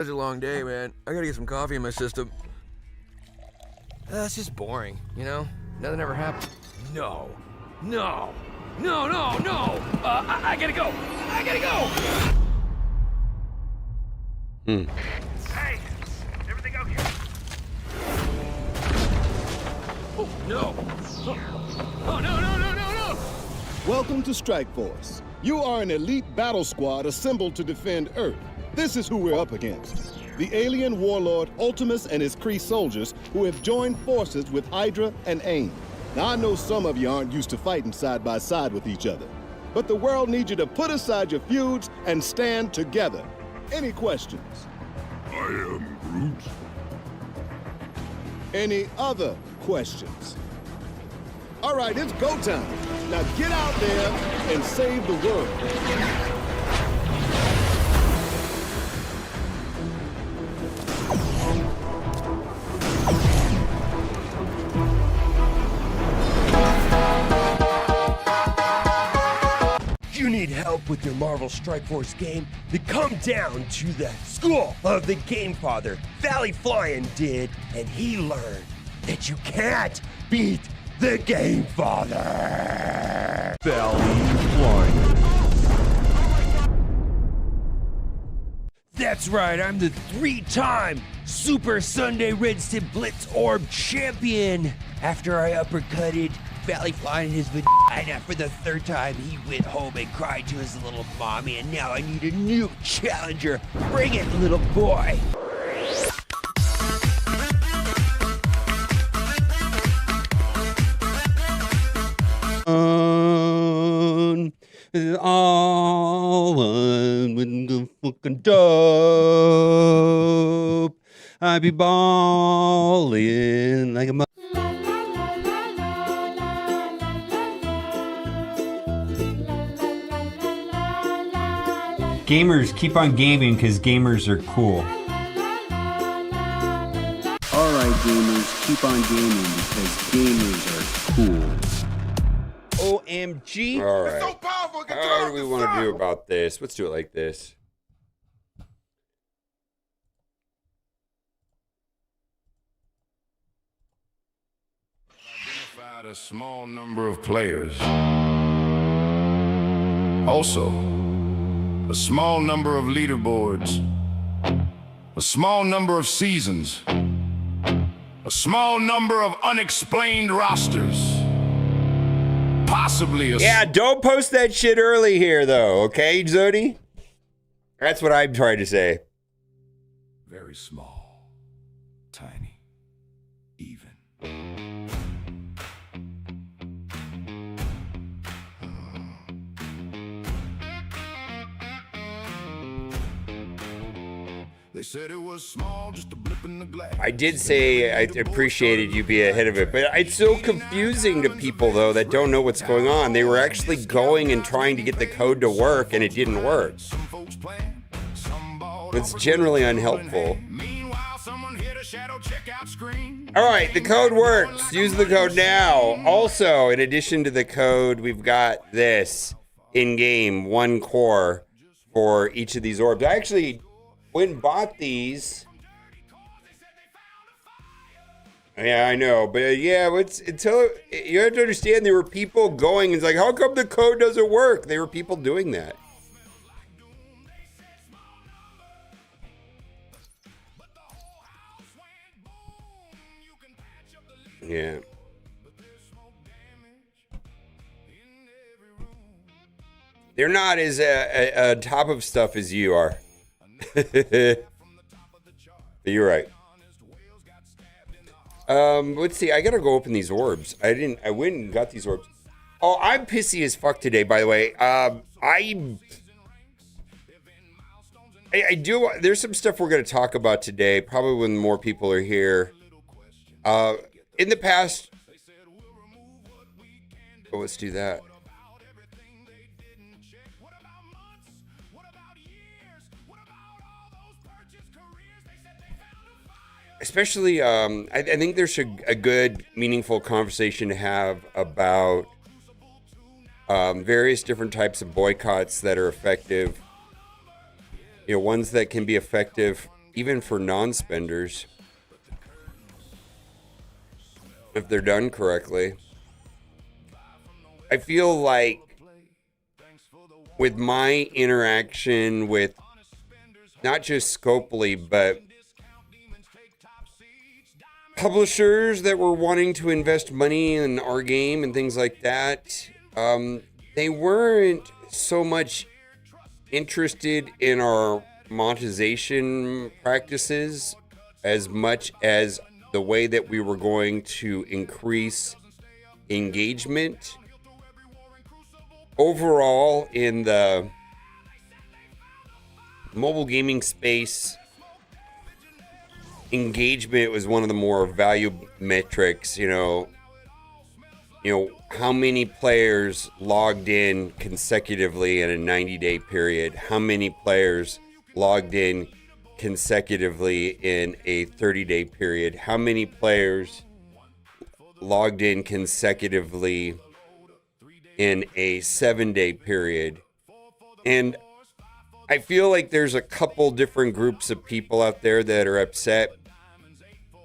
It's a long day, man. I gotta get some coffee in my system. It's just boring, you know? Nothing ever happened. No. I gotta go. Hey, everything okay? Oh, no. Oh, no. Welcome to Strike Force. You are an elite battle squad assembled to defend Earth. This is who we're up against. The alien warlord Ultimus and his Kree soldiers who have joined forces with Hydra and AIM. Now, I know some of you aren't used to fighting side by side with each other, but the world needs you to put aside your feuds and stand together. Any questions? I am Groot. Any other questions? All right, it's go time. Now get out there and save the world. You need help with your Marvel Strike Force game? Then come down to the school of the Game Father. Valley Flying did, and he learned that you can't beat the Game Father. Valley Flying. That's right, I'm the 3-time Super Sunday Red Stip Blitz Orb champion. After I uppercutted Valley Flying in his vagina for the 3rd time, he went home and cried to his little mommy, and now I need a new challenger. Bring it, little boy. All one with the fucking dope. I be ballin' like a Gamers, keep on gaming because gamers are cool. Alright gamers, keep on gaming because gamers are cool. OMG. All right. So powerful, How do we want to do about this? Let's do it like this. Identified a small number of players. Also, a small number of leaderboards. A small number of seasons. A small number of unexplained rosters. Possibly a... Yeah, don't post that shit early here, though, okay, Zodi? That's what I'm trying to say. Very small. Tiny. Even. They said it was small, just a blip in the glass. I did say I appreciated you be ahead of it, but it's so confusing to people, though, that don't know what's going on. They were actually going and trying to get the code to work, and it didn't work. It's generally unhelpful. All right, the code works. Use the code now. Also, in addition to the code, we've got this in-game, 1 core for each of these orbs. I actually went and bought these. Yeah, I know, but yeah, until you have to understand, there were people going. It's like, how come the code doesn't work? There were people doing that. Yeah. They're not as top of stuff as you are. You're right. Let's see. I gotta go open these orbs. I went and got these orbs. Oh, I'm pissy as fuck today, by the way. I do. There's some stuff we're gonna talk about today, probably when more people are here. In the past, let's do that. Especially, I think there's a good, meaningful conversation to have about various different types of boycotts that are effective. You know, ones that can be effective even for non-spenders, if they're done correctly. I feel like with my interaction with not just Scopely, but publishers that were wanting to invest money in our game and things like that, they weren't so much interested in our monetization practices as much as the way that we were going to increase engagement. Overall, in the mobile gaming space, engagement was one of the more valuable metrics. You know, how many players logged in consecutively in a 90-day period? How many players logged in consecutively in a 30-day period? How many players logged in consecutively in a 7-day period? And I feel like there's a couple different groups of people out there that are upset.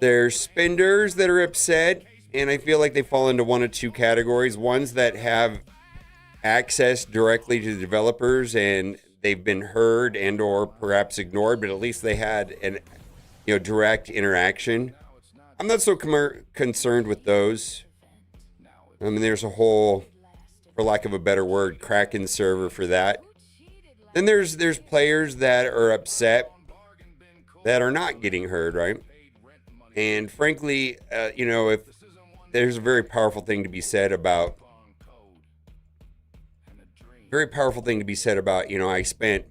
There's spenders that are upset, and I feel like they fall into one of two categories. Ones that have access directly to the developers and they've been heard and or perhaps ignored, but at least they had an direct interaction. I'm not so concerned with those. I mean, there's a whole, for lack of a better word, Kraken server for that. Then there's players that are upset that are not getting heard, right? And frankly, if there's a very powerful thing to be said about, I spent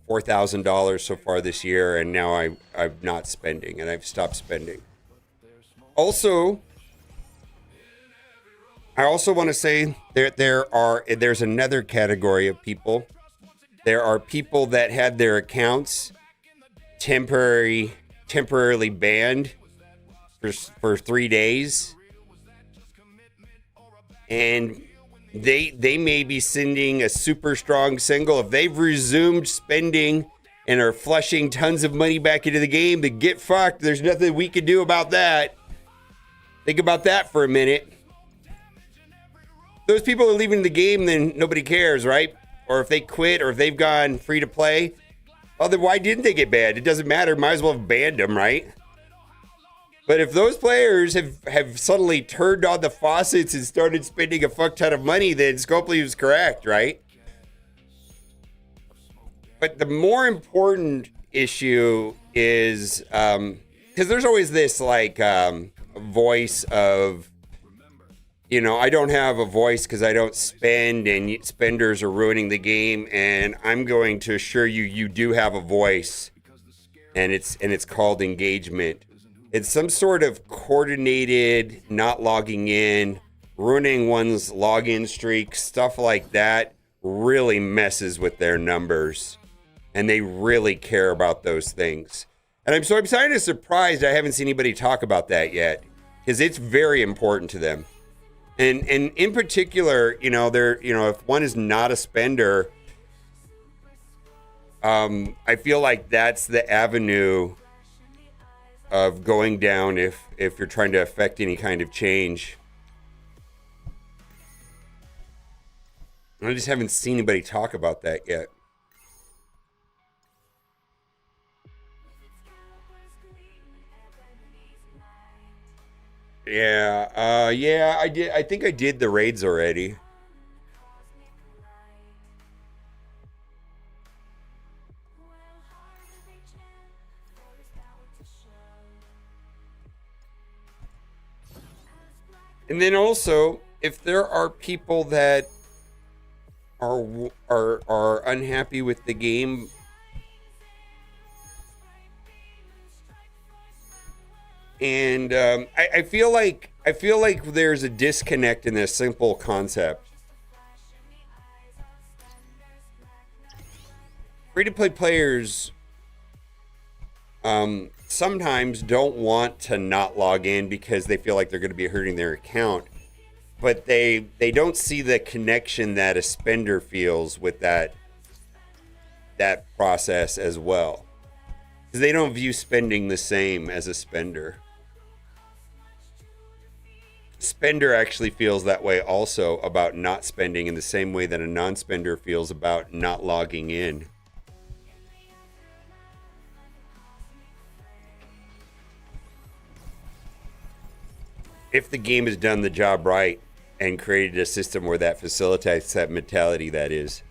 $4,000 so far this year, and now I'm not spending, and I've stopped spending. Also, I also want to say there's another category of people. There are people that had their accounts temporarily banned for 3 days, and they may be sending a super strong signal. If they've resumed spending and are flushing tons of money back into the game, then get fucked. There's nothing we can do about that. Think about that for a minute. Those people are leaving the game, then nobody cares, right? Or if they quit, or if they've gone free to play, well, then why didn't they get banned? It doesn't matter. Might as well have banned them, right? But if those players have suddenly turned on the faucets and started spending a fuck ton of money, then Scopely was correct, right? But the more important issue is, because there's always this voice of, I don't have a voice because I don't spend, and spenders are ruining the game. And I'm going to assure you, you do have a voice, and it's called engagement. It's some sort of coordinated not logging in, ruining one's login streak, stuff like that really messes with their numbers, and they really care about those things. And I'm kind of surprised I haven't seen anybody talk about that yet, because it's very important to them. And in particular, if one is not a spender, I feel like that's the avenue of going down if you're trying to affect any kind of change. I just haven't seen anybody talk about that yet. Yeah, I did. I think I did the raids already. And then also, if there are people that are unhappy with the game, and I feel like there's a disconnect in this simple concept. Free-to-play players sometimes don't want to not log in because they feel like they're going to be hurting their account, but they don't see the connection that a spender feels with that process as well. Because they don't view spending the same as a spender. Spender actually feels that way also about not spending in the same way that a non-spender feels about not logging in. If the game has done the job right and created a system where that facilitates that mentality, that is.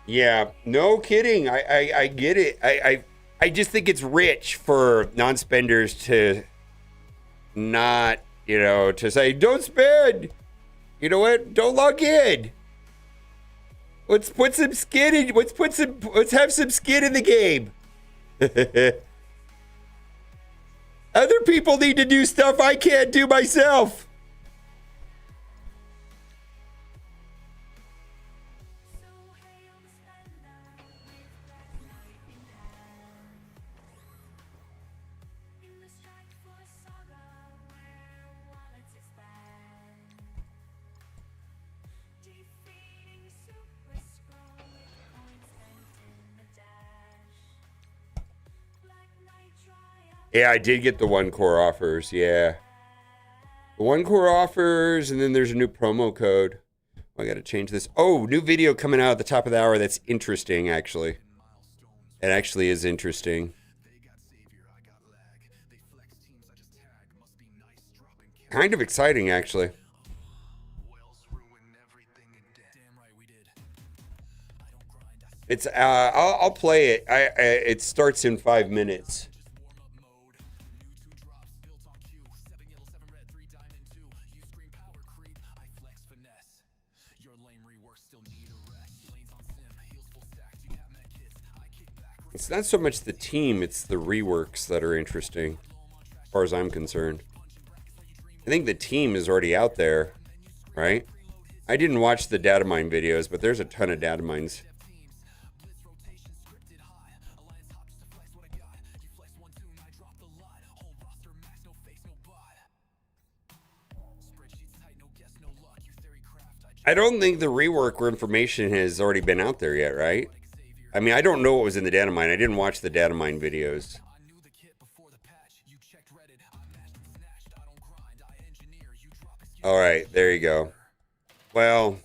Yeah, no kidding. I get it. I just think it's rich for non-spenders to not, to say, don't spend. You know what? Don't log in. Let's put some skin in. Let's have some skin in the game. Other people need to do stuff I can't do myself. Yeah, I did get the one core offers. Yeah. The one core offers, and then there's a new promo code. I got to change this. Oh, new video coming out at the top of the hour. That's interesting, actually. It actually is interesting. Kind of exciting, actually. It's I'll play it. It starts in 5 minutes. It's not so much the team, it's the reworks that are interesting, as far as I'm concerned. I think the team is already out there, right? I didn't watch the data mine videos, but there's a ton of data mines. I don't think the rework information has already been out there yet, right? I mean, I don't know what was in the data mine. I didn't watch the data mine videos. All right, there you go. Well,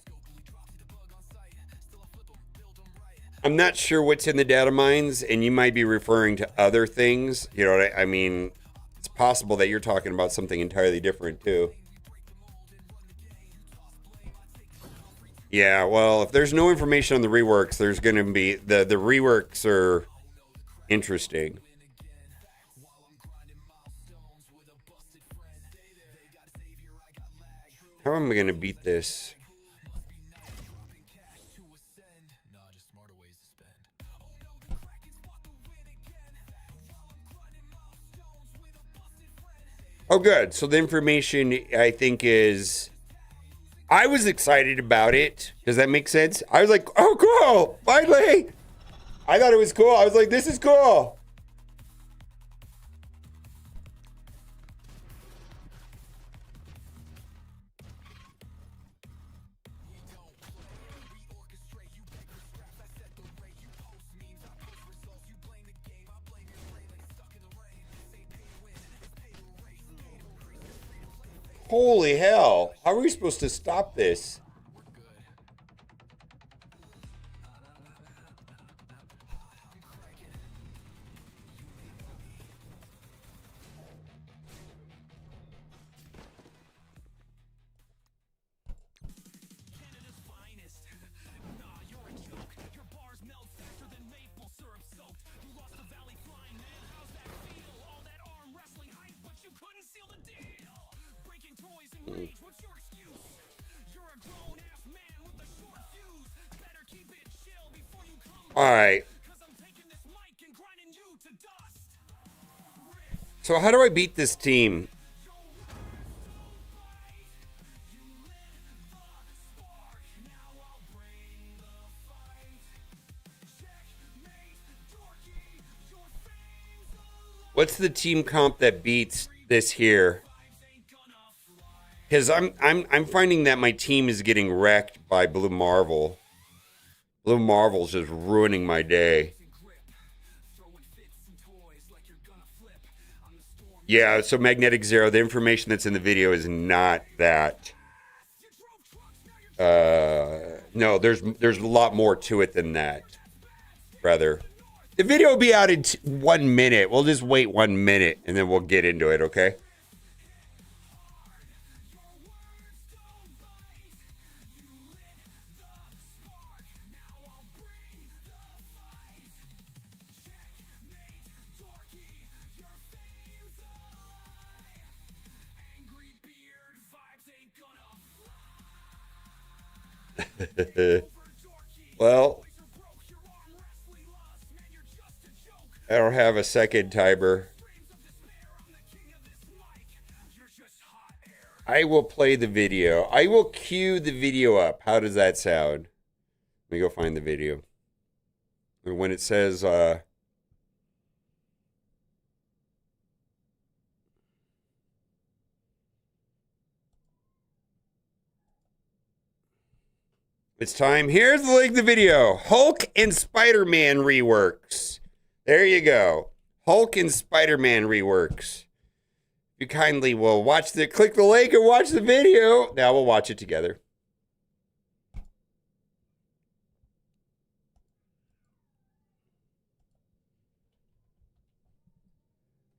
I'm not sure what's in the data mines, and you might be referring to other things. You know what I mean? It's possible that you're talking about something entirely different, too. Yeah, well, if there's no information on the reworks, there's going to be... The reworks are interesting. How am I going to beat this? Oh, good. So the information, I think, is... I was excited about it. Does that make sense? I was like, oh, cool. Finally. I thought it was cool. I was like, this is cool. Holy hell. How are we supposed to stop this? All right. So how do I beat this team? What's the team comp that beats this here? Because I'm finding that my team is getting wrecked by Blue Marvel. Blue Marvel's just ruining my day. Yeah, so Magnetic Zero, the information that's in the video is not that. No, there's a lot more to it than that, brother. The video will be out in 1 minute. We'll just wait 1 minute and then we'll get into it, okay? Well, I don't have a second timer. I will play the video. I will cue the video up. How does that sound? Let me go find the video. When it says, it's time. Here's the link to the video. Hulk and Spider-Man reworks. There you go. Hulk and Spider-Man reworks. You kindly will click the link and watch the video. Now we'll watch it together.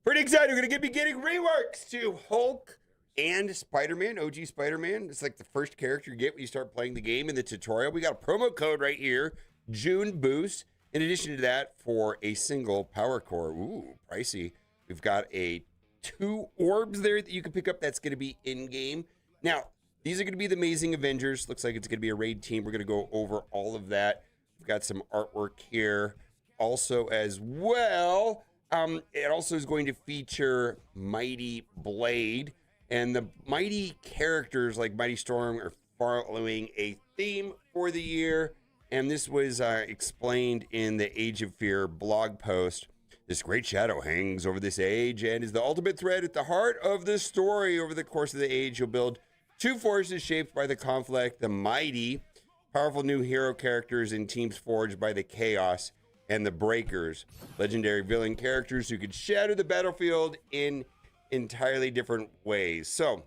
Pretty excited. We're going to be getting reworks to Hulk and Spider-Man, OG Spider-Man. It's like the first character you get when you start playing the game in the tutorial. We got a promo code right here, June Boost. In addition to that, for a single power core, ooh, pricey. We've got 2 orbs there that you can pick up. That's going to be in-game. Now, these are going to be the Amazing Avengers. Looks like it's going to be a raid team. We're going to go over all of that. We've got some artwork here also as well. It also is going to feature Mighty Blade. And the Mighty characters like Mighty Storm are following a theme for the year. And this was explained in the Age of Fear blog post. This great shadow hangs over this age and is the ultimate thread at the heart of the story. Over the course of the age, you'll build 2 forces shaped by the conflict, the mighty, powerful new hero characters and teams forged by the chaos, and the breakers, legendary villain characters who could shatter the battlefield in entirely different ways. So,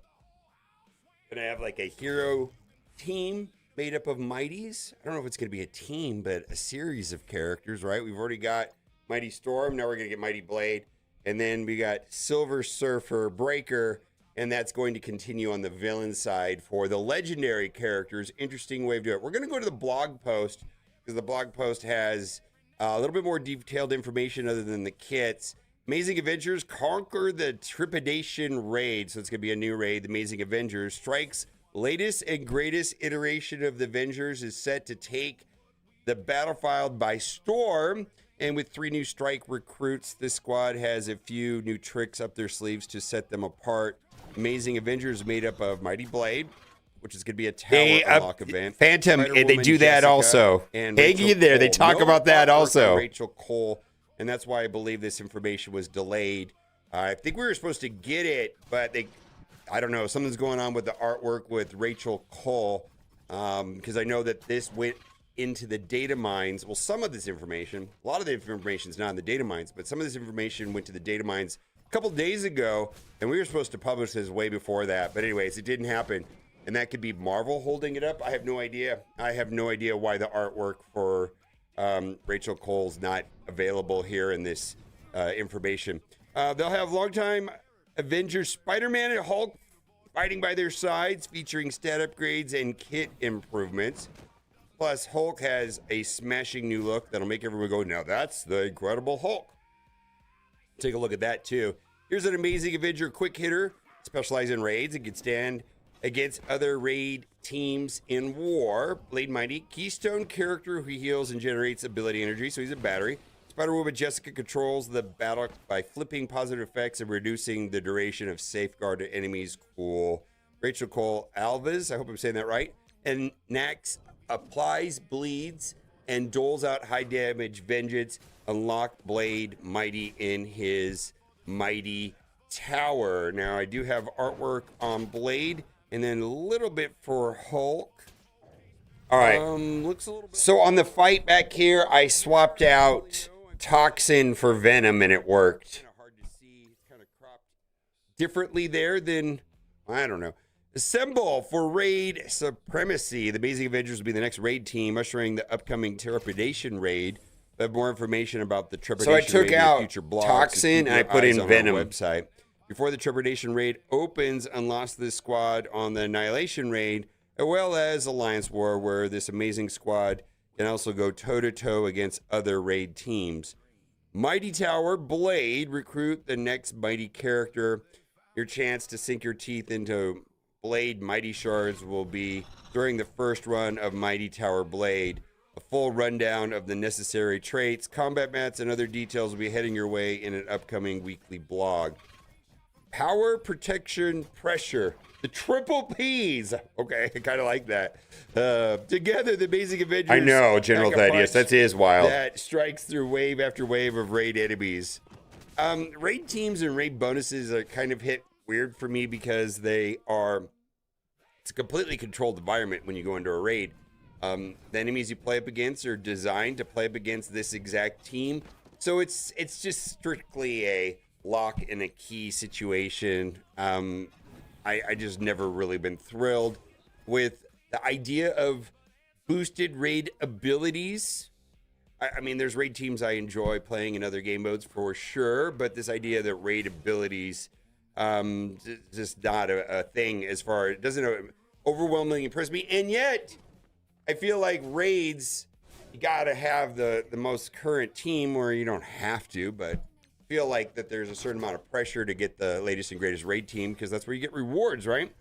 gonna have like a hero team made up of mighties. I don't know if it's gonna be a team, but a series of characters, right? We've already got Mighty Storm. Now we're going to get Mighty Blade. And then we got Silver Surfer, Breaker. And that's going to continue on the villain side for the legendary characters. Interesting way of doing it. We're going to go to the blog post because the blog post has a little bit more detailed information other than the kits. Amazing Avengers conquer the Trepidation raid. So it's going to be a new raid. The Amazing Avengers strikes latest and greatest iteration of the Avengers is set to take the battlefield by storm. And with 3 new strike recruits, this squad has a few new tricks up their sleeves to set them apart. Amazing Avengers made up of Mighty Blade, which is going to be a tower unlock event. Phantom, they do that Jessica, also. And Hang in there. They talk about that also. Rachel Cole, and that's why I believe this information was delayed. I think we were supposed to get it, but I don't know. Something's going on with the artwork with Rachel Cole, because I know that this went into the data mines. Well, some of this information, a lot of the information is not in the data mines, but some of this information went to the data mines a couple days ago, and we were supposed to publish this way before that. But anyways, it didn't happen, and that could be Marvel holding it up. I have no idea. I have no idea why the artwork for Rachel Cole's not available here in this information. They'll have longtime Avengers Spider-Man and Hulk fighting by their sides, featuring stat upgrades and kit improvements. Plus, Hulk has a smashing new look that'll make everyone go, now that's the Incredible Hulk. Take a look at that, too. Here's an Amazing Avenger quick hitter, specialized in raids and can stand against other raid teams in war. Blade Mighty, Keystone character who heals and generates ability energy, so he's a battery. Spider-Woman Jessica controls the battle by flipping positive effects and reducing the duration of safeguard to enemies. Cool. Rachel Cole Alves, I hope I'm saying that right. And Nax applies, bleeds, and doles out high damage vengeance. Unlock Blade Mighty in his Mighty Tower. Now, I do have artwork on Blade and then a little bit for Hulk. All right. Looks a little bit. So on the fight back here, I swapped out Toxin for Venom, and it worked. Hard to see. It's kind of cropped differently there than, I don't know. Assemble for Raid Supremacy. The Amazing Avengers will be the next raid team, ushering the upcoming Trepidation raid. I have more information about the Trepidation raid. So I took out future blogs, Toxin and I put in Venom. Website. Before the Trepidation raid opens, unlock this squad on the Annihilation raid, as well as Alliance War, where this amazing squad can also go toe-to-toe against other raid teams. Mighty Tower Blade. Recruit the next mighty character. Your chance to sink your teeth into Blade Mighty Shards will be during the first run of Mighty Tower Blade. A full rundown of the necessary traits, combat mats, and other details will be heading your way in an upcoming weekly blog. Power, Protection, Pressure. The triple P's. Okay, I kind of like that. Together, the Amazing Avengers. I know, General Thaddeus. That is wild. That strikes through wave after wave of raid enemies. Raid teams and raid bonuses are kind of hit weird for me because it's a completely controlled environment when you go into a raid. The enemies you play up against are designed to play up against this exact team. So it's just strictly a lock and a key situation. I just never really been thrilled with the idea of boosted raid abilities. I mean, there's raid teams I enjoy playing in other game modes for sure, but this idea that raid abilities just not a thing as far, it doesn't overwhelmingly impress me. And yet I feel like raids, you gotta have the most current team, where you don't have to, but feel like that there's a certain amount of pressure to get the latest and greatest raid team, because that's where you get rewards, right?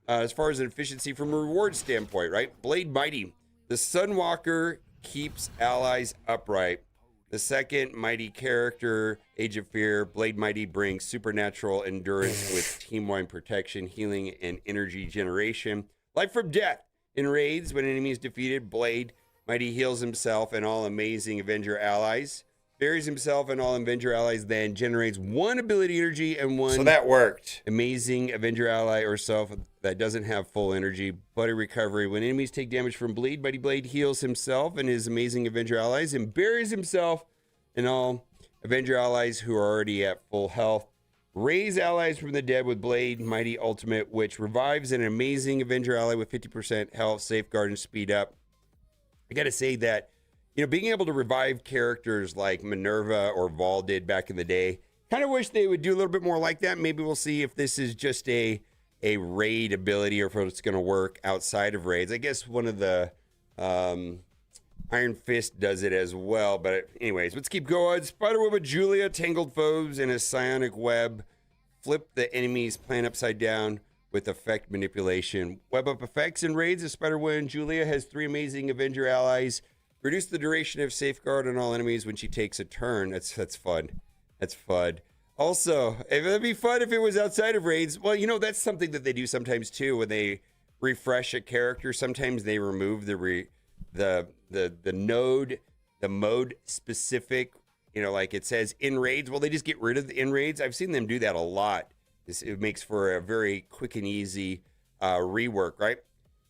As far as an efficiency from a reward standpoint, right? Blade Mighty. The Sunwalker keeps allies upright. The second mighty character, Age of Fear, Blade Mighty brings supernatural endurance with team-wide protection, healing, and energy generation. Life from death. In raids, when an enemy is defeated, Blade Mighty heals himself and all Amazing Avenger allies. Buries himself and all Avenger allies, then generates one ability energy and one. So that worked. Amazing Avenger ally or self that doesn't have full energy, but a recovery. When enemies take damage from Bleed, Mighty Blade heals himself and his Amazing Avenger allies and buries himself and all Avenger allies who are already at full health. Raise allies from the dead with Blade Mighty Ultimate, which revives an Amazing Avenger ally with 50% health, safeguard, and speed up. I gotta say that, being able to revive characters like Minerva or Vol did back in the day, kind of wish they would do a little bit more like that. Maybe we'll see if this is just a raid ability or if it's going to work outside of raids. I guess one of the Iron Fist does it as well. But anyways, let's keep going. Spiderweb of Julia, tangled foes in a psionic web. Flip the enemy's plan upside down with effect manipulation. Web up effects and raids of Spiderweb and Julia has 3 Amazing Avenger allies. Reduce the duration of safeguard on all enemies when she takes a turn. That's fun. That's fun. Also, it'd be fun if it was outside of raids. Well, that's something that they do sometimes too when they refresh a character. Sometimes they remove the mode specific. Like it says in raids. Well, they just get rid of the in raids. I've seen them do that a lot. It makes for a very quick and easy rework, right?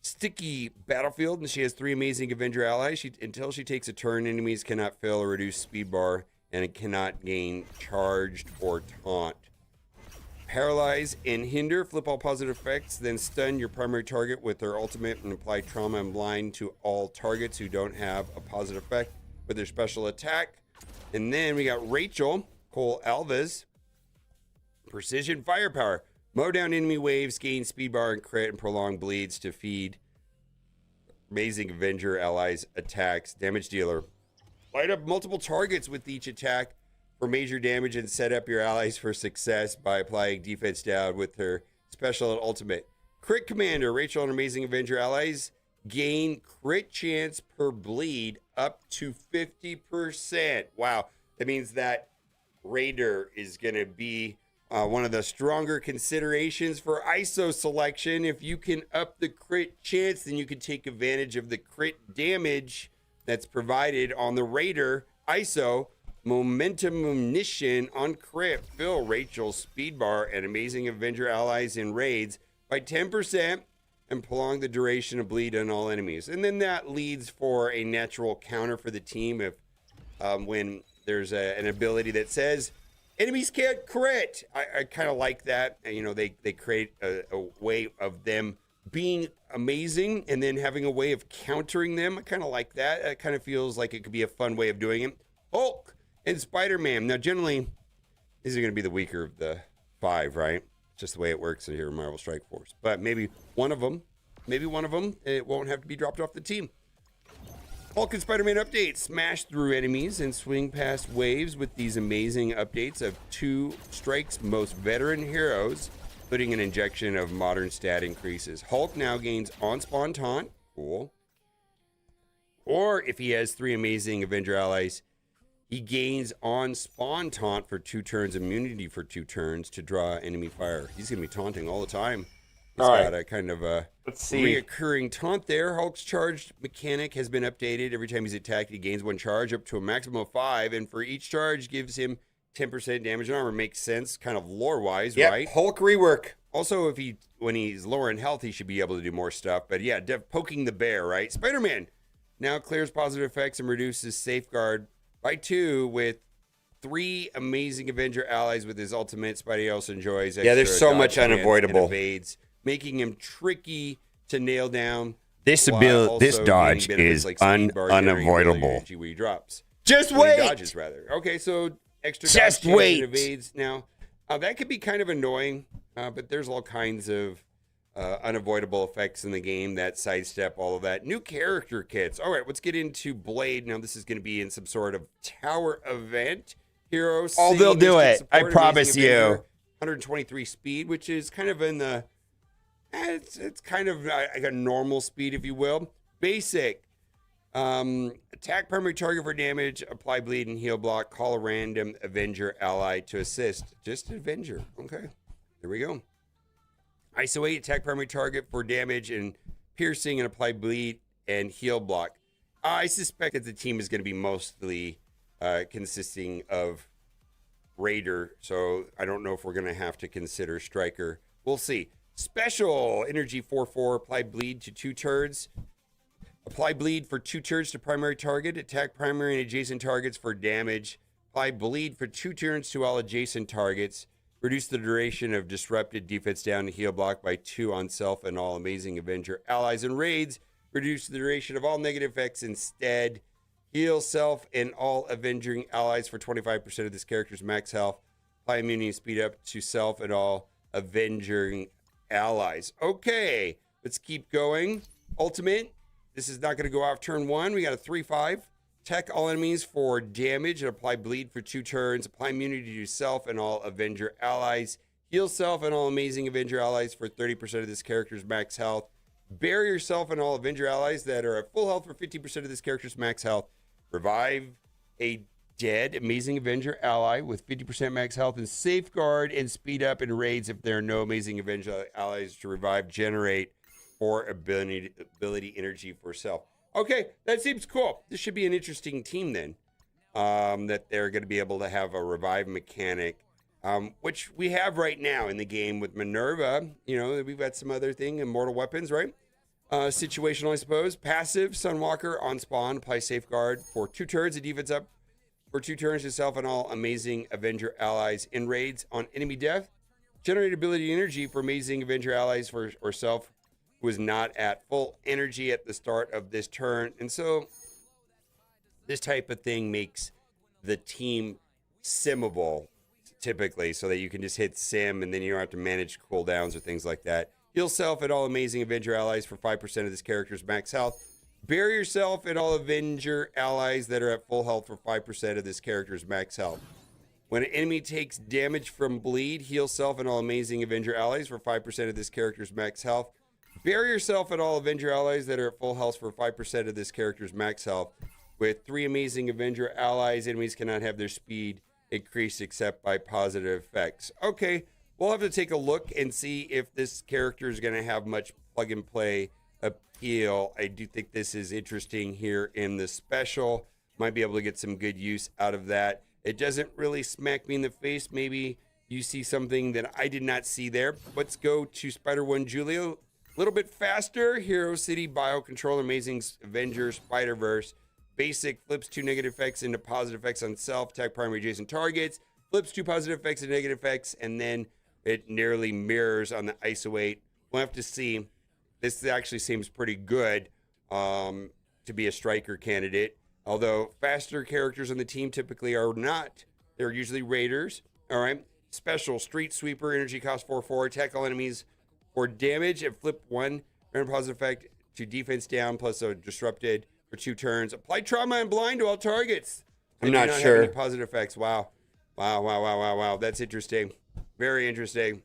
Sticky Battlefield, and she has 3 Amazing Avenger allies. Until she takes a turn, enemies cannot fail or reduce speed bar, and it cannot gain charged or taunt. Paralyze and hinder, flip all positive effects, then stun your primary target with their ultimate and apply trauma and blind to all targets who don't have a positive effect with their special attack. And then we got Rachel Cole Alves, Precision Firepower. Mow down enemy waves, gain speed bar and crit, and prolong bleeds to feed Amazing Avenger allies attacks. Damage dealer. Light up multiple targets with each attack for major damage and set up your allies for success by applying defense down with her special and ultimate. Crit Commander. Rachel and Amazing Avenger allies gain crit chance per bleed up to 50%. Wow. That means that Raider is going to be one of the stronger considerations for ISO selection. If you can up the crit chance, then you can take advantage of the crit damage that's provided on the Raider ISO. Momentum Omniscient on crit. Fill Rachel's speed bar and Amazing Avenger allies in raids by 10% and prolong the duration of bleed on all enemies. And then that leads for a natural counter for the team if when there's an ability that says enemies can't crit. I kind of like that. You know, they create a way of them being amazing and then having a way of countering them. I kind of like that. It kind of feels like it could be a fun way of doing it. Hulk and Spider-Man. Now, generally, these are going to be the weaker of the 5, right? Just the way it works here in Marvel Strike Force. But maybe one of them, it won't have to be dropped off the team. Hulk and Spider-Man updates. Smash through enemies and swing past waves with these amazing updates of 2 Strike's most veteran heroes, including an injection of modern stat increases. Hulk now gains on-spawn taunt. Cool. Or if he has 3 amazing Avenger allies, he gains on-spawn taunt for 2 turns, immunity for 2 turns to draw enemy fire. He's going to be taunting all the time. He's got a kind of a reoccurring taunt there. Hulk's charged mechanic has been updated. Every time he's attacked, he gains 1 charge up to a maximum of 5. And for each charge, gives him 10% damage and armor. Makes sense, kind of lore-wise, right? Hulk rework. Also, when he's lower in health, he should be able to do more stuff. But yeah, poking the bear, right? Spider-Man now clears positive effects and reduces safeguard by 2 with 3 amazing Avenger allies with his ultimate. Spidey also enjoys extra there's so much dodge unavoidable. and evades, making him tricky to nail down. This dodge is unavoidable. When he drops. Just when wait. He dodges, rather. Okay, so extra Just dodge wait. and evades. Now, that could be kind of annoying, but there's all kinds of unavoidable effects in the game that sidestep all of that. New character kits. All right, let's get into Blade. Now, this is going to be in some sort of tower event. Hero. Oh, they'll do it. I promise you. 123 speed, which is kind of in the... It's kind of like a normal speed, if you will. Basic. Attack primary target for damage. Apply bleed and heal block. Call a random Avenger ally to assist. Just Avenger. Okay. There we go. ISO 8. Attack primary target for damage and piercing and apply bleed and heal block. I suspect that the team is going to be mostly consisting of Raider. So I don't know if we're going to have to consider Striker. We'll see. Special energy 4/4. Apply bleed to 2 turns. Apply bleed for 2 turns to primary target. Attack primary and adjacent targets for damage. Apply bleed for 2 turns to all adjacent targets. Reduce the duration of disrupted defense down to heal block by 2 on self and all amazing Avenger allies and raids. Reduce the duration of all negative effects instead. Heal self and all Avenging allies for 25% of this character's max health. Apply immunity and speed up to self and all Avenging allies. Okay, let's keep going. Ultimate. This is not going to go off turn 1. We got a 3/5. Attack all enemies for damage and apply bleed for 2 turns. Apply immunity to self and all Avenger allies. Heal self and all amazing Avenger allies for 30% of this character's max health. Bury yourself and all Avenger allies that are at full health for 50% of this character's max health. Revive a dead amazing Avenger ally with 50% max health and safeguard and speed up in raids if there are no amazing Avenger allies to revive. Generate 4 ability energy for self. Okay, that seems cool. This should be an interesting team then. That they're going to be able to have a revive mechanic, which we have right now in the game with Minerva. You know, we've got some other thing, immortal weapons, right? Situational, I suppose. Passive, Sunwalker on spawn, apply safeguard for 2 turns. The defense up for 2 turns to self and all amazing Avenger allies in raids on enemy death. Generate ability energy for amazing Avenger allies or self who is not at full energy at the start of this turn. And so this type of thing makes the team simmable typically so that you can just hit sim and then you don't have to manage cooldowns or things like that. Heal self and all amazing Avenger allies for 5% of this character's max health. Bury yourself and all Avenger allies that are at full health for 5% of this character's max health. When an enemy takes damage from bleed, heal self and all amazing Avenger allies for 5% of this character's max health. Bury yourself and all Avenger allies that are at full health for 5% of this character's max health. With 3 amazing Avenger allies, enemies cannot have their speed increased except by positive effects. Okay, we'll have to take a look and see if this character is going to have much plug and play appeal. I do think this is interesting here in the special. Might be able to get some good use out of that. It doesn't really smack me in the face. Maybe you see something that I did not see there. Let's go to Spider-1 Julia. A little bit faster. Hero City, Biocontroller, Amazing Avenger, Spider-Verse. Basic, flips 2 negative effects into positive effects on self, attack primary adjacent targets. Flips 2 positive effects into negative effects, and then it nearly mirrors on the ISO 8. We'll have to see. This actually seems pretty good to be a striker candidate. Although faster characters on the team typically are not. They're usually raiders. All right. Special, Street Sweeper, energy cost 4/4, attack all enemies for damage, and flip 1 random positive effect to defense down, plus a disrupted for 2 turns. Apply trauma and blind to all targets. I'm not sure. Have any positive effects. Wow. That's interesting. Very interesting.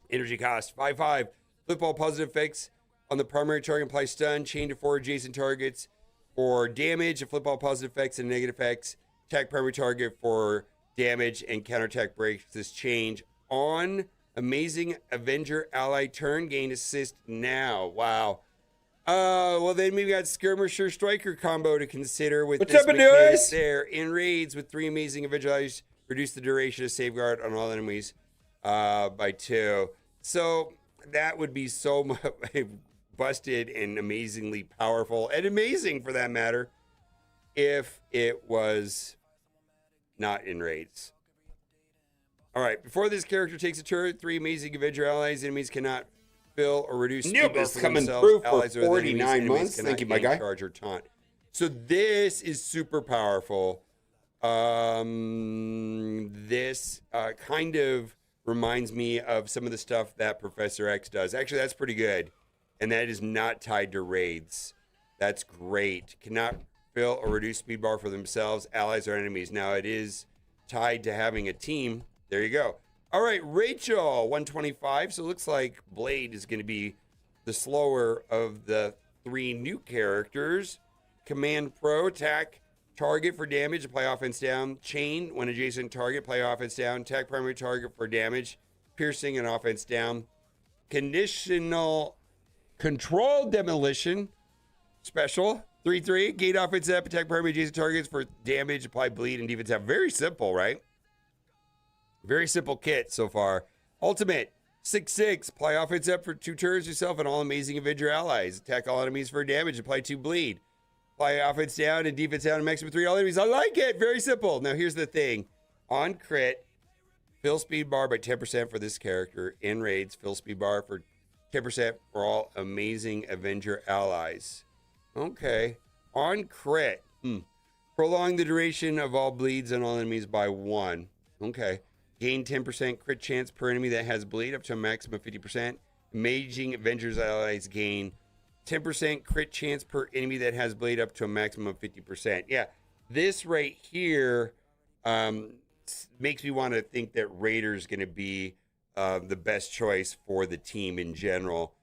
Energy cost 5/5. Flip all positive effects on the primary target, apply stun, chain to 4 adjacent targets for damage, and flip all positive effects and negative effects. Attack primary target for damage, and counterattack breaks this change on Amazing Avenger ally turn. Gain assist now. Wow. Well, then we've got Skirmisher Striker combo to consider with What's this up, mechanic Adonis? there. In raids with 3 Amazing Avenger allies, reduce the duration of safeguard on all enemies by 2. So that would be so much busted and amazingly powerful, and amazing for that matter, if it was not in raids. All right, before this character takes a turn, 3 Amazing Avenger allies, enemies cannot fill or reduce Nope, speed it's for coming themselves. through for Allies or their 49 enemies months. cannot Thank you, my gain guy. Charge or taunt. So this is super powerful. This kind of reminds me of some of the stuff that Professor X does. Actually, that's pretty good. And that is not tied to raids. That's great. Cannot fill or reduce speed bar for themselves, allies, or enemies. Now, it is tied to having a team. There you go. All right, Rachel, 125. So it looks like Blade is going to be the slower of the 3 new characters. Command Pro, attack target for damage, apply offense down. Chain, when adjacent target, play offense down. Attack primary target for damage, piercing and offense down. Conditional control demolition, special, 3/3. Gate offense up, attack primary adjacent targets for damage, apply bleed and defense up. Very simple, right? Very simple kit so far. Ultimate, 6/6. Apply offense up for 2 turns yourself and all Amazing Avenger allies. Attack all enemies for damage, apply 2 bleed. Apply offense down and defense down, and maximum 3 all enemies. I like it. Very simple. Now here's the thing. On crit, fill speed bar by 10% for this character. In raids, fill speed bar for 10% for all Amazing Avenger allies. Okay. On crit, prolong the duration of all bleeds on all enemies by 1. Okay. Gain 10% crit chance per enemy that has bleed up to a maximum of 50%. Amazing Avengers allies gain 10% crit chance per enemy that has bleed up to a maximum of 50%. Yeah, this right here makes me want to think that Raider's going to be the best choice for the team in general,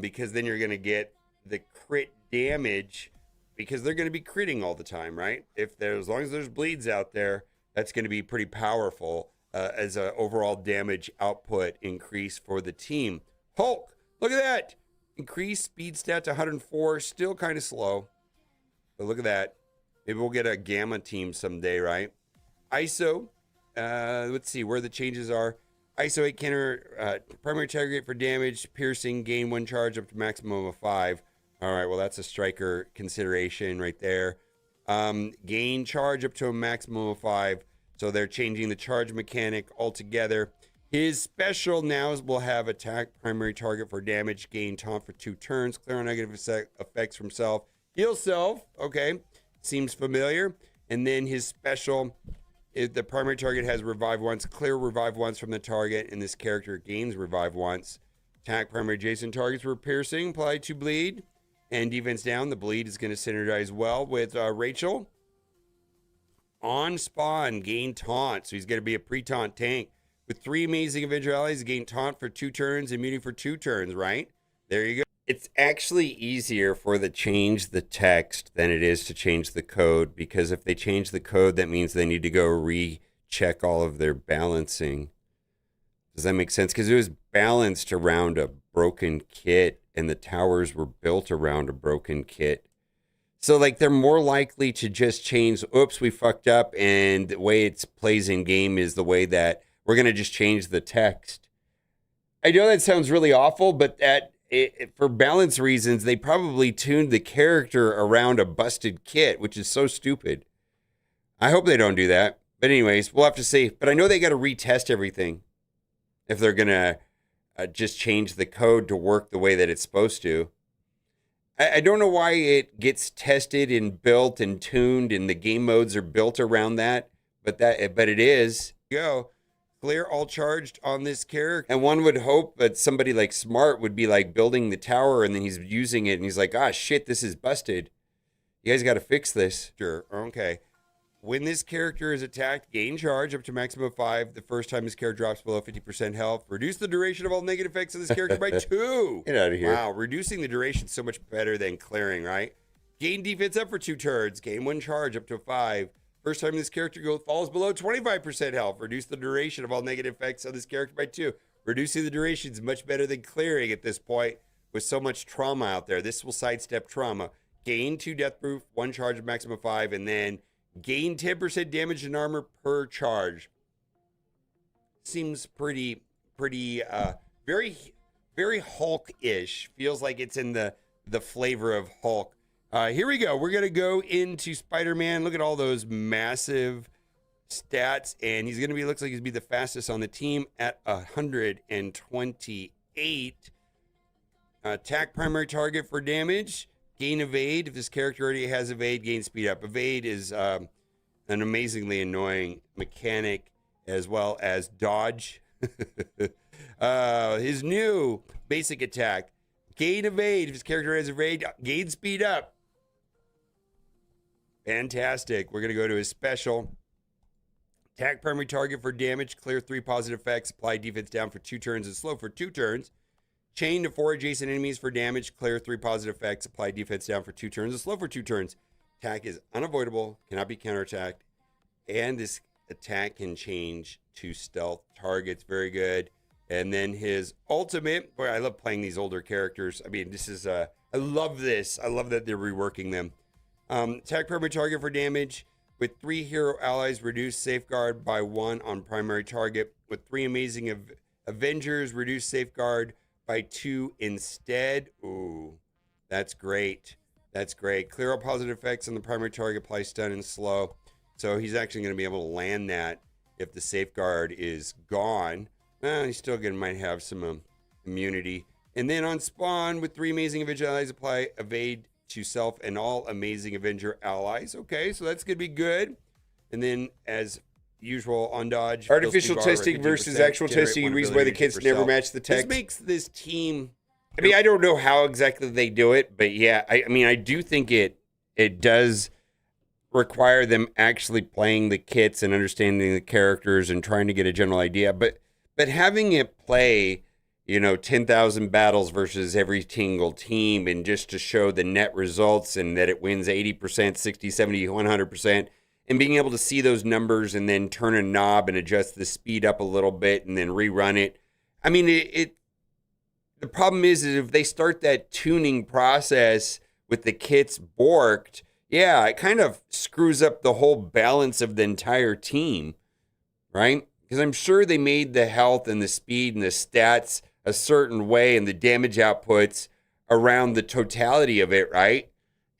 because then you're going to get the crit damage, because they're going to be critting all the time, right? As long as there's bleeds out there, that's going to be pretty powerful as an overall damage output increase for the team. Hulk, look at that. Increased speed stat to 104, still kind of slow. But look at that. Maybe we'll get a Gamma team someday, right? ISO, let's see where the changes are. ISO 8 counter, primary target for damage, piercing, gain 1 charge up to maximum of 5. All right, well, that's a striker consideration right there. Gain charge up to a maximum of 5. So they're changing the charge mechanic altogether. His special now will have attack primary target for damage, gain taunt for 2 turns, clear on negative effects from self, heal self. Okay, seems familiar. And then his special, the primary target has revive once, clear revive once from the target, and this character gains revive once. Attack primary adjacent targets for piercing, apply 2 bleed, and defense down. The bleed is going to synergize well with Rachel. On spawn, gain taunt, so he's going to be a pre-taunt tank. With 3 Amazing Avenger allies, gain taunt for 2 turns, immunity for 2 turns, right? There you go. It's actually easier for the change the text than it is to change the code, because if they change the code, that means they need to go recheck all of their balancing. Does that make sense? Because it was balanced around a broken kit, and the towers were built around a broken kit. So, like, they're more likely to just change, oops, we fucked up, and the way it plays in game is the way that we're going to just change the text. I know that sounds really awful, but for balance reasons, they probably tuned the character around a busted kit, which is so stupid. I hope they don't do that. But anyways, we'll have to see. But I know they got to retest everything if they're going to just change the code to work the way that it's supposed to. I don't know why it gets tested and built and tuned and the game modes are built around that, but it is. Go. Clear all charged on this character. And one would hope that somebody like Smart would be like building the tower and then he's using it and he's like, ah, shit, this is busted. You guys got to fix this. Sure. Okay. When this character is attacked, gain charge up to maximum of 5. The first time this character drops below 50% health. Reduce the duration of all negative effects of this character by 2. Get out of here. Wow, reducing the duration is so much better than clearing, right? Gain defense up for 2 turns. Gain 1 charge up to 5. First time this character falls below 25% health. Reduce the duration of all negative effects of this character by 2. Reducing the duration is much better than clearing at this point with so much trauma out there. This will sidestep trauma. Gain 2 death proof, 1 charge of maximum of 5, and then gain 10% damage and armor per charge. Seems pretty, very, very Hulk-ish. Feels like it's in the flavor of Hulk. Here we go. We're going to go into Spider-Man. Look at all those massive stats. And he's going to be, looks like he's going to be the fastest on the team at 128. Attack primary target for damage. Gain evade. If this character already has evade, gain speed up. Evade is an amazingly annoying mechanic, as well as dodge. His new basic attack. Gain evade. If his character has evade, gain speed up. Fantastic. We're going to go to his special. Attack primary target for damage. Clear 3 positive effects. Apply defense down for 2 turns and slow for 2 turns. Chain to 4 adjacent enemies for damage. Clear 3 positive effects. Apply defense down for 2 turns and slow for 2 turns. Attack is unavoidable. Cannot be counterattacked. And this attack can change to stealth targets. Very good. And then his ultimate. Boy, I love playing these older characters. I mean, this is I love this. I love that they're reworking them. Attack primary target for damage. With 3 hero allies, reduce safeguard by 1 on primary target. With 3 amazing Avengers, reduce safeguard by 2 instead. Ooh, that's great. That's great. Clear all positive effects on the primary target, apply stun and slow. So he's actually going to be able to land that if the safeguard is gone. He's still going to might have some immunity. And then on spawn, with 3 amazing Avenger allies, apply evade to self and all amazing Avenger allies. Okay, so that's going to be good. And then as usual on dodge. Artificial testing versus actual testing. The reason why the kids never match the text. This makes this team. I mean, I don't know how exactly they do it, but yeah, I mean, I do think it does require them actually playing the kits and understanding the characters and trying to get a general idea. But having it play, 10,000 battles versus every single team, and just to show the net results and that it wins 80%, 60, 70, 100%. And being able to see those numbers and then turn a knob and adjust the speed up a little bit and then rerun it. I mean, the problem is if they start that tuning process with the kits borked, yeah, it kind of screws up the whole balance of the entire team, right? Because I'm sure they made the health and the speed and the stats a certain way and the damage outputs around the totality of it, right?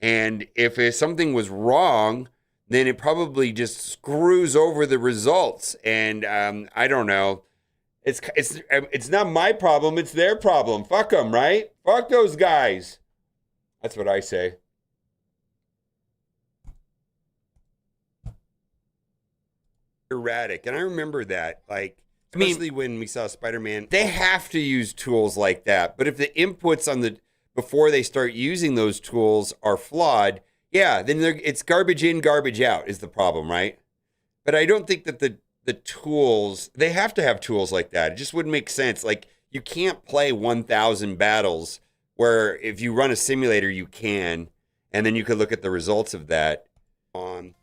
And if something was wrong, then it probably just screws over the results. And I don't know. It's not my problem. It's their problem. Fuck them, right? Fuck those guys. That's what I say. Erratic. And I remember that. Especially when we saw Spider-Man. They have to use tools like that. But if the inputs before they start using those tools are flawed, yeah, then it's garbage in, garbage out is the problem, right? But I don't think that the tools, they have to have tools like that. It just wouldn't make sense. You can't play 1,000 battles where if you run a simulator, you can, and then you could look at the results of that on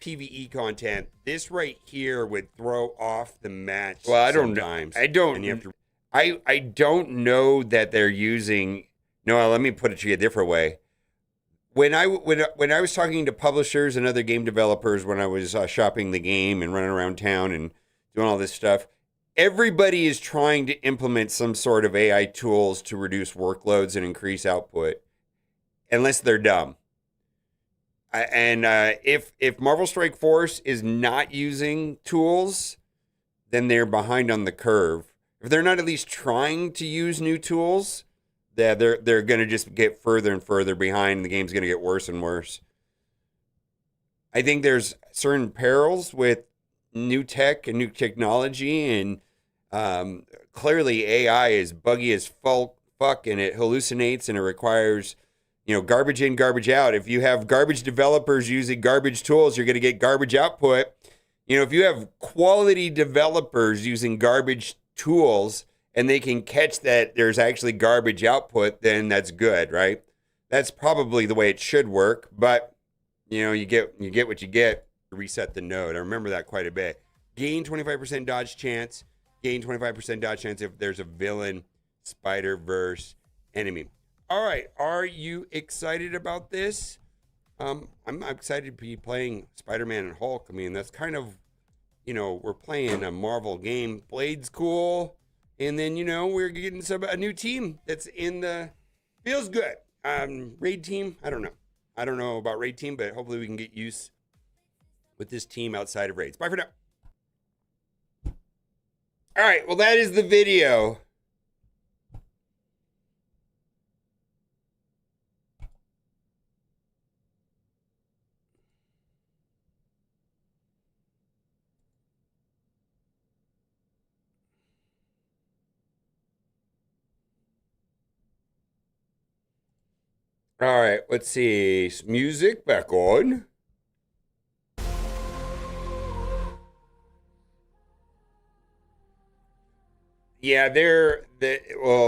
PvE content. This right here would throw off the match. Well, I don't know. I don't know that they're using. No, let me put it to you a different way. When I was talking to publishers and other game developers when I was shopping the game and running around town and doing all this stuff, everybody is trying to implement some sort of AI tools to reduce workloads and increase output, unless they're dumb. And if Marvel Strike Force is not using tools, then they're behind on the curve. If they're not at least trying to use new tools, they're going to just get further and further behind. The game's going to get worse and worse. I think there's certain perils with new tech and new technology, and clearly AI is buggy as fuck, and it hallucinates, and it requires, garbage in, garbage out. If you have garbage developers using garbage tools, you're going to get garbage output. If you have quality developers using garbage tools and they can catch that there's actually garbage output, then that's good, right? That's probably the way it should work, but you get what you get. Reset the node. I remember that quite a bit. Gain 25% dodge chance. Gain 25% dodge chance if there's a villain Spider-Verse enemy. All right, are you excited about this? I'm excited to be playing Spider-Man and Hulk. I mean, that's kind of, we're playing a Marvel game. Blade's cool. And then, we're getting a new team that's in the, feels good. Raid team, I don't know. I don't know about raid team, but hopefully we can get use with this team outside of raids. Bye for now. All right, well, that is the video. All right, let's see. Music back on. Yeah,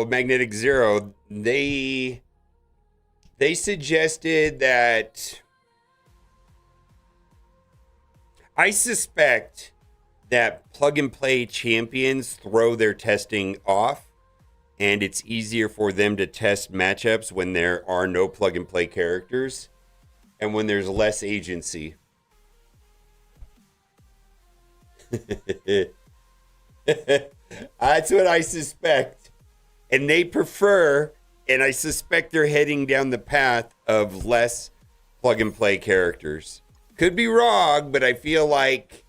Magnetic Zero, they suggested that, I suspect that plug and play champions throw their testing off, and it's easier for them to test matchups when there are no plug and play characters and when there's less agency. That's what I suspect. And they prefer, and I suspect they're heading down the path of less plug and play characters. Could be wrong, but I feel like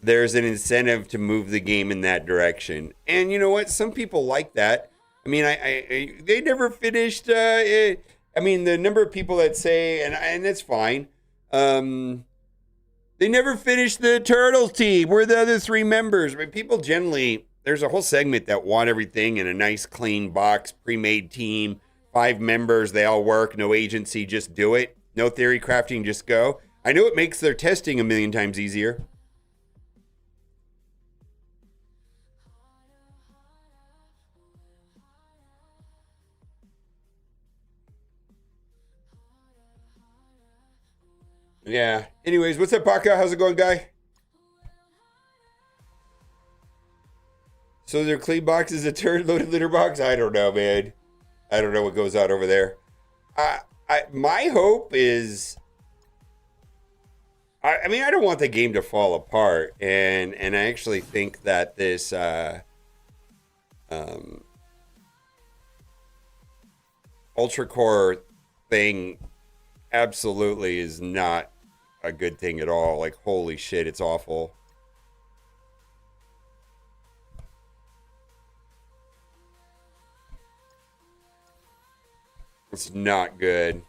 there's an incentive to move the game in that direction. And you know what? Some people like that. I mean, they never finished. The number of people that say, and that's fine. They never finished the Turtles team. We're the other three members. I mean, people generally, there's a whole segment that want everything in a nice, clean box, pre-made team, 5 members, they all work, no agency, just do it. No theory crafting, just go. I know it makes their testing a million times easier. Yeah. Anyways, what's up, Baka? How's it going, guy? So their clean box is a turd-loaded litter box? I don't know, man. I don't know what goes on over there. My hope is, I mean, I don't want the game to fall apart, and I actually think that this Ultra Core thing absolutely is not a good thing at all. Like, holy shit, it's awful. It's not good.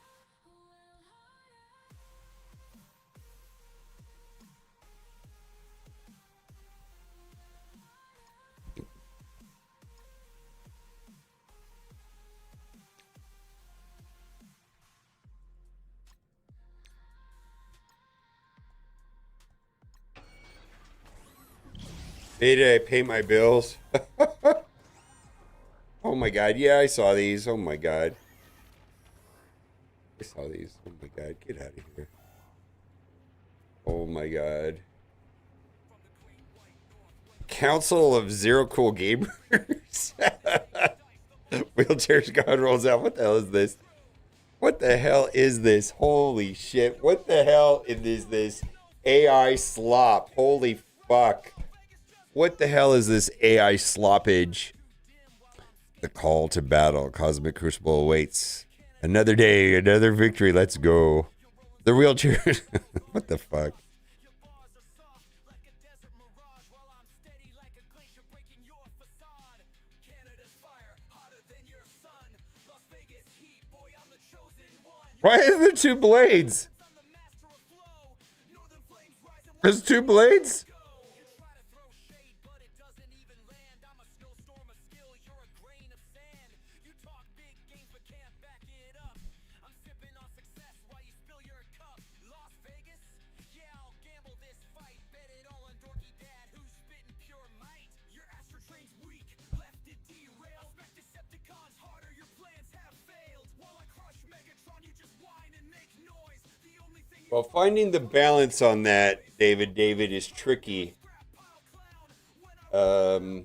Did I pay my bills? Oh my god, yeah, I saw these. Oh my god. I saw these. Oh my god, get out of here. Oh my god. Council of Zero Cool Gamers. Wheelchairs God rolls out. What the hell is this? What the hell is this? Holy shit. What the hell is this AI slop? Holy fuck. What the hell is this AI sloppage? The call to battle. Cosmic Crucible awaits. Another day, another victory. Let's go. The wheelchair. What the fuck? Why are there two blades? There's two blades? Well, finding the balance on that, David, is tricky. I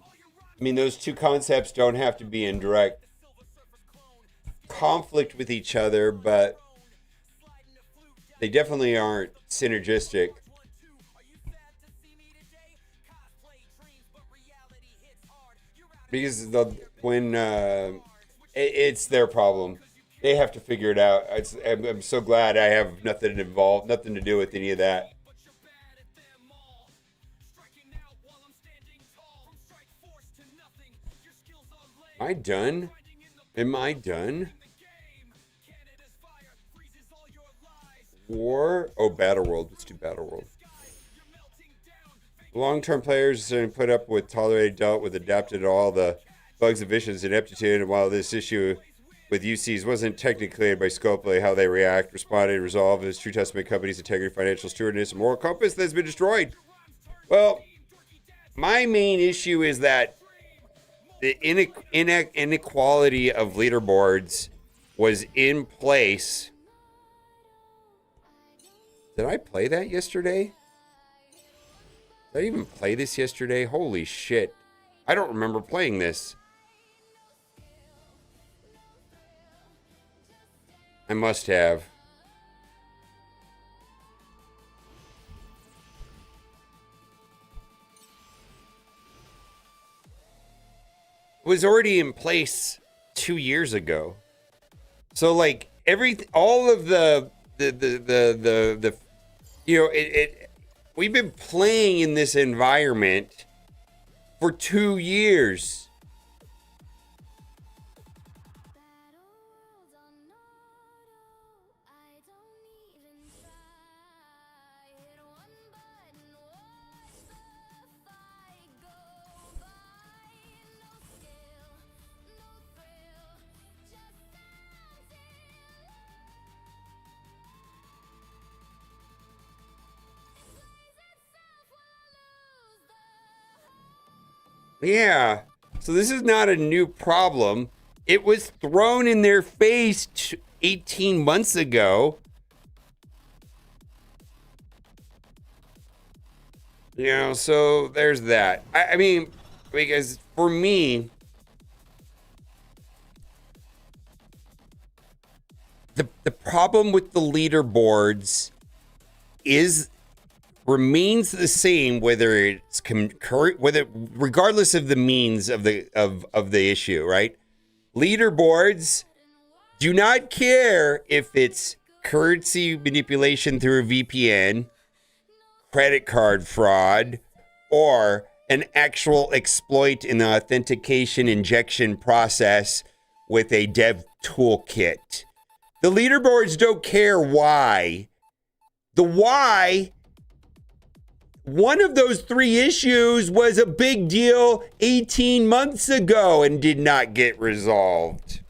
mean, those two concepts don't have to be in direct conflict with each other, but they definitely aren't synergistic. Because it's their problem. They have to figure it out. I'm so glad I have nothing to do with any of that. Am I done? War? Oh, BattleWorld. Let's do BattleWorld. Long-term players are put up with, tolerated, dealt with, adapted to all the bugs, divisions, and ineptitude. And while this issue with UCs wasn't technically cleared by Scopely, how they react, responded, resolved is true testament of company's integrity, financial stewardness, and moral compass that's been destroyed. Well, my main issue is that the inequality of leaderboards was in place. Did I play that yesterday? Did I even play this yesterday? Holy shit. I don't remember playing this. I must have. It was already in place 2 years ago. So like all of the you know, we've been playing in this environment for 2 years. Yeah, so this is not a new problem. It was thrown in their face 18 months ago. You know, so there's that. I mean, because for me, the problem with the leaderboards remains the same, whether it's concurrent, regardless of the means of the issue, right? Leaderboards do not care if it's currency manipulation through a VPN, credit card fraud, or an actual exploit in the authentication injection process with a dev toolkit. The leaderboards don't care why. The why, one of those three issues was a big deal 18 months ago and did not get resolved.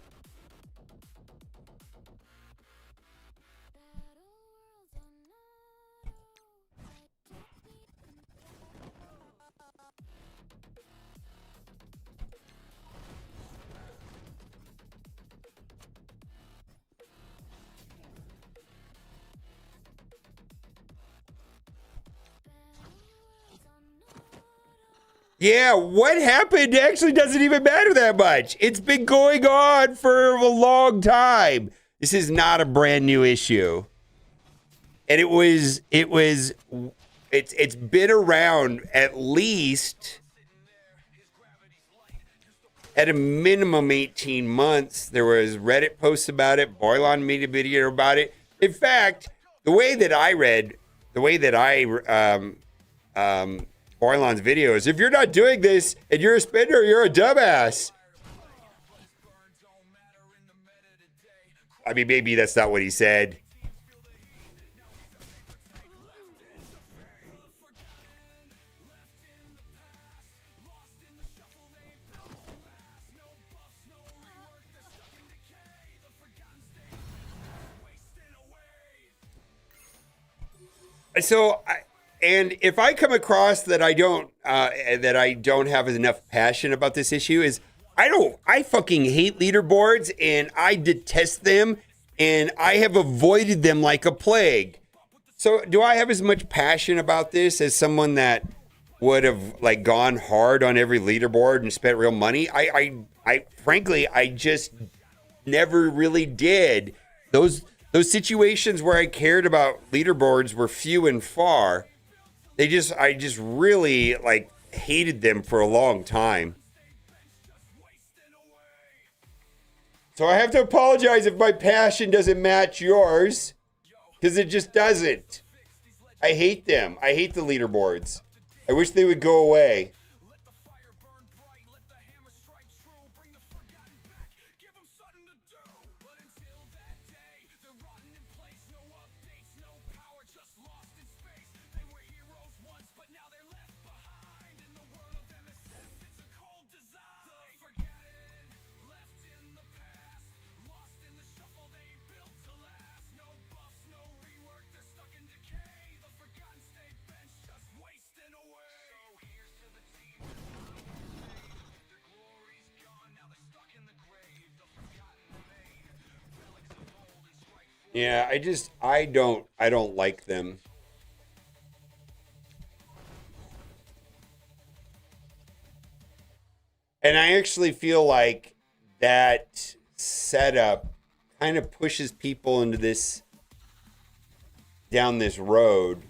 Yeah, what happened actually doesn't even matter that much. It's been going on for a long time. This is not a brand new issue. And it's been around at least at a minimum 18 months. There was Reddit posts about it. Boylon made a video about it. In fact, the way that I Boylon's video is, if you're not doing this and you're a spender, you're a dumbass. I mean, maybe that's not what he said. So, and if I come across that I don't have enough passion about this issue, is I fucking hate leaderboards and I detest them and I have avoided them like a plague. So do I have as much passion about this as someone that would have like gone hard on every leaderboard and spent real money? I frankly, I just never really did. Those situations where I cared about leaderboards were few and far. I just really like hated them for a long time. So I have to apologize if my passion doesn't match yours, because it just doesn't. I hate them. I hate the leaderboards. I wish they would go away. Yeah, I don't like them. And I actually feel like that setup kind of pushes people into down this road.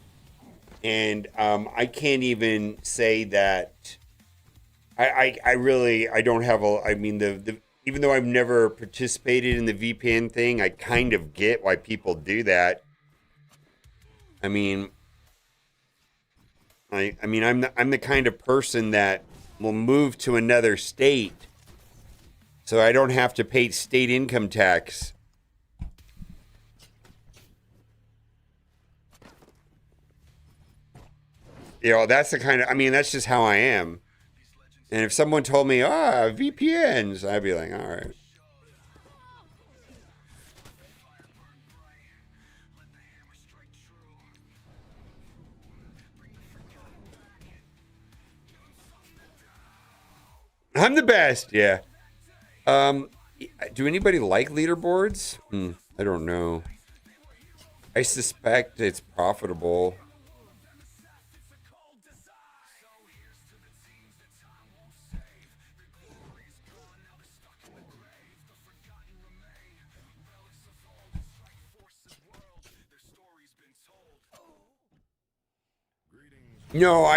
And I can't even say that I don't have even though I've never participated in the VPN thing, I kind of get why people do that. I mean, I'm the kind of person that will move to another state so I don't have to pay state income tax. You know, that's the kind of, that's just how I am. And if someone told me, VPNs, I'd be like, all right. I'm the best, yeah. Do anybody like leaderboards? I don't know. I suspect it's profitable. No,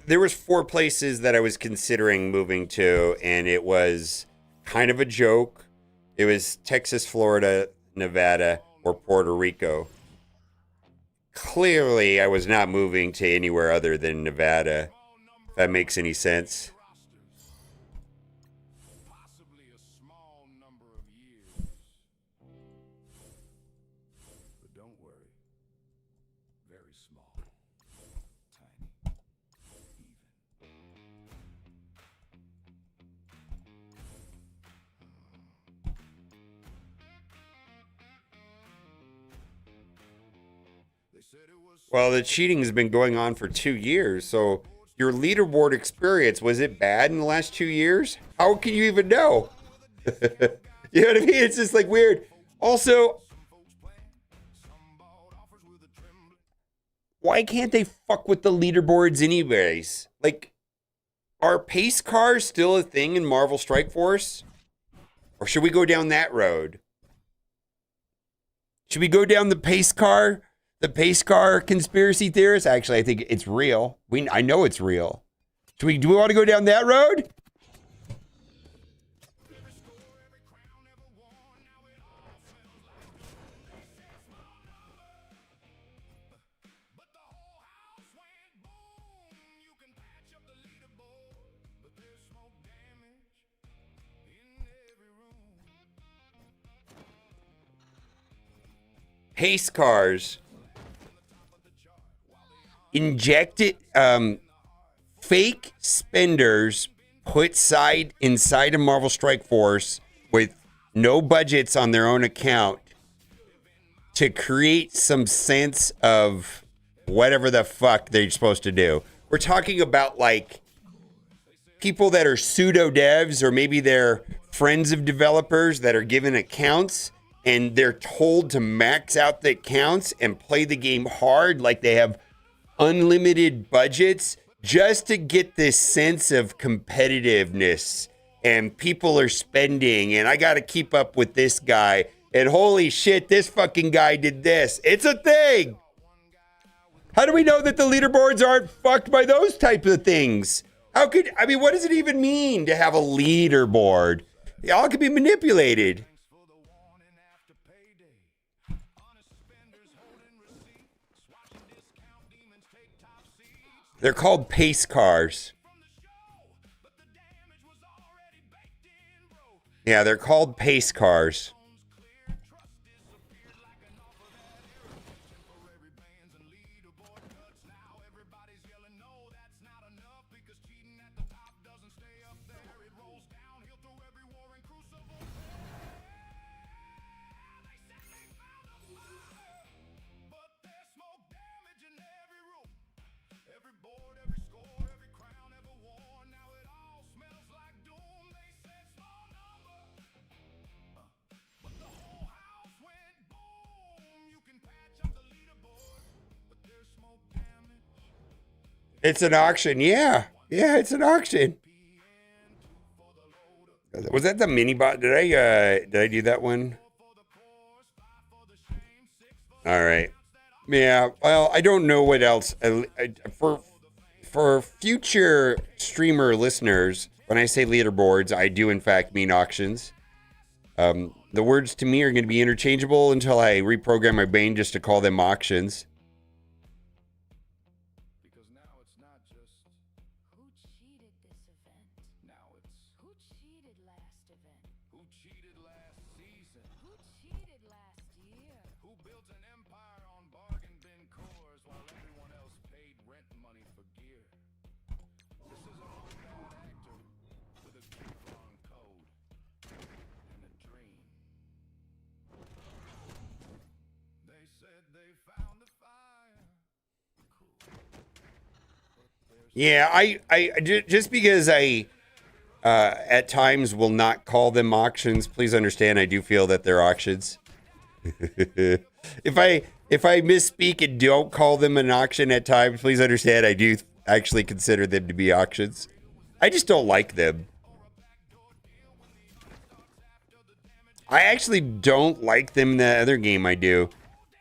there was 4 places that I was considering moving to, and it was kind of a joke. It was Texas, Florida, Nevada, or Puerto Rico. Clearly, I was not moving to anywhere other than Nevada, if that makes any sense. Well, the cheating has been going on for 2 years, so your leaderboard experience, was it bad in the last 2 years? How can you even know? You know what I mean? It's just like weird. Also, why can't they fuck with the leaderboards anyways? Like, are pace cars still a thing in Marvel Strike Force? Or should we go down that road? Should we go down the pace car? The pace car conspiracy theorists? Actually, I think it's real. I know it's real. Do we want to go down that road? pace cars. Injected fake spenders put inside of Marvel Strike Force with no budgets on their own account to create some sense of whatever the fuck they're supposed to do. We're talking about like people that are pseudo devs, or maybe they're friends of developers that are given accounts and they're told to max out the accounts and play the game hard like they have unlimited budgets just to get this sense of competitiveness, and people are spending and I got to keep up with this guy, and holy shit, this fucking guy did this. It's a thing. How do we know that the leaderboards aren't fucked by those type of things? What does it even mean to have a leaderboard? Y'all can be manipulated. They're called pace cars. Yeah, they're called pace cars. It's an auction, yeah. Yeah, it's an auction. Was that the mini bot? Did I do that one? All right. Yeah. Well, I don't know what else. For future streamer listeners, when I say leaderboards, I do in fact mean auctions. The words to me are going to be interchangeable until I reprogram my brain just to call them auctions. Yeah, I just because I at times will not call them auctions. Please understand, I do feel that they're auctions. If I misspeak and don't call them an auction at times, please understand I do actually consider them to be auctions. I just don't like them. I actually don't like them in the other game I do.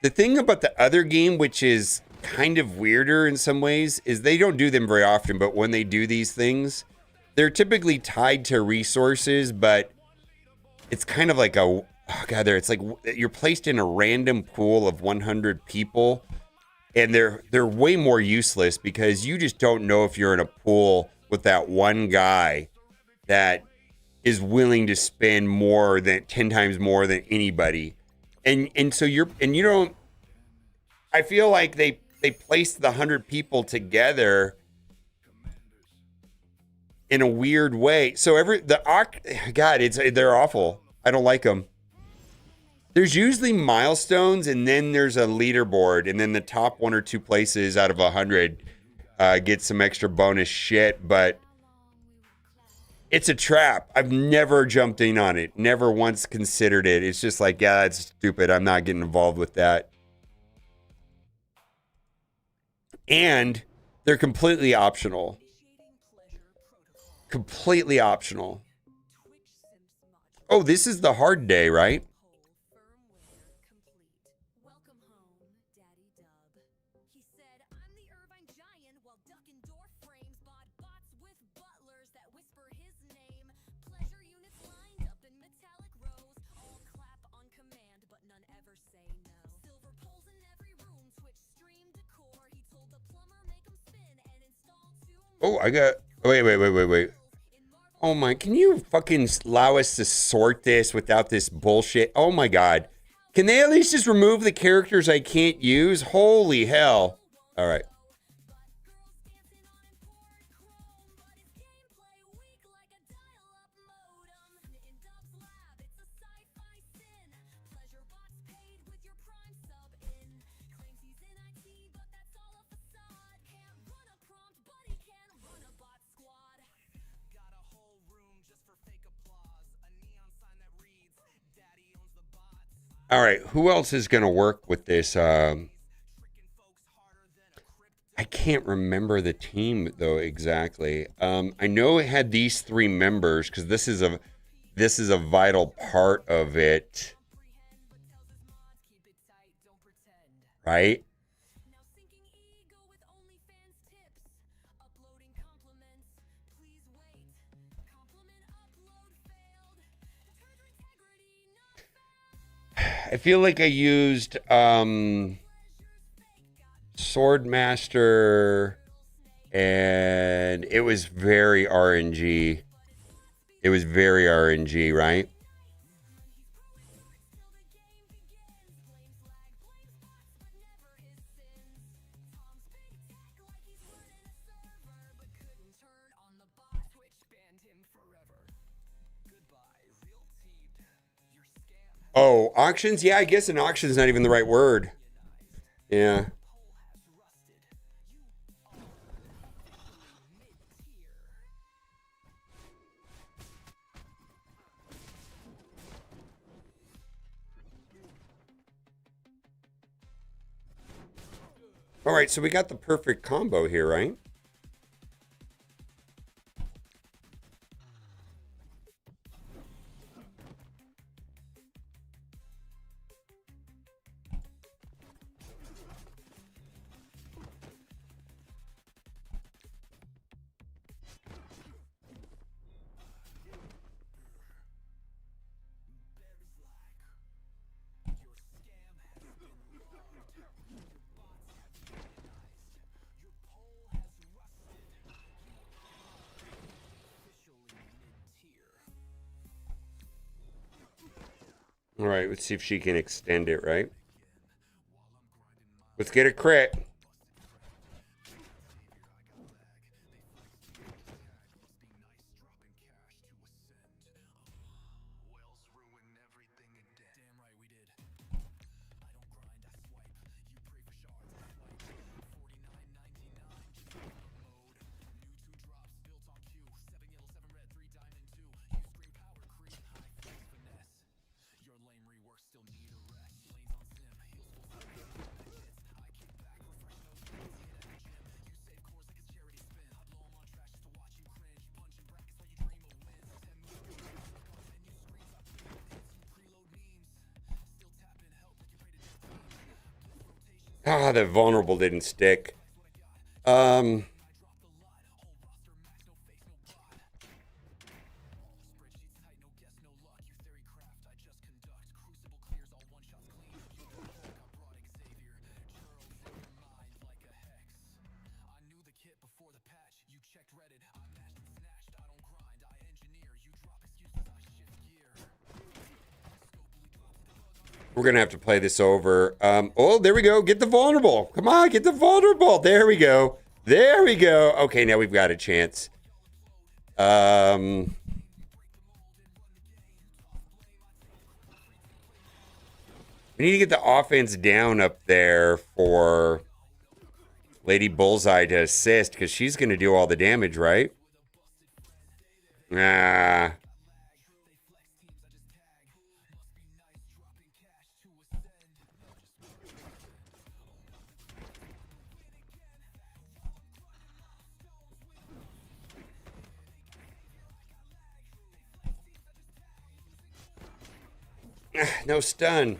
The thing about the other game, which is kind of weirder in some ways, is they don't do them very often, but when they do these things, they're typically tied to resources, but it's kind of like it's like you're placed in a random pool of 100 people, and they're way more useless because you just don't know if you're in a pool with that one guy that is willing to spend more than 10 times more than anybody. And so you don't, I feel like they placed the 100 people together in a weird way. So they're awful. I don't like them. There's usually milestones, and then there's a leaderboard, and then the top 1 or 2 places out of 100 get some extra bonus shit, but it's a trap. I've never jumped in on it. Never once considered it. It's just like, yeah, that's stupid. I'm not getting involved with that. And they're completely optional. Completely optional. Oh, this is the hard day, right? Oh, wait. Oh my, can you fucking allow us to sort this without this bullshit? Oh my God. Can they at least just remove the characters I can't use? Holy hell. All right. All right, who else is going to work with this? I can't remember the team though exactly. I know it had these 3 members because this is a vital part of it, right? I feel like I used Swordmaster, and it was very RNG. It was very RNG, right? Oh, auctions? Yeah, I guess an auction is not even the right word. Yeah. All right, so we got the perfect combo here, right? All right, let's see if she can extend it, right? Let's get a crit. Ah, the vulnerable didn't stick. We're going to have to play this over. Oh, there we go. Get the vulnerable. Come on, get the vulnerable. There we go. There we go. Okay, now we've got a chance. We need to get the offense down up there for Lady Bullseye to assist because she's going to do all the damage, right? Ah. No stun.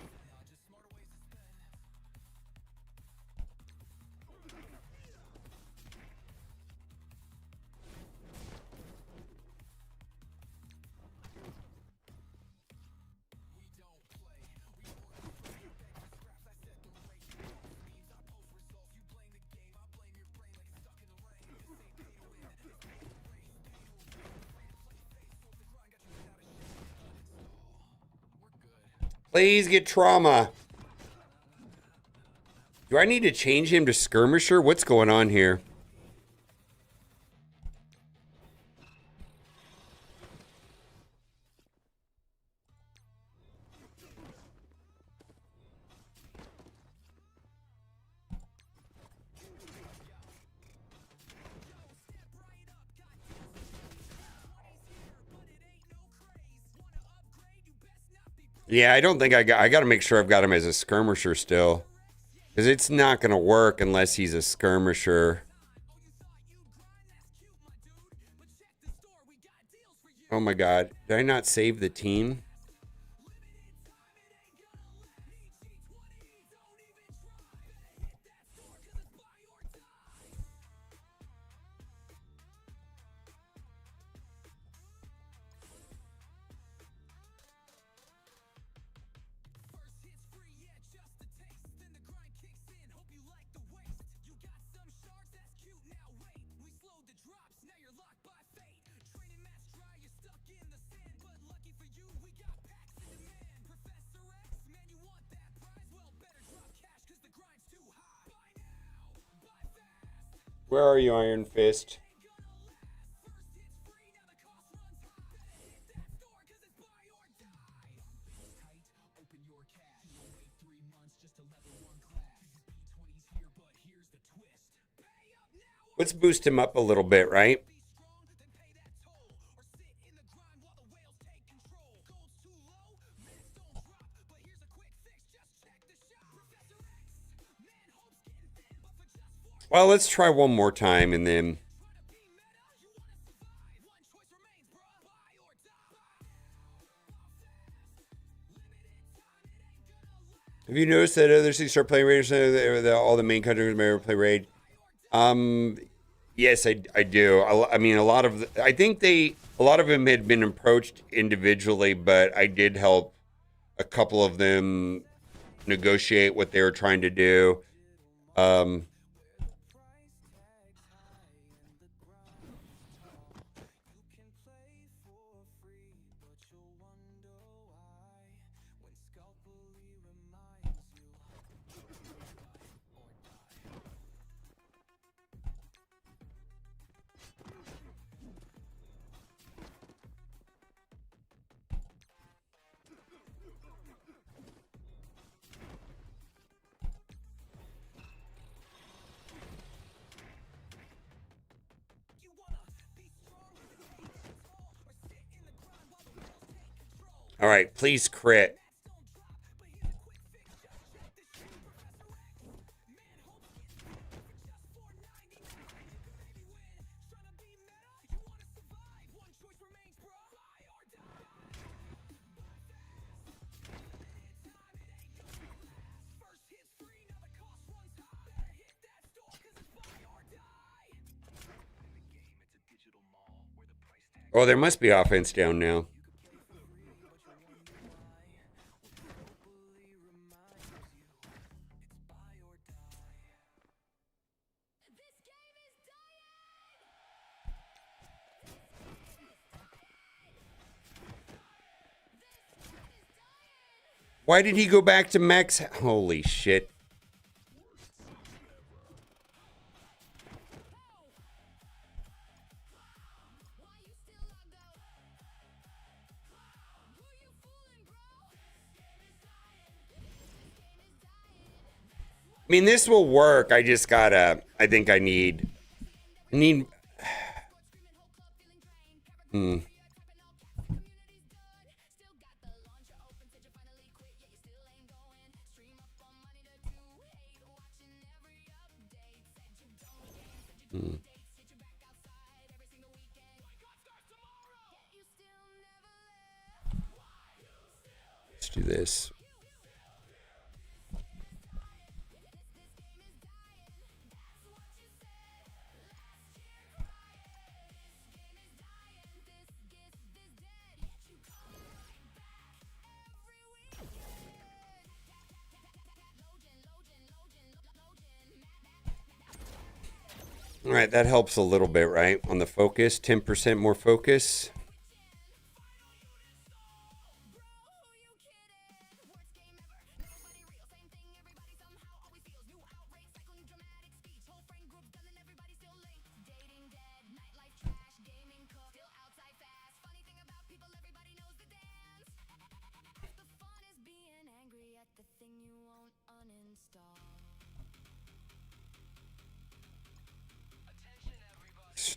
Please get trauma. Do I need to change him to skirmisher? What's going on here? Yeah, I don't think I got to make sure I've got him as a skirmisher still. Because it's not going to work unless he's a skirmisher. Oh my god. Did I not save the team? Where are you, Iron Fist? Let's boost him up a little bit, right? Well, let's try one more time and then... Have you noticed that other cities start playing Raid? All the main countries may play Raid. Yes, I do. I mean, a lot of I think a lot of them had been approached individually, but I did help a couple of them negotiate what they were trying to do. All right, please crit. Oh, there must be offense down now. Why did he go back to max? Holy shit. I mean, this will work. I just gotta, I think I need. Let's do this. All right, that helps a little bit, right? On the focus, 10% more focus.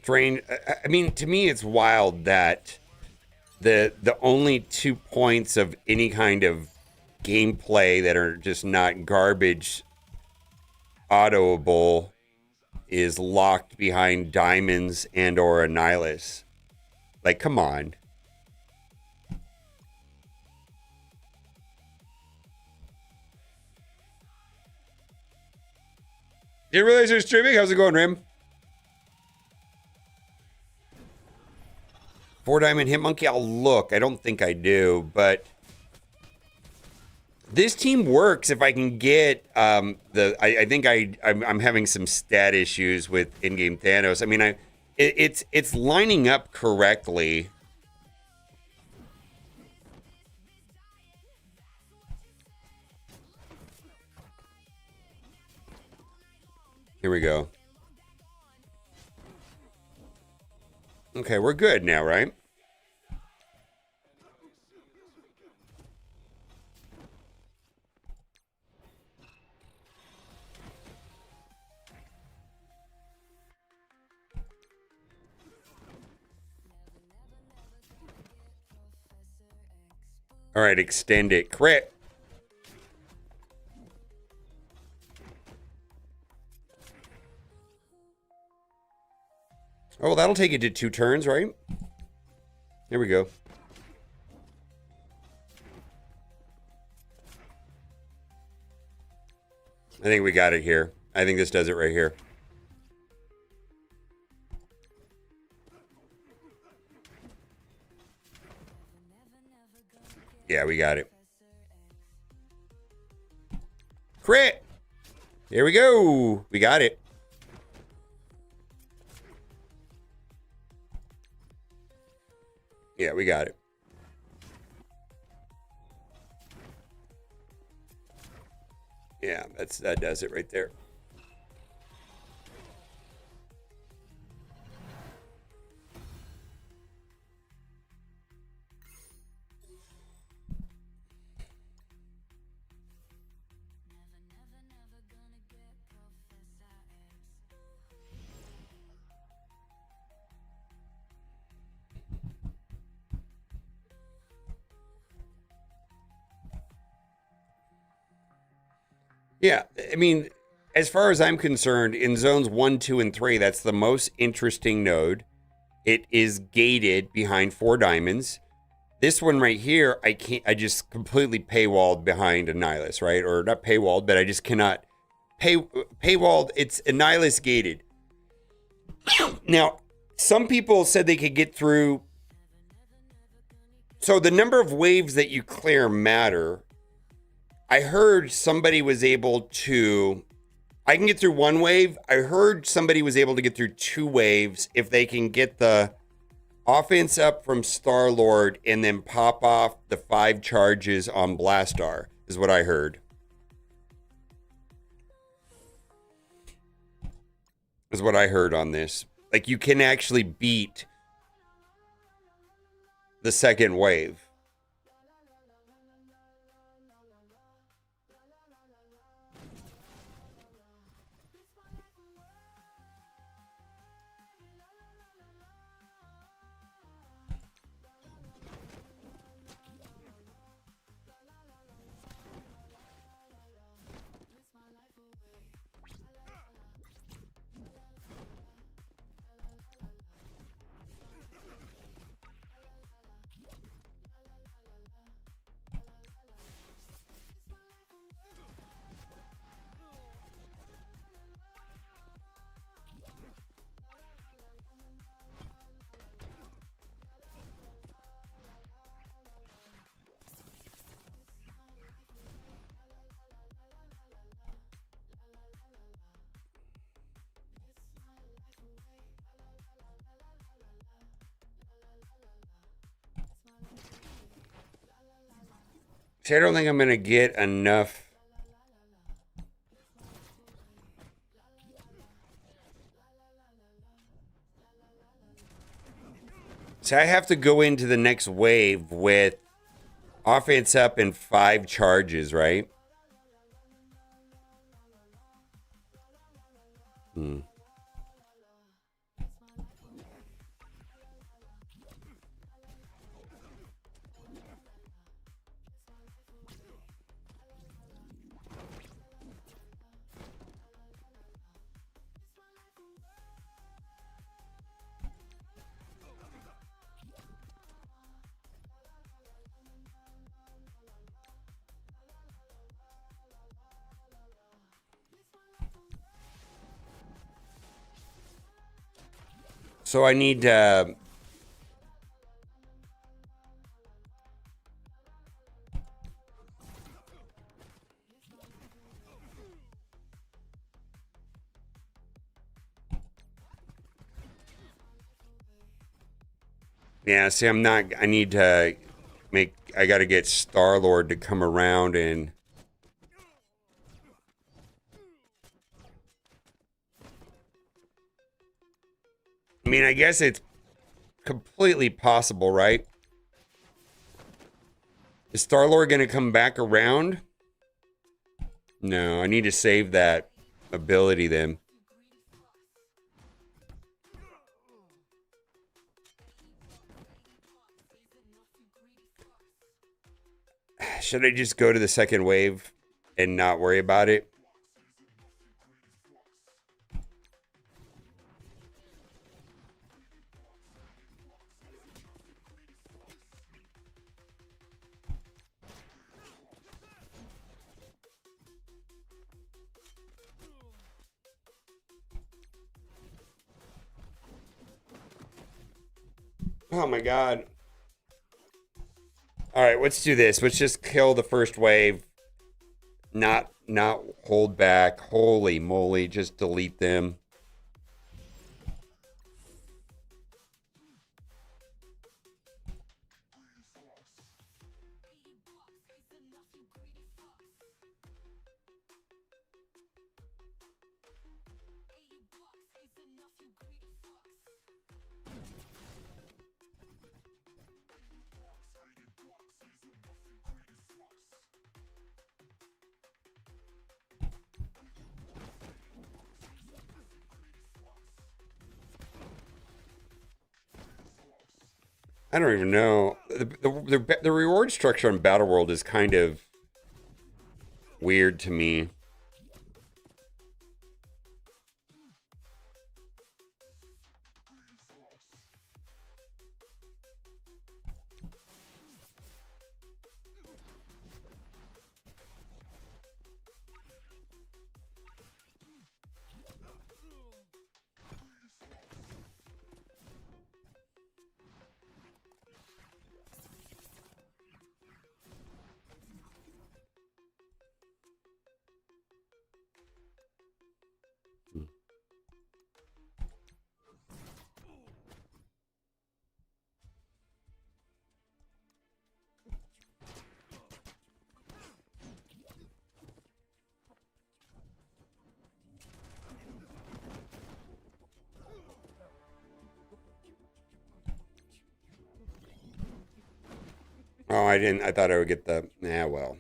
strange. I mean, to me, it's wild that the only 2 points of any kind of gameplay that are just not garbage autoable is locked behind diamonds and or a Nihilus. Like, come on. Didn't realize you're streaming. How's it going, Rim? 4 diamond hit monkey. I'll look. I don't think I do, but this team works if I can get I think I'm having some stat issues with in-game Thanos. I mean, it's lining up correctly. Here we go. Okay, we're good now, right? All right, extend it. Crit. Oh, well, that'll take it to 2 turns, right? Here we go. I think we got it here. I think this does it right here. Yeah, we got it. Crit! Here we go. We got it. Yeah, we got it. Yeah, that does it right there. Yeah, I mean, as far as I'm concerned, in zones 1, 2, and 3, that's the most interesting node. It is gated behind 4 diamonds. This one right here, I just completely paywalled behind a Nihilus, right? Or not paywalled, but I just cannot paywalled. It's a Nihilus gated. Now, some people said they could get through. So the number of waves that you clear matter. I heard somebody was able to, I can get through 1 wave. I heard somebody was able to get through 2 waves if they can get the offense up from Star-Lord and then pop off the 5 charges on Blastar, is what I heard. Is what I heard on this. Like, you can actually beat the 2nd wave. See, I don't think I'm going to get enough. So I have to go into the next wave with offense up and 5 charges, right? So I need to... Yeah, see, I'm not... I need to make... I got to get Star-Lord to come around and... I mean, I guess it's completely possible, right? Is Star-Lord going to come back around? No, I need to save that ability then. Should I just go to the second wave and not worry about it? Oh my god. All right, let's do this. Let's just kill the first wave. Not hold back. Holy moly, just delete them. I don't even know. The reward structure on BattleWorld is kind of weird to me. Oh, I didn't. I thought I would get the... Nah, well.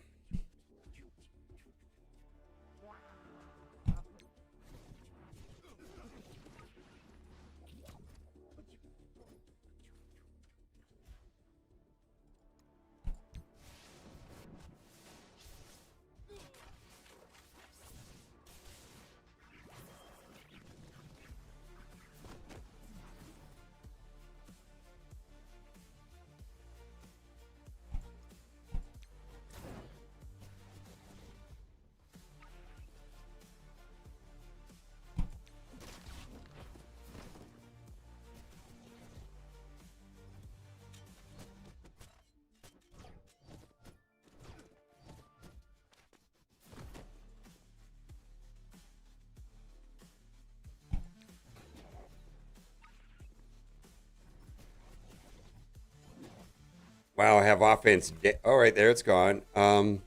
Wow, I have offense. Oh, right there, it's gone. Yeah,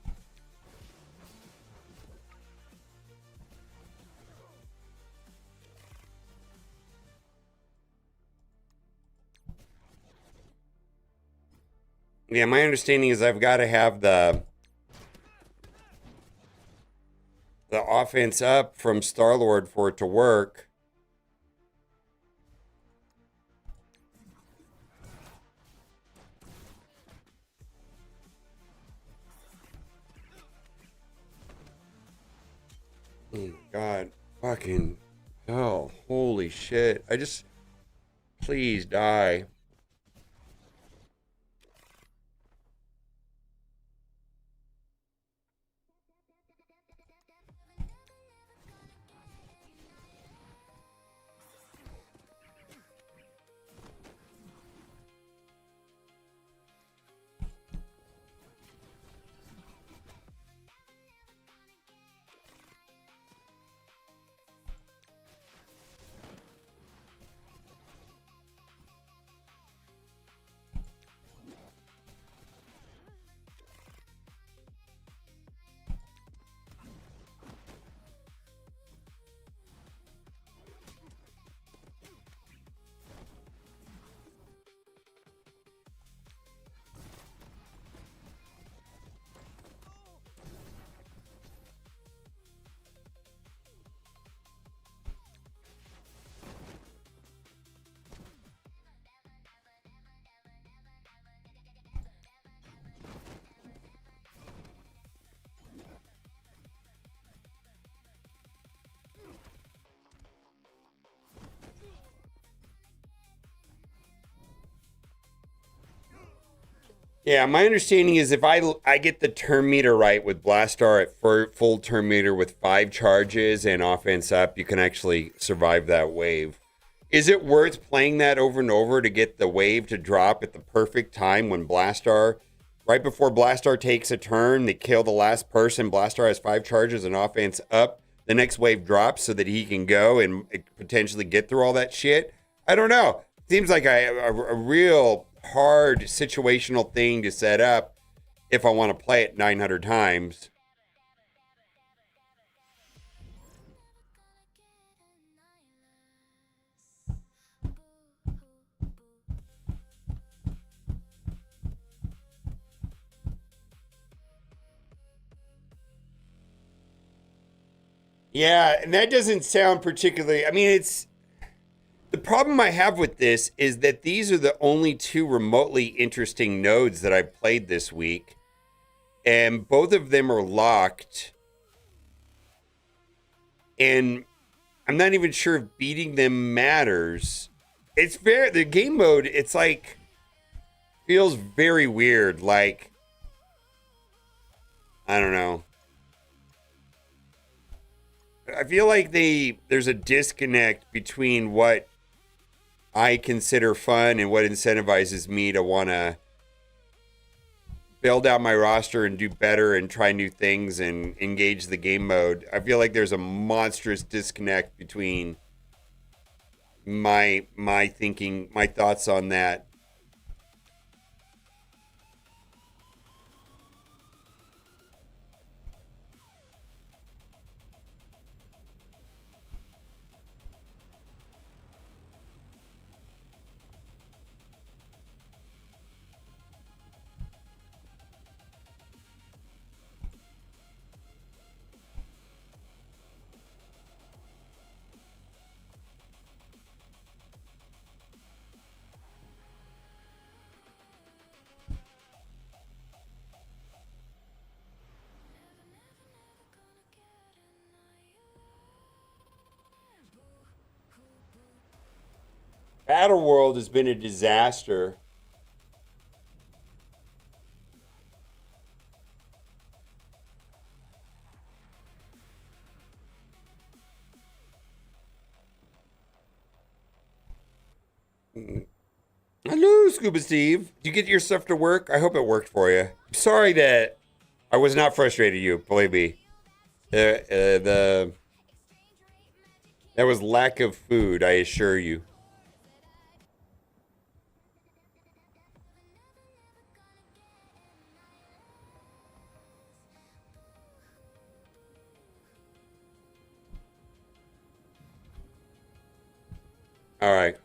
my understanding is I've got to have the offense up from Star-Lord for it to work. Oh my god. Fucking hell. Holy shit. Please die. Yeah, my understanding is if I get the turn meter right with Blastar at full turn meter with 5 charges and offense up, you can actually survive that wave. Is it worth playing that over and over to get the wave to drop at the perfect time when Blastar, right before Blastar takes a turn, they kill the last person, Blastar has 5 charges and offense up, the next wave drops so that he can go and potentially get through all that shit? I don't know. Seems like a real hard situational thing to set up if I want to play it 900 times. Yeah, and that doesn't sound particularly, I mean, it's the problem I have with this is that these are the only 2 remotely interesting nodes that I've played this week, and both of them are locked, and I'm not even sure if beating them matters. It's very, the game mode, it's like, feels very weird, like, I don't know. I feel like there's a disconnect between what I consider fun and what incentivizes me to want to build out my roster and do better and try new things and engage the game mode. I feel like there's a monstrous disconnect between my thinking, my thoughts on that. BattleWorld has been a disaster. Hello, Scuba Steve. Did you get your stuff to work? I hope it worked for you. I'm sorry that I was not frustrated you, believe me. That was lack of food, I assure you. All right.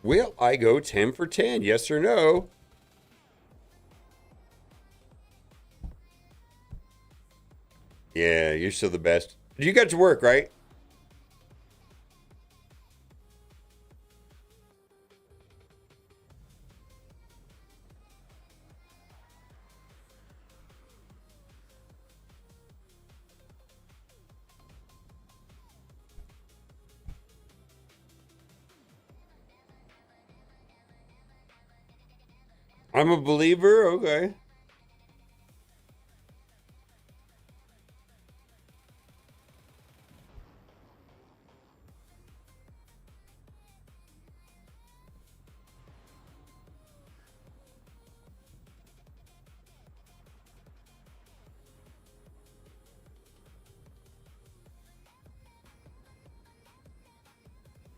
Will I go 10 for 10? Yes or no? Yeah, you're still the best. You got to work, right? I'm a believer. Okay.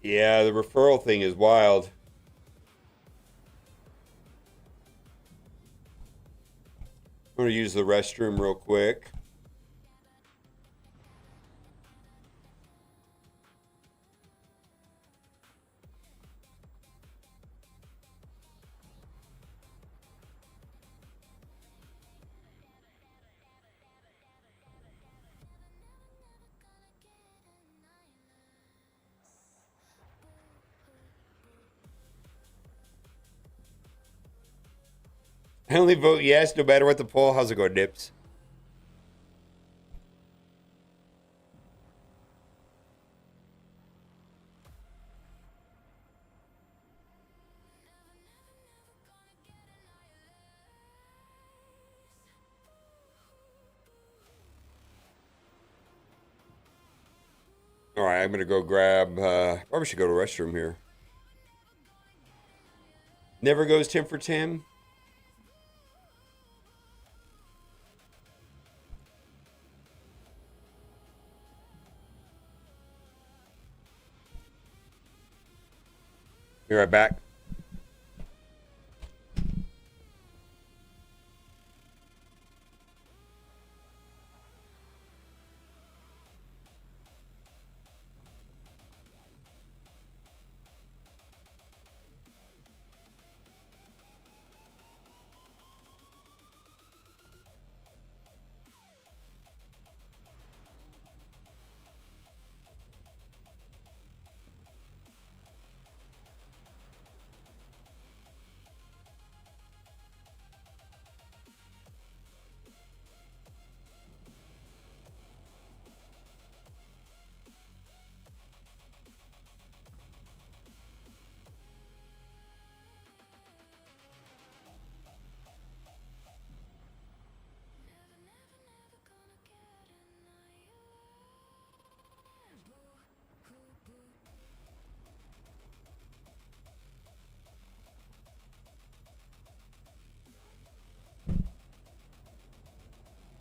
Yeah, the referral thing is wild. I'm going to use the restroom real quick. I only vote yes no matter what the poll. How's it going, Nips? All right, I'm going to go grab, probably should go to the restroom here. Never goes 10 for 10. Be right back.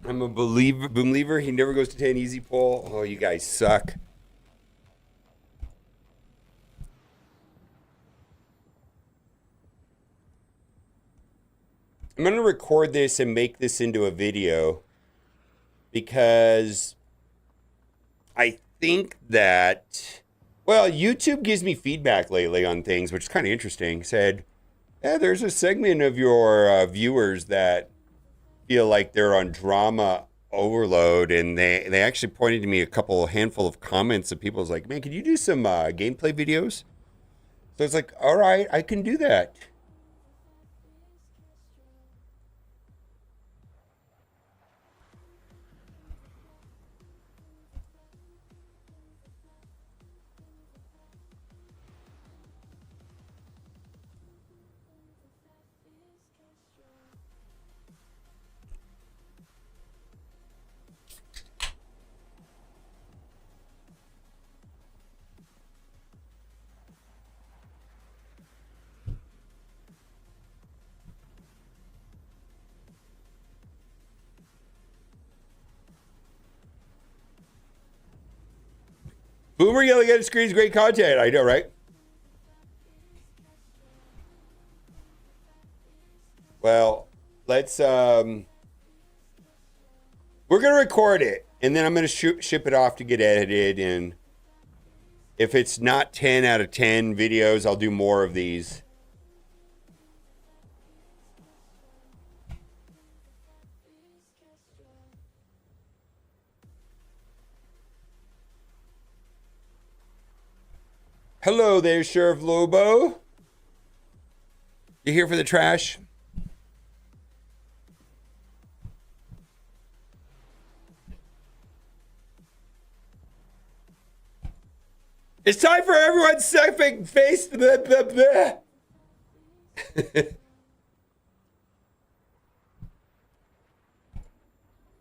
I'm a believer. He never goes to 10 easy pull. Oh, you guys suck. I'm going to record this and make this into a video because I think that, well, YouTube gives me feedback lately on things, which is kind of interesting. Said, yeah, there's a segment of your viewers that feel like they're on drama overload, and they actually pointed to me a handful of comments of people was like, man, can you do some gameplay videos? So it's like, all right, I can do that. Boomer yelling at the screen is great content. I know, right? Well, let's we're gonna record it, and then I'm gonna ship it off to get edited. And if it's not 10 out of 10 videos, I'll do more of these. Hello there, Sheriff Lobo. You here for the trash? It's time for everyone's second face. Blah, blah, blah.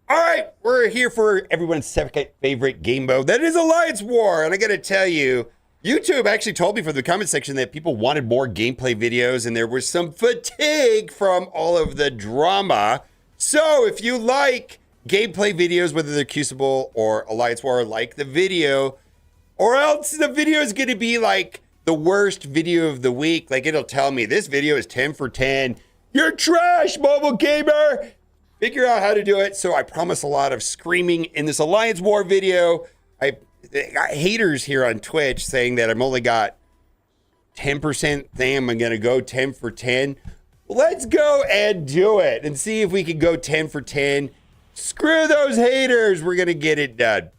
All right, we're here for everyone's second favorite game mode. That is Alliance War, and I got to tell you, YouTube actually told me from the comment section that people wanted more gameplay videos, and there was some fatigue from all of the drama. So if you like gameplay videos, whether they're Crucible or Alliance War, like the video, or else the video is going to be like the worst video of the week. Like it'll tell me this video is 10 for 10. You're trash, mobile gamer. Figure out how to do it. So I promise a lot of screaming in this Alliance War video. I got haters here on Twitch saying that I'm only got 10% thing. I'm going to go 10 for 10. Let's go and do it and see if we can go 10 for 10. Screw those haters. We're going to get it done.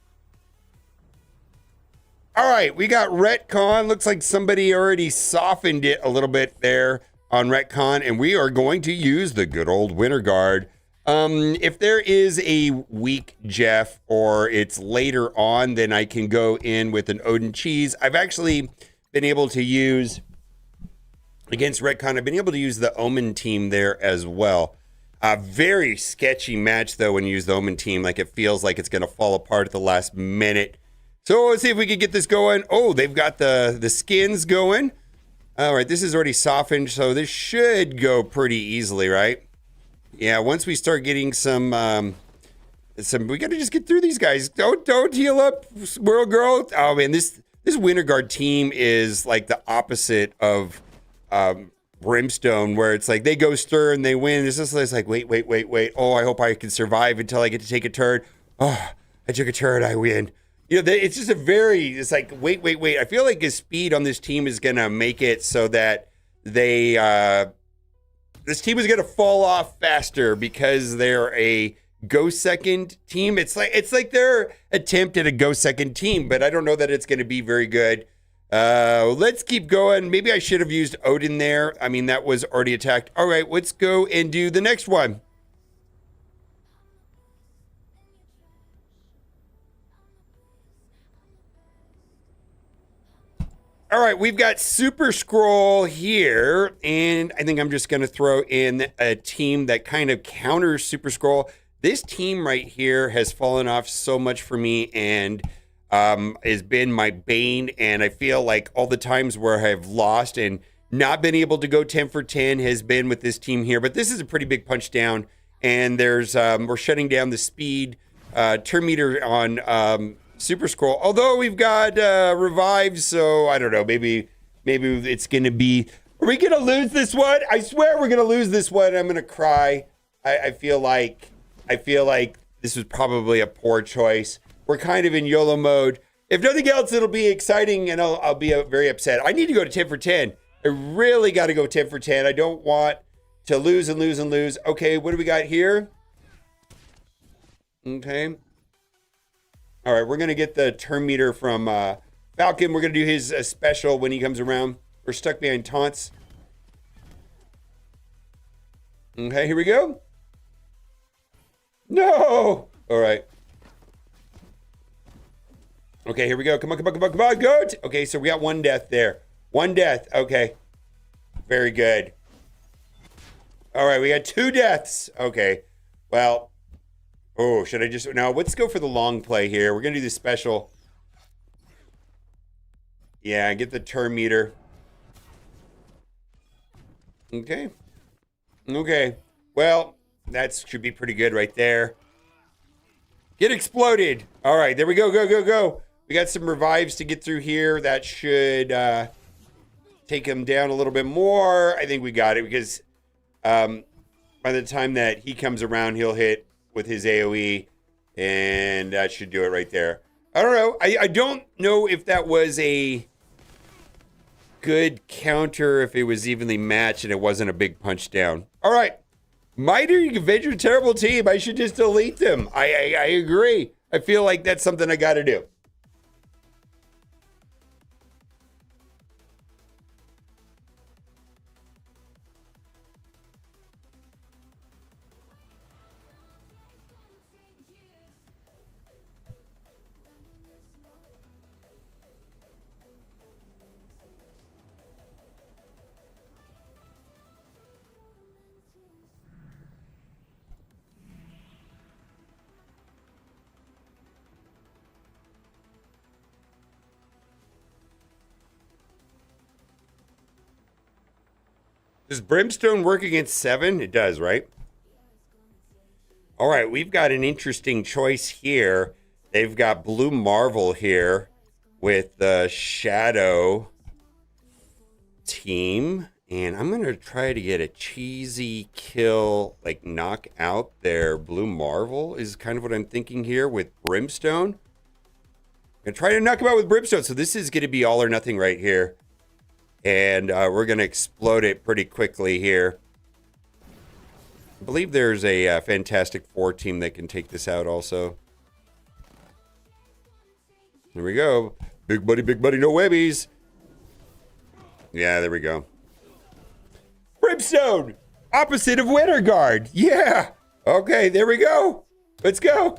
All right, we got Retcon. Looks like somebody already softened it a little bit there on Retcon, and we are going to use the good old Winter Guard. If there is a weak Jeff or it's later on, then I can go in with an Odin Cheese. I've actually been able to use, against Retcon, I've been able to use the Omen team there as well. A very sketchy match, though, when you use the Omen team. Like, it feels like it's going to fall apart at the last minute. So let's see if we can get this going. Oh, they've got the skins going. All right, this is already softened, so this should go pretty easily, right? Yeah, once we start getting some, we gotta just get through these guys. Don't heal up, Squirrel Girl. Oh man, this Winter Guard team is like the opposite of Brimstone, where it's like they go stir and they win. It's just like wait. Oh, I hope I can survive until I get to take a turn. Oh, I took a turn, I win. You know, it's just it's like, wait. I feel like his speed on this team is going to make it so that this team is going to fall off faster because they're a go second team. It's like their attempt at a go second team, but I don't know that it's going to be very good. Let's keep going. Maybe I should have used Odin there. I mean, that was already attacked. All right, let's go and do the next one. All right, we've got Super Scroll here, and I think I'm just going to throw in a team that kind of counters Super Scroll. This team right here has fallen off so much for me and has been my bane, and I feel like all the times where I've lost and not been able to go 10 for 10 has been with this team here. But this is a pretty big punch down, and there's we're shutting down the speed turn meter on Super Scroll, although we've got revives, so I don't know. Maybe it's gonna be. Are we gonna lose this one? I swear we're gonna lose this one. I'm gonna cry. I feel like this was probably a poor choice. We're kind of in YOLO mode. If nothing else, it'll be exciting, and I'll be very upset. I need to go to 10 for 10. I really got to go 10 for 10. I don't want to lose and lose and lose. Okay, what do we got here? Okay. All right, we're going to get the turn meter from Falcon. We're going to do his special when he comes around. We're stuck behind taunts. Okay, here we go. No! All right. Okay, here we go. Come on, go. Okay, so we got one death there. One death. Okay. Very good. All right, we got 2 deaths. Okay. Well... Oh, should I just... No, let's go for the long play here. We're going to do the special. Yeah, get the turn meter. Okay. Okay. Well, that should be pretty good right there. Get exploded. All right, there we go. Go. We got some revives to get through here. That should take him down a little bit more. I think we got it because by the time that he comes around, he'll hit with his AoE, and that should do it right there. I don't know. I don't know if that was a good counter, if it was evenly matched and it wasn't a big punch down. All right. Mighty Avenger, terrible team. I should just delete them. I agree. I feel like that's something I got to do. Does Brimstone work against 7? It does, right? All right, we've got an interesting choice here. They've got Blue Marvel here with the Shadow team. And I'm going to try to get a cheesy kill, like knock out their Blue Marvel is kind of what I'm thinking here with Brimstone. I'm going to try to knock him out with Brimstone. So this is going to be all or nothing right here. And we're going to explode it pretty quickly here. I believe there's a Fantastic Four team that can take this out also. There we go. Big buddy, no webbies. Yeah, there we go. Brimstone! Opposite of Winter Guard. Yeah! Okay, there we go. Let's go.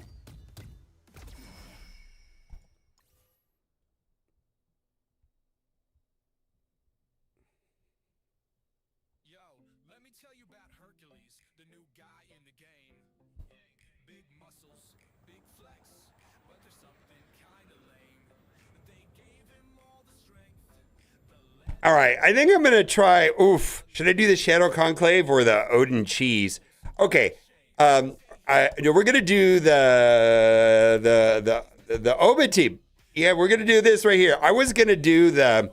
All right, I think I'm gonna try. Oof, should I do the Shadow Conclave or the Odin Cheese? Okay, we're gonna do the Oba team. Yeah, we're gonna do this right here. I was gonna do the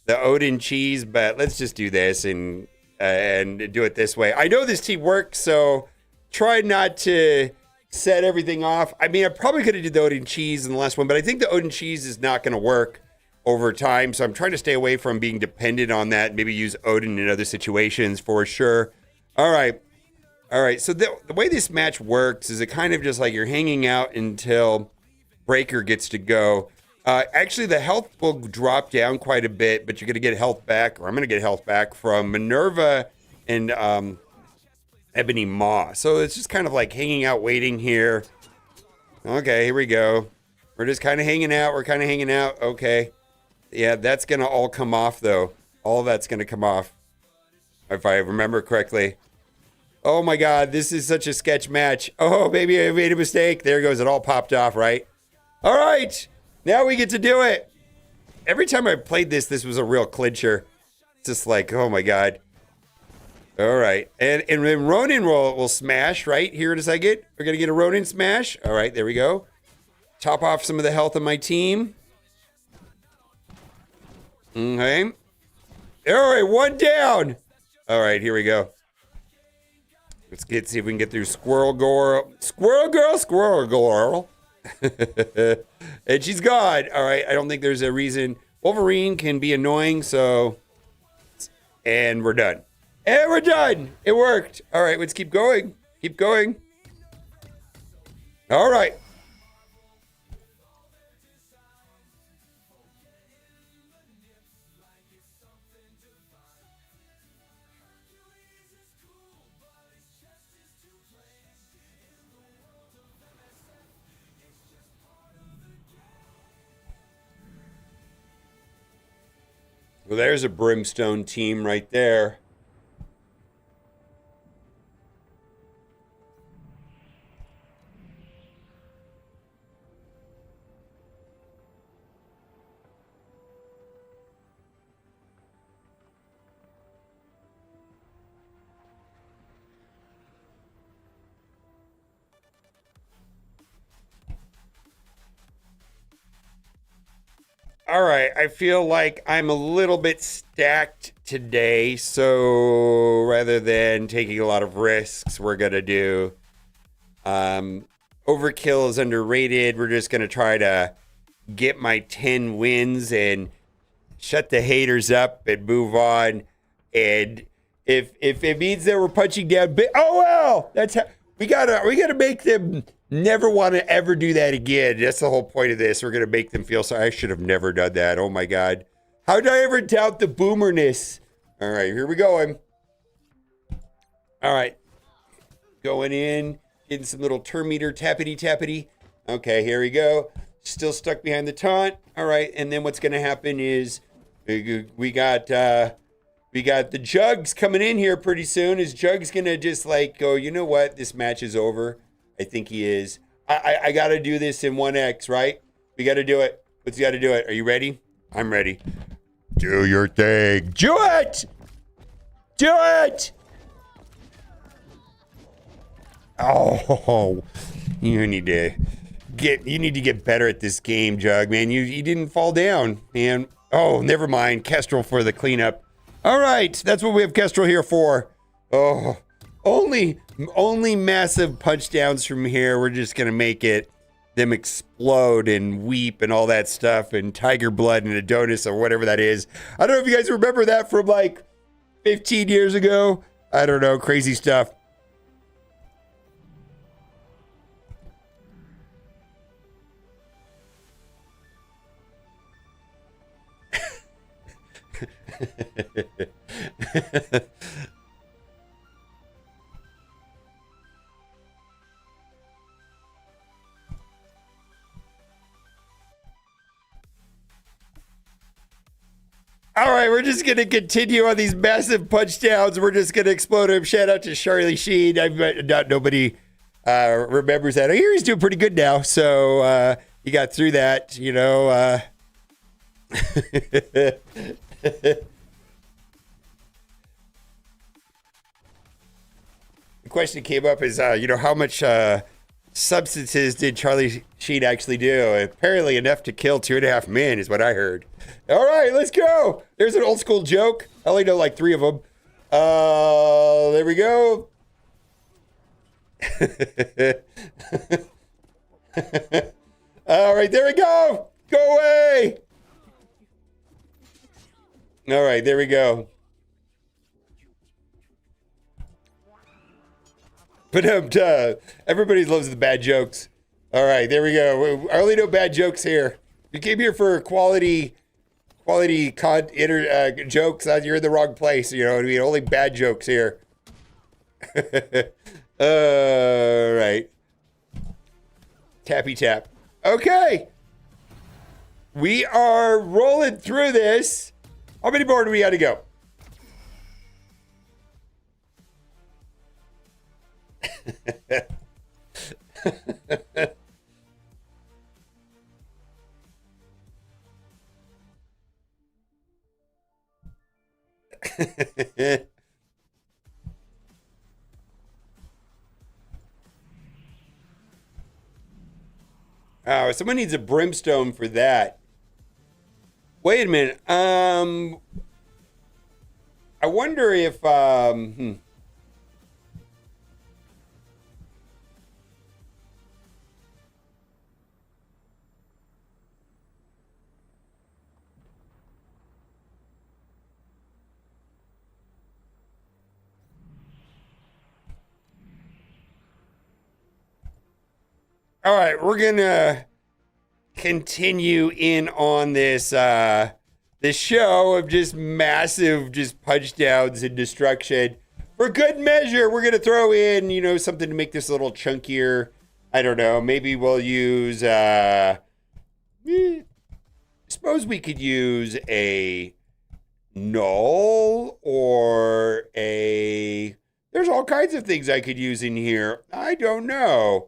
Odin Cheese, but let's just do this and do it this way. I know this team works, so try not to set everything off. I mean, I probably could have did the Odin Cheese in the last one, but I think the Odin Cheese is not gonna work over time, so I'm trying to stay away from being dependent on that. Maybe use Odin in other situations for sure. All right. So the way this match works is it kind of just like you're hanging out until Breaker gets to go. Actually, the health will drop down quite a bit, but you're going to get health back, or I'm going to get health back from Minerva and Ebony Maw. So it's just kind of like hanging out, waiting here. Okay, here we go. We're just kind of hanging out. Okay. Yeah, that's going to all come off, though. All that's going to come off, if I remember correctly. Oh, my God. This is such a sketch match. Oh, maybe I made a mistake. There goes. It all popped off, right? All right. Now we get to do it. Every time I played this was a real clincher. It's just like, oh, my God. All right. And then Ronin will smash, right? Here in a second. We're going to get a Ronin smash. All right. There we go. Top off some of the health of my team. Okay. All right, one down. All right, here we go. Let's see if we can get through Squirrel Girl. And she's gone. All right, I don't think there's a reason. Wolverine can be annoying, so. And we're done. It worked. All right, let's keep going. All right. Well, there's a Brimstone team right there. All right, I feel like I'm a little bit stacked today, so rather than taking a lot of risks, we're going to do overkill is underrated. We're just going to try to get my 10 wins and shut the haters up and move on. And if it means that we're punching down, oh well, that's how we gotta make them never want to ever do that again. That's the whole point of this. We're going to make them feel sorry. I should have never done that. Oh, my God. How did I ever doubt the boomerness? All right, here we go. All right. Going in, getting some little turn meter tappity. Okay, here we go. Still stuck behind the taunt. All right, and then what's going to happen is we got the Jugs coming in here pretty soon. Is Jugs going to just like go, you know what? This match is over. I think he is. I got to do this in 1X, right? We got to do it. Let's got to do it. Are you ready? I'm ready. Do your thing. Do it! Do it! Oh, you need to get better at this game, Jug, man. You didn't fall down, man. Oh, never mind. Kestrel for the cleanup. All right, that's what we have Kestrel here for. Oh, only massive punch downs from here. We're just gonna make them explode and weep and all that stuff and tiger blood and Adonis or whatever that is. I don't know if you guys remember that from like 15 years ago. I don't know, crazy stuff. All right, we're just going to continue on these massive punch downs. We're just going to explode him. Shout out to Charlie Sheen. Nobody remembers that. I hear he's doing pretty good now. So he got through that, you know. question came up is, how much substances did Charlie Sheen actually do? Apparently enough to kill 2.5 men is what I heard. All right, let's go. There's an old school joke. I only know like 3 of them. There we go. All right, there we go. Go away. All right, there we go. But everybody loves the bad jokes. All right, there we go. I only know bad jokes here. You came here for quality jokes. You're in the wrong place. You know what I mean? Only bad jokes here. All right. Tappy tap. Okay. We are rolling through this. How many more do we got to go? Oh, someone needs a brimstone for that. Wait a minute. I wonder if all right, we're gonna continue in on this this show of just massive punch downs and destruction. For good measure, we're gonna throw in, something to make this a little chunkier. I don't know, maybe we'll use suppose we could use a null or there's all kinds of things I could use in here. I don't know.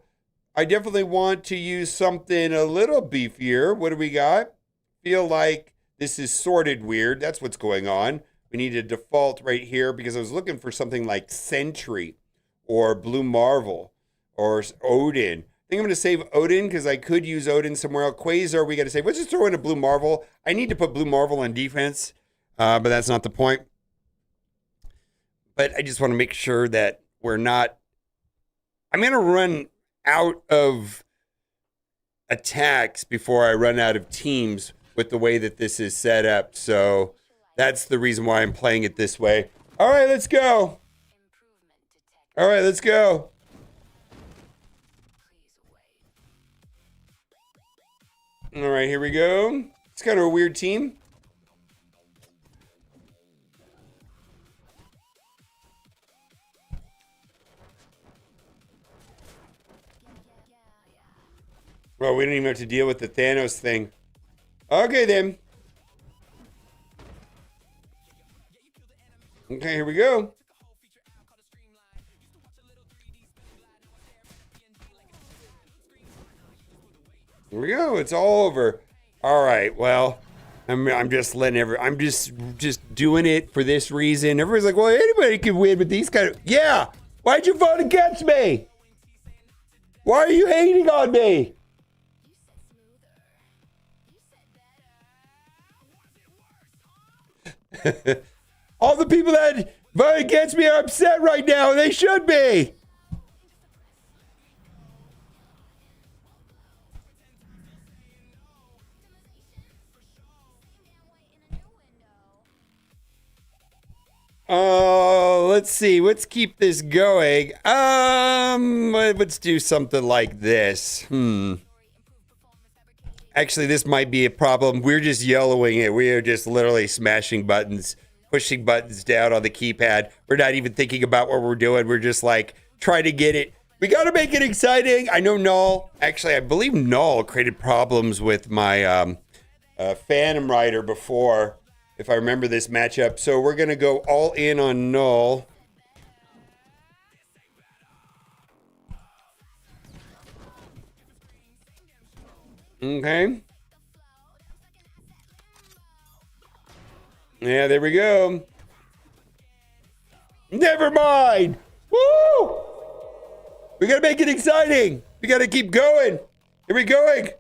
I definitely want to use something a little beefier. What do we got? Feel like this is sorted weird. That's what's going on. We need a default right here because I was looking for something like Sentry or Blue Marvel or Odin. I think I'm going to save Odin because I could use Odin somewhere else. Quasar, we got to save. Let's just throw in a Blue Marvel. I need to put Blue Marvel on defense, but that's not the point. But I just want to make sure that we're not... I'm going to run out of attacks before I run out of teams with the way that this is set up. So that's the reason why I'm playing it this way. All right, let's go. All right, let's go. All right, here we go. It's kind of a weird team. Well, we didn't even have to deal with the Thanos thing. Okay, then. Okay, here we go. Here we go. It's all over. All right. Well, I'm just letting I'm just doing it for this reason. Everybody's like, well, anybody can win with these kind of. Yeah. Why'd you vote against me? Why are you hating on me? All the people that voted against me are upset right now, and they should be. Let's see. Let's keep this going. Let's do something like this. Actually, this might be a problem. We're just yellowing it. We are just literally smashing buttons, pushing buttons down on the keypad. We're not even thinking about what we're doing. We're just like trying to get it. We got to make it exciting. I know Null. Actually, I believe Null created problems with my Phantom Rider before, if I remember this matchup. So we're going to go all in on Null. Okay. Yeah, there we go. Never mind. Woo! We gotta make it exciting. We gotta keep going. Here we going.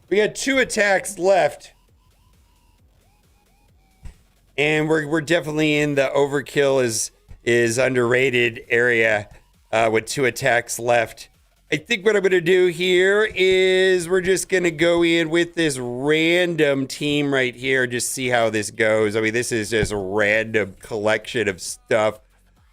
We got 2 attacks left. And we're definitely in the overkill is underrated area with 2 attacks left. I think what I'm going to do here is we're just going to go in with this random team right here. Just see how this goes. I mean, this is just a random collection of stuff.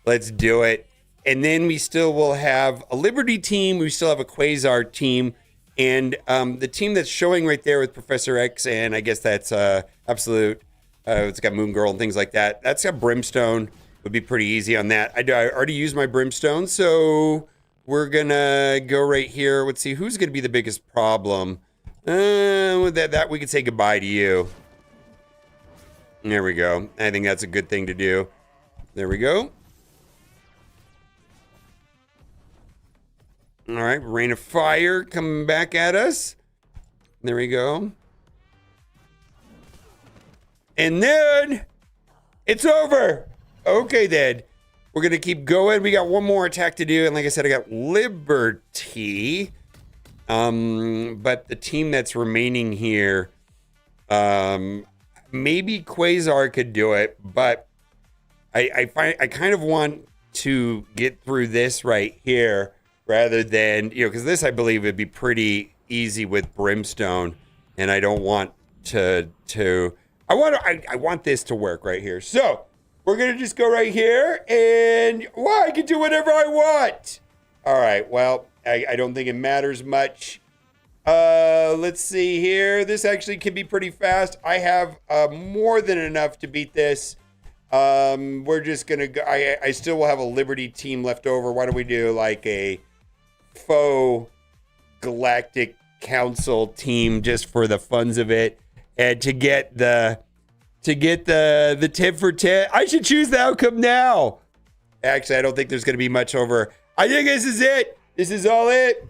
Let's do it. And then we still will have a Liberty team. We still have a Quasar team. And the team that's showing right there with Professor X, and I guess that's Absolute. It's got Moon Girl and things like that. That's got Brimstone. Would be pretty easy on that. I already used my Brimstone, so we're gonna go right here. Let's see who's gonna be the biggest problem. That we could say goodbye to you. There we go. I think that's a good thing to do. There we go. All right, Rain of Fire coming back at us. There we go. And then it's over. Okay, then. We're going to keep going. We got one more attack to do. And like I said, I got Liberty. But the team that's remaining here, maybe Quasar could do it. But I kind of want to get through this right here rather than, because this, I believe, would be pretty easy with Brimstone. And I don't want to I want this to work right here. So we're going to just go right here and I can do whatever I want. All right. Well, I don't think it matters much. Let's see here. This actually can be pretty fast. I have more than enough to beat this. We're just going to go. I still will have a Liberty team left over. Why don't we do like a faux Galactic Council team just for the funs of it? And to get the 10 for 10, I should choose the outcome now. Actually, I don't think there's going to be much over. I think this is it. This is all it.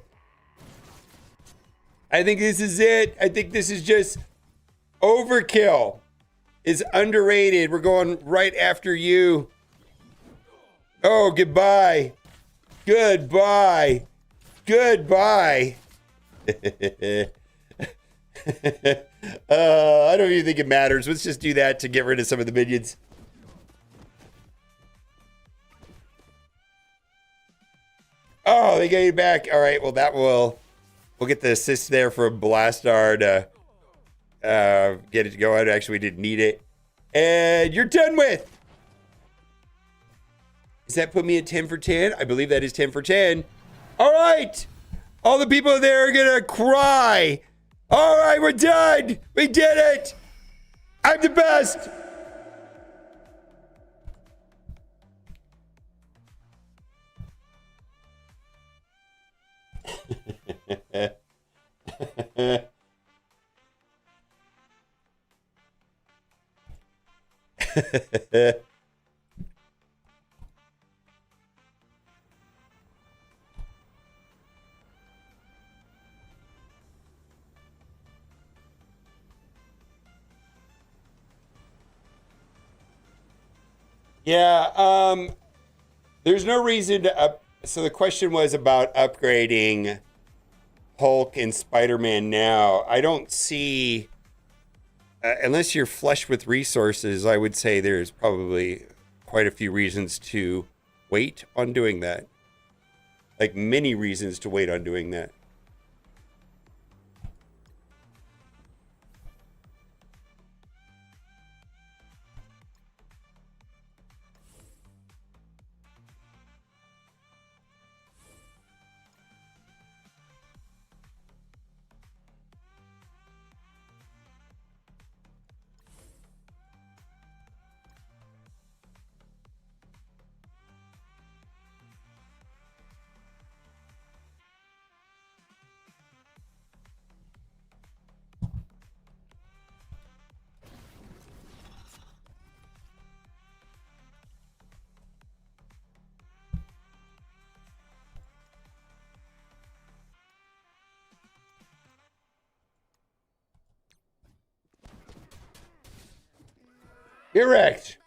I think this is it. I think this is just overkill. Is underrated. We're going right after you. Oh, goodbye. Goodbye. Goodbye. I don't even think it matters. Let's just do that to get rid of some of the minions. Oh, they got you back. All right. Well, we'll get the assist there for Blastar to get it to go out. Actually, we didn't need it. And you're done with. Does that put me at 10 for 10? I believe that is 10 for 10. All right. All the people there are going to cry. All right, we're done. We did it. I'm the best. Yeah, there's no reason to so the question was about upgrading Hulk and Spider-Man now. I don't see, unless you're flush with resources, I would say there's probably quite a few reasons to wait on doing that. Like many reasons to wait on doing that. Get wrecked.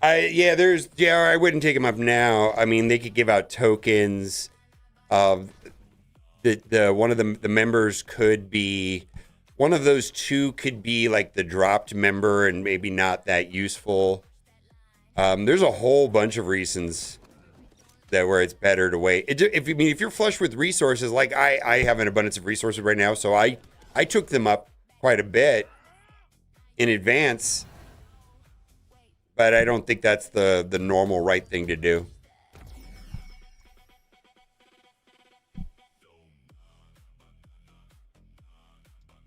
I wouldn't take them up now. I mean, they could give out tokens. The one of the members could be one of those two could be like the dropped member and maybe not that useful. There's a whole bunch of reasons that where it's better to wait. If you're flush with resources, like I have an abundance of resources right now, so I took them up quite a bit in advance. But I don't think that's the normal right thing to do.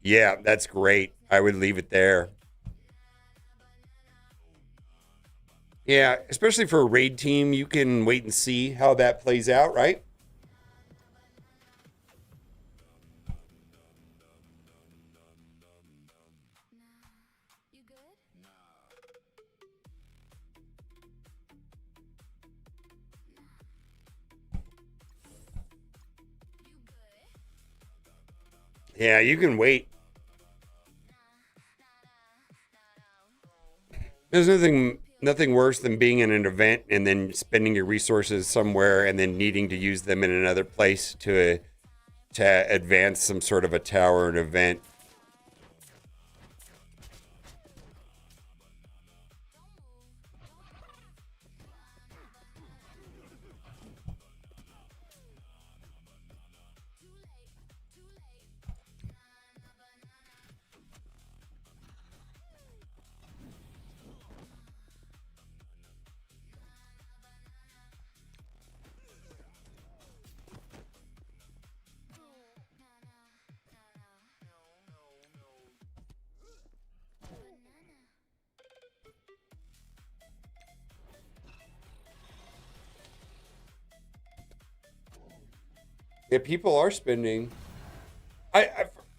Yeah, that's great. I would leave it there. Yeah, especially for a raid team, you can wait and see how that plays out, right? Yeah, you can wait. There's nothing worse than being in an event and then spending your resources somewhere and then needing to use them in another place to advance some sort of a tower and event. Yeah, people are spending.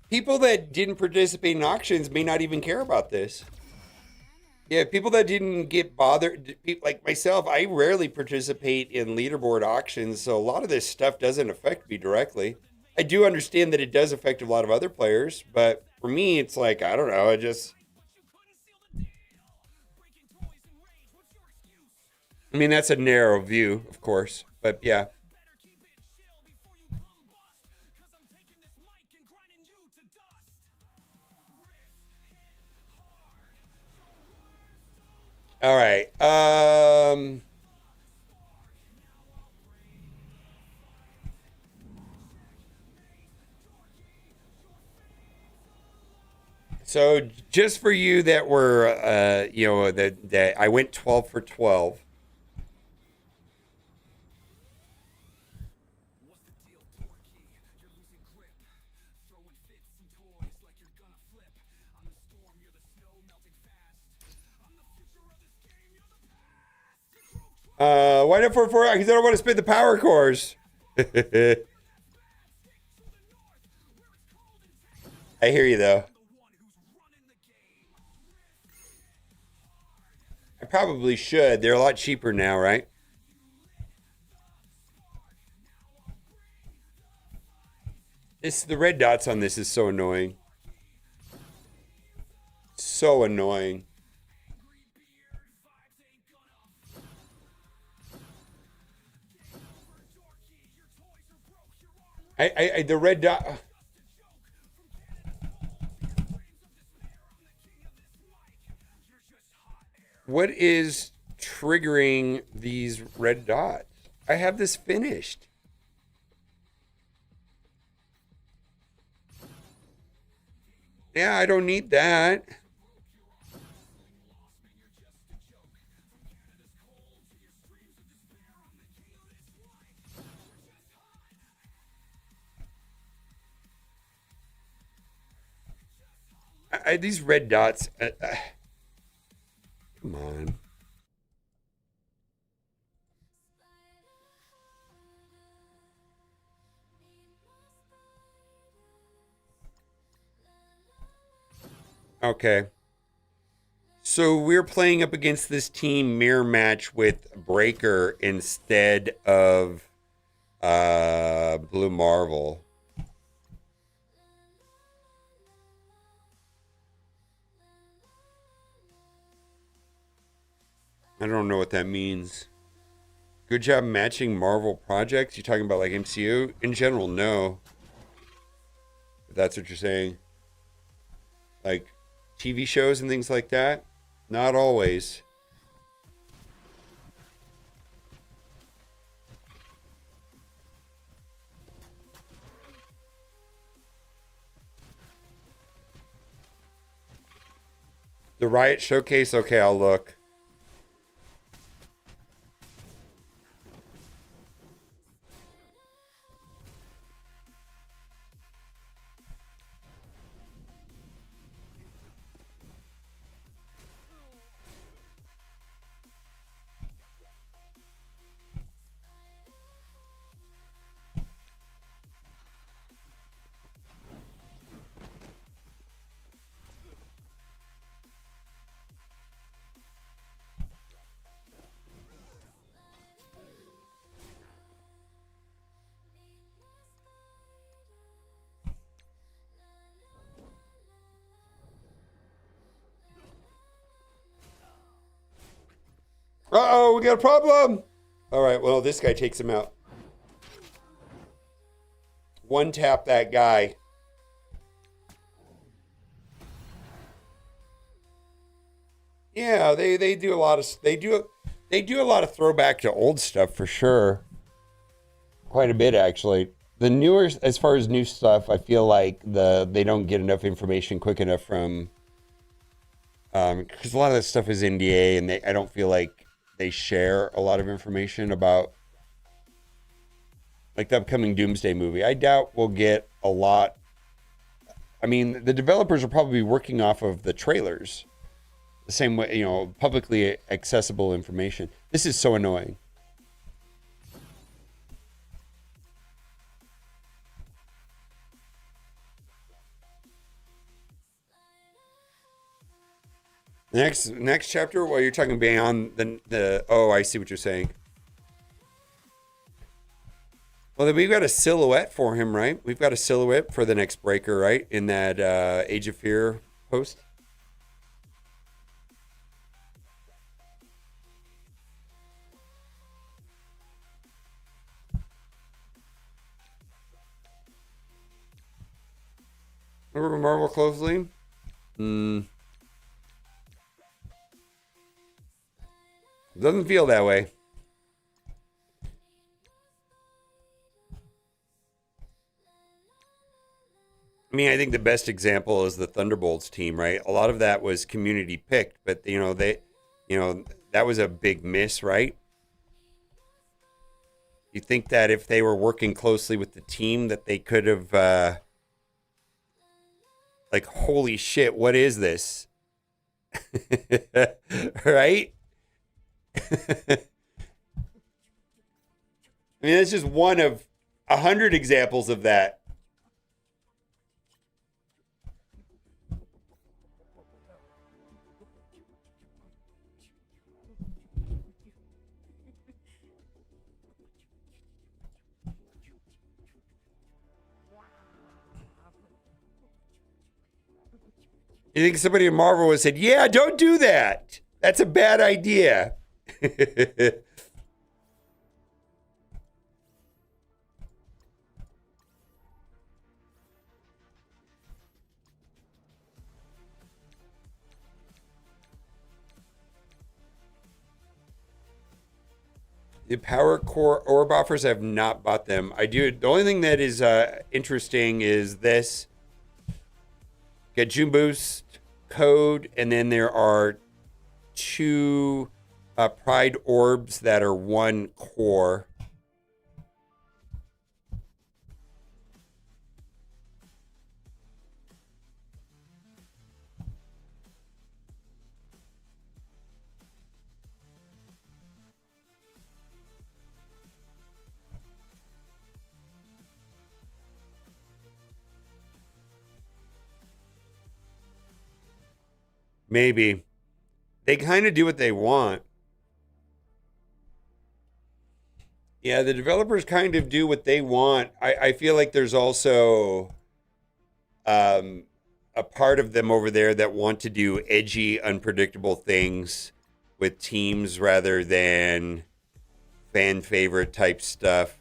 People that didn't participate in auctions may not even care about this. Yeah, people that didn't get bothered, like myself, I rarely participate in leaderboard auctions, so a lot of this stuff doesn't affect me directly. I do understand that it does affect a lot of other players, but for me, it's like, I don't know, I mean, that's a narrow view, of course, but yeah. All right. So just for you that were, that I went 12 for 12. Why not 4-4? Because I don't want to spend the power cores. I hear you though. I probably should. They're a lot cheaper now, right? The red dots on this is so annoying. So annoying. The red dot. What is triggering these red dots? I have this finished. Yeah, I don't need that. These red dots. Come on. Okay. So we're playing up against this team mirror match with Breaker instead of Blue Marvel. I don't know what that means. Good job matching Marvel projects. You talking about like MCU? In general, no. If that's what you're saying. Like TV shows and things like that? Not always. The Riot Showcase? Okay, I'll look. Uh-oh, we got a problem. All right, well, this guy takes him out. One tap that guy. Yeah, they do a lot of they do a lot of throwback to old stuff for sure. Quite a bit actually. The newer, as far as new stuff, I feel like they don't get enough information quick enough from because a lot of that stuff is NDA, and I don't feel like they share a lot of information about like the upcoming Doomsday movie. I doubt we'll get a lot. I mean, the developers are probably working off of the trailers. The same way, publicly accessible information. This is so annoying. Next chapter, well, you're talking beyond the oh, I see what you're saying. Well, then we've got a silhouette for him, right? We've got a silhouette for the next breaker, right? In that Age of Fear post. Remember Marvel closely? Doesn't feel that way. I mean, I think the best example is the Thunderbolts team, right? A lot of that was community picked, but that was a big miss, right? You think that if they were working closely with the team, that they could have, like, holy shit, what is this? Right? I mean, that's just one of 100 examples of that. You think somebody in Marvel would have said, yeah, don't do that. That's a bad idea. The Power Core orb offers, I have not bought them. I do. The only thing that is interesting is this. Get June Boost code, and then there are 2 Pride orbs that are 1 core. Maybe. They kind of do what they want. Yeah, the developers kind of do what they want. I feel like there's also a part of them over there that want to do edgy, unpredictable things with teams rather than fan favorite type stuff.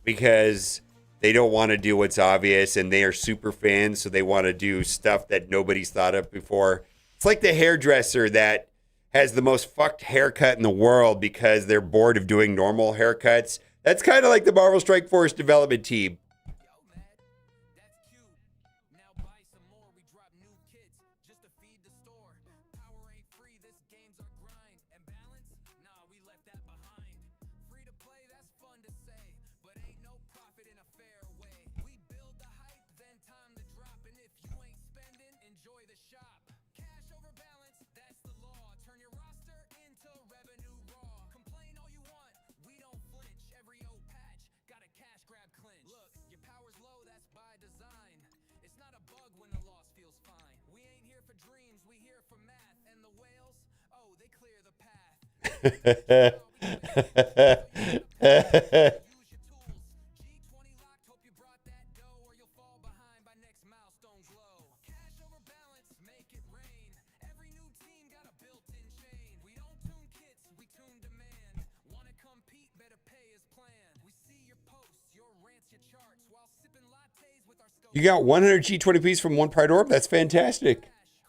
Because they don't want to do what's obvious and they are super fans, so they want to do stuff that nobody's thought of before. It's like the hairdresser that has the most fucked haircut in the world because they're bored of doing normal haircuts. That's kind of like the Marvel Strike Force development team. You got 100 G20Ps from one Pride Orb? That's fantastic.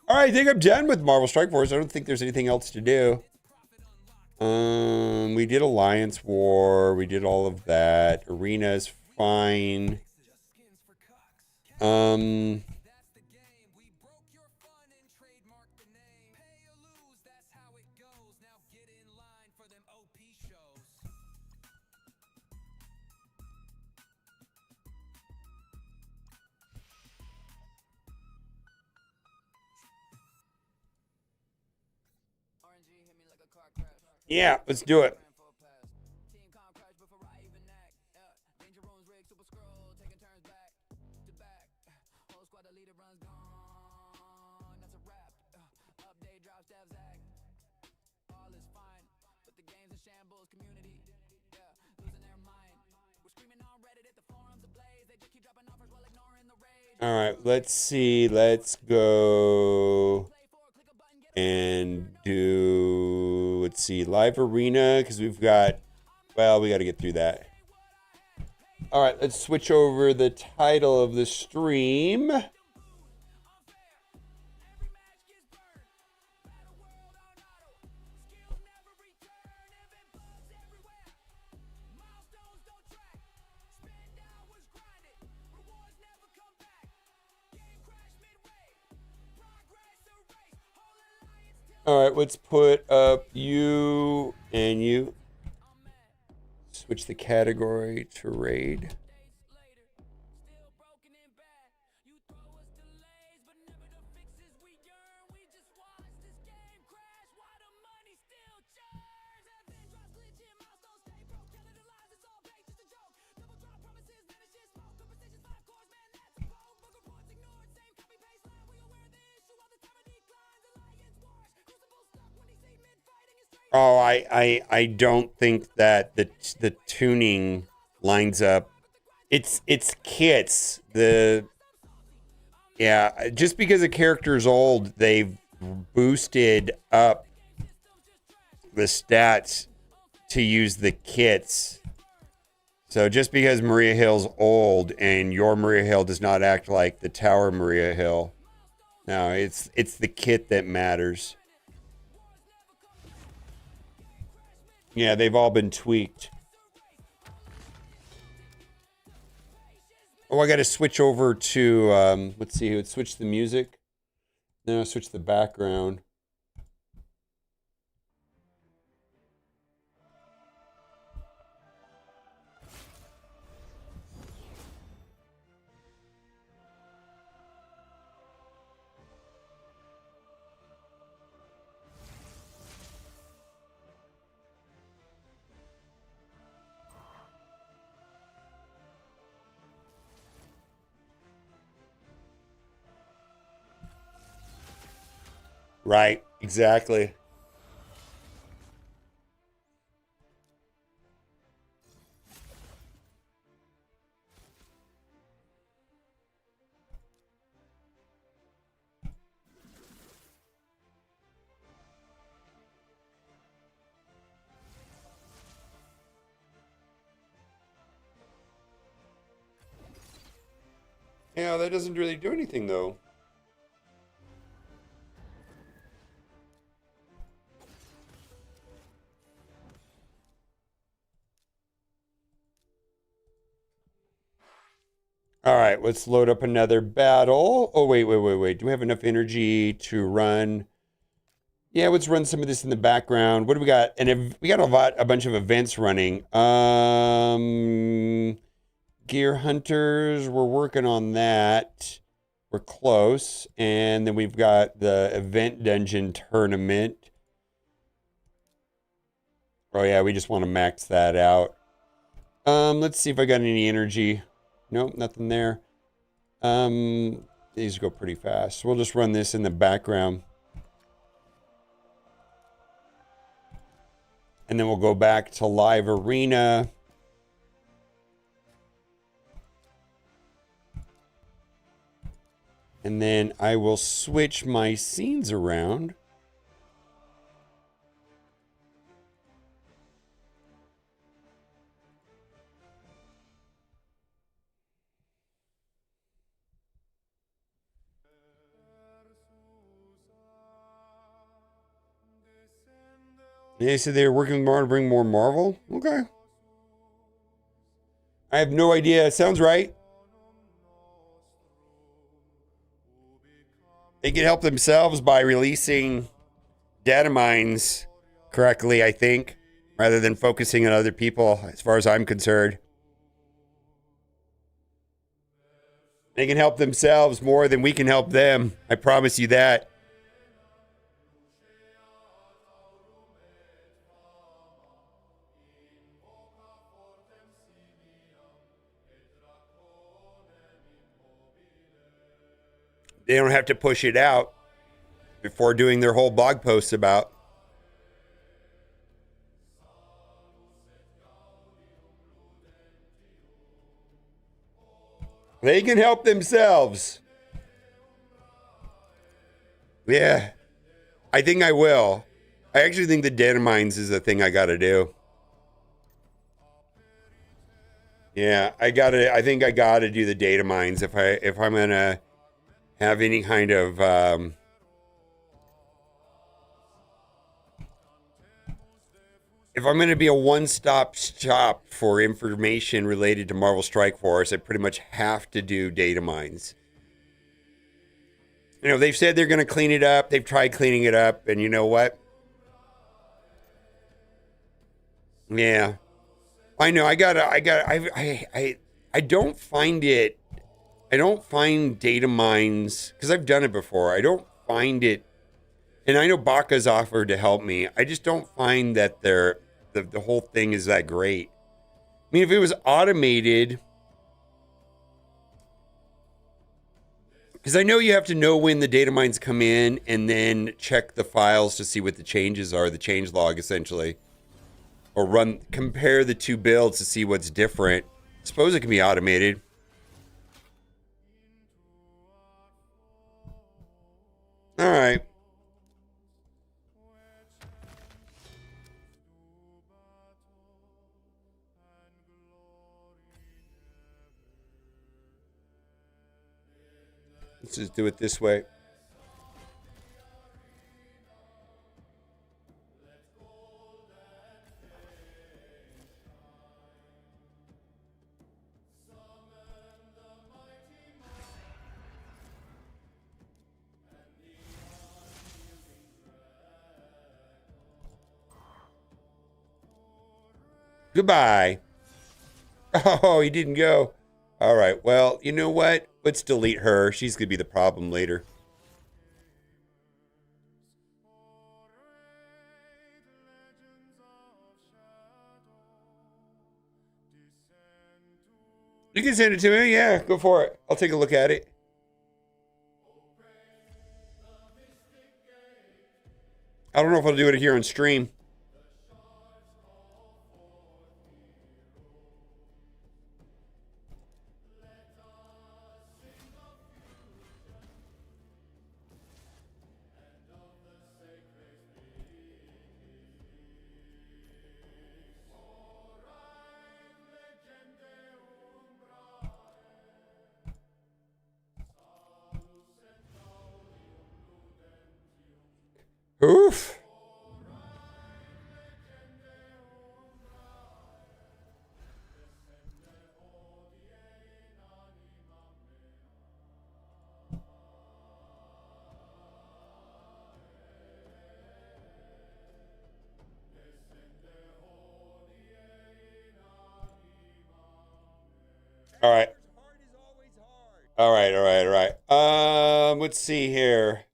All right, I think I'm done with Marvel Strike Force. I don't think there's anything else to do. We did Alliance War. We did all of that. Arena's fine. Yeah, let's do it. All right, let's see. Let's go and do, let's see, live arena, because we've got, well, we got to get through that. All right, let's switch over the title of the stream. All right, let's put up you and you. Switch the category to raid. Oh, I don't think that the tuning lines up. It's kits. Yeah, just because a character's old, they've boosted up the stats to use the kits. So just because Maria Hill's old and your Maria Hill does not act like the Tower Maria Hill. No, it's the kit that matters. Yeah, they've all been tweaked. Oh, I got to switch over to, let's see, let's switch the music. Then I'll switch the background. Right, exactly. Yeah, that doesn't really do anything though. All right, let's load up another battle. Oh, wait. Do we have enough energy to run? Yeah, let's run some of this in the background. What do we got? And we got a bunch of events running. Gear Hunters, we're working on that. We're close. And then we've got the Event Dungeon Tournament. Oh yeah, we just want to max that out. Let's see if I got any energy. Nope, nothing there. These go pretty fast. We'll just run this in the background. And then we'll go back to live arena. And then I will switch my scenes around. They said they were working with Marvel to bring more Marvel? Okay. I have no idea. It sounds right. They can help themselves by releasing data mines correctly, I think, rather than focusing on other people, as far as I'm concerned. They can help themselves more than we can help them. I promise you that. They don't have to push it out before doing their whole blog posts about. They can help themselves. Yeah, I think I will. I actually think the data mines is the thing I got to do. Yeah, I think I gotta do the data mines if I'm gonna have any kind of if I'm gonna be a one-stop shop for information related to Marvel Strike Force, I pretty much have to do data mines. You know, they've said they're gonna clean it up. They've tried cleaning it up, and you know what? Yeah. I know. I don't find it. I don't find data mines because I've done it before. I don't find it, and I know Baka's offered to help me. I just don't find that the whole thing is that great. I mean, if it was automated, because I know you have to know when the data mines come in and then check the files to see what the changes are, the change log essentially. Or compare the two builds to see what's different. Suppose it can be automated. All right. Let's just do it this way. Goodbye. Oh, he didn't go. All right. Well, you know what? Let's delete her. She's going to be the problem later. You can send it to me. Yeah, go for it. I'll take a look at it. I don't know if I'll do it here on stream. Oof. All right. Let's see here.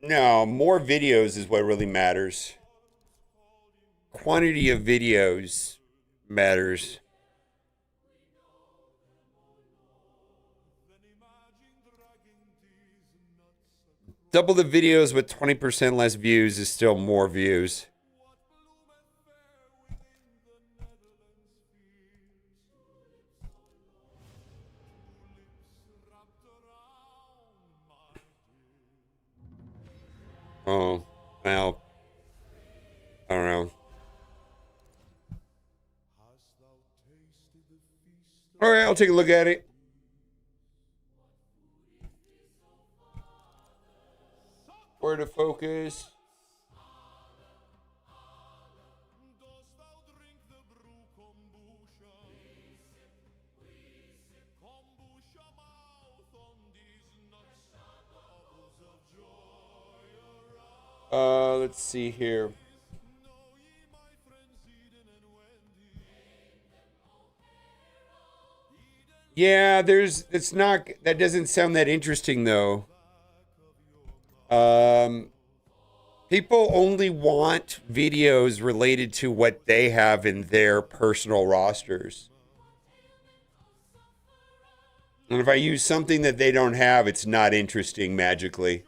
No, more videos is what really matters. Quantity of videos matters. Double the videos with 20% less views is still more views. Oh, well, I don't know. All right, I'll take a look at it. Where to focus? Let's see here. Yeah, that doesn't sound that interesting though. People only want videos related to what they have in their personal rosters. And if I use something that they don't have, it's not interesting magically.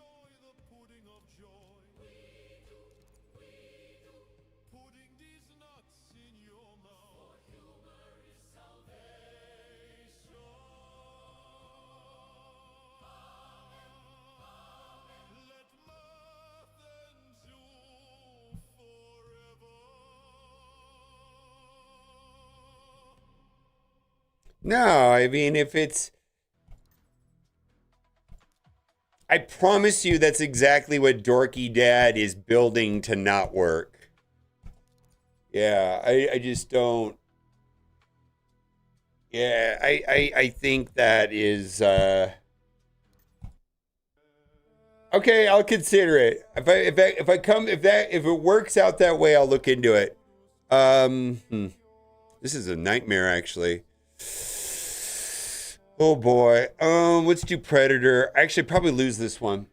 No, I mean, if it's... I promise you that's exactly what Dorky Dad is building to not work. Yeah, I just don't... Yeah, I think that is... Okay, I'll consider it. If it works out that way, I'll look into it. This is a nightmare, actually. Oh boy. Let's do Predator. I actually probably lose this one.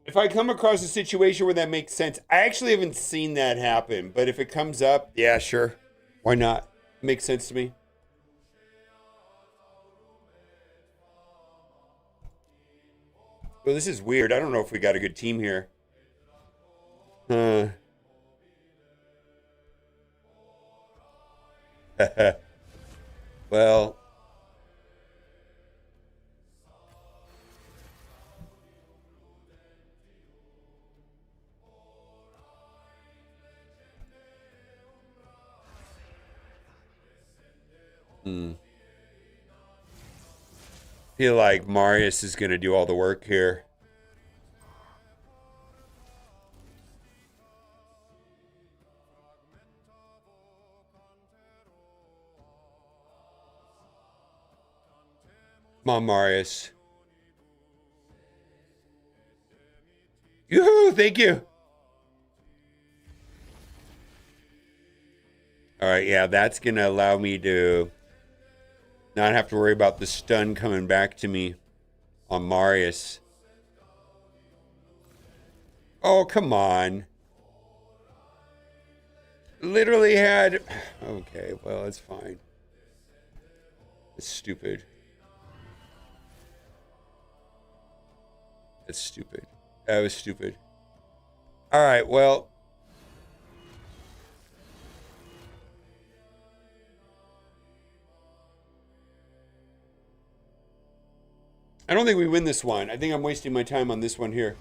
If I come across a situation where that makes sense, I actually haven't seen that happen, but if it comes up, yeah, sure. Why not? It makes sense to me. Well, this is weird. I don't know if we got a good team here. Well. Feel like Marius is going to do all the work here. Come on, Marius. Yoo-hoo, thank you. All right, yeah, that's going to allow me to not have to worry about the stun coming back to me on Marius. Oh, come on. Literally had... Okay, well, it's fine. It's stupid. It's stupid. That was stupid. All right, well... I don't think we win this one. I think I'm wasting my time on this one here.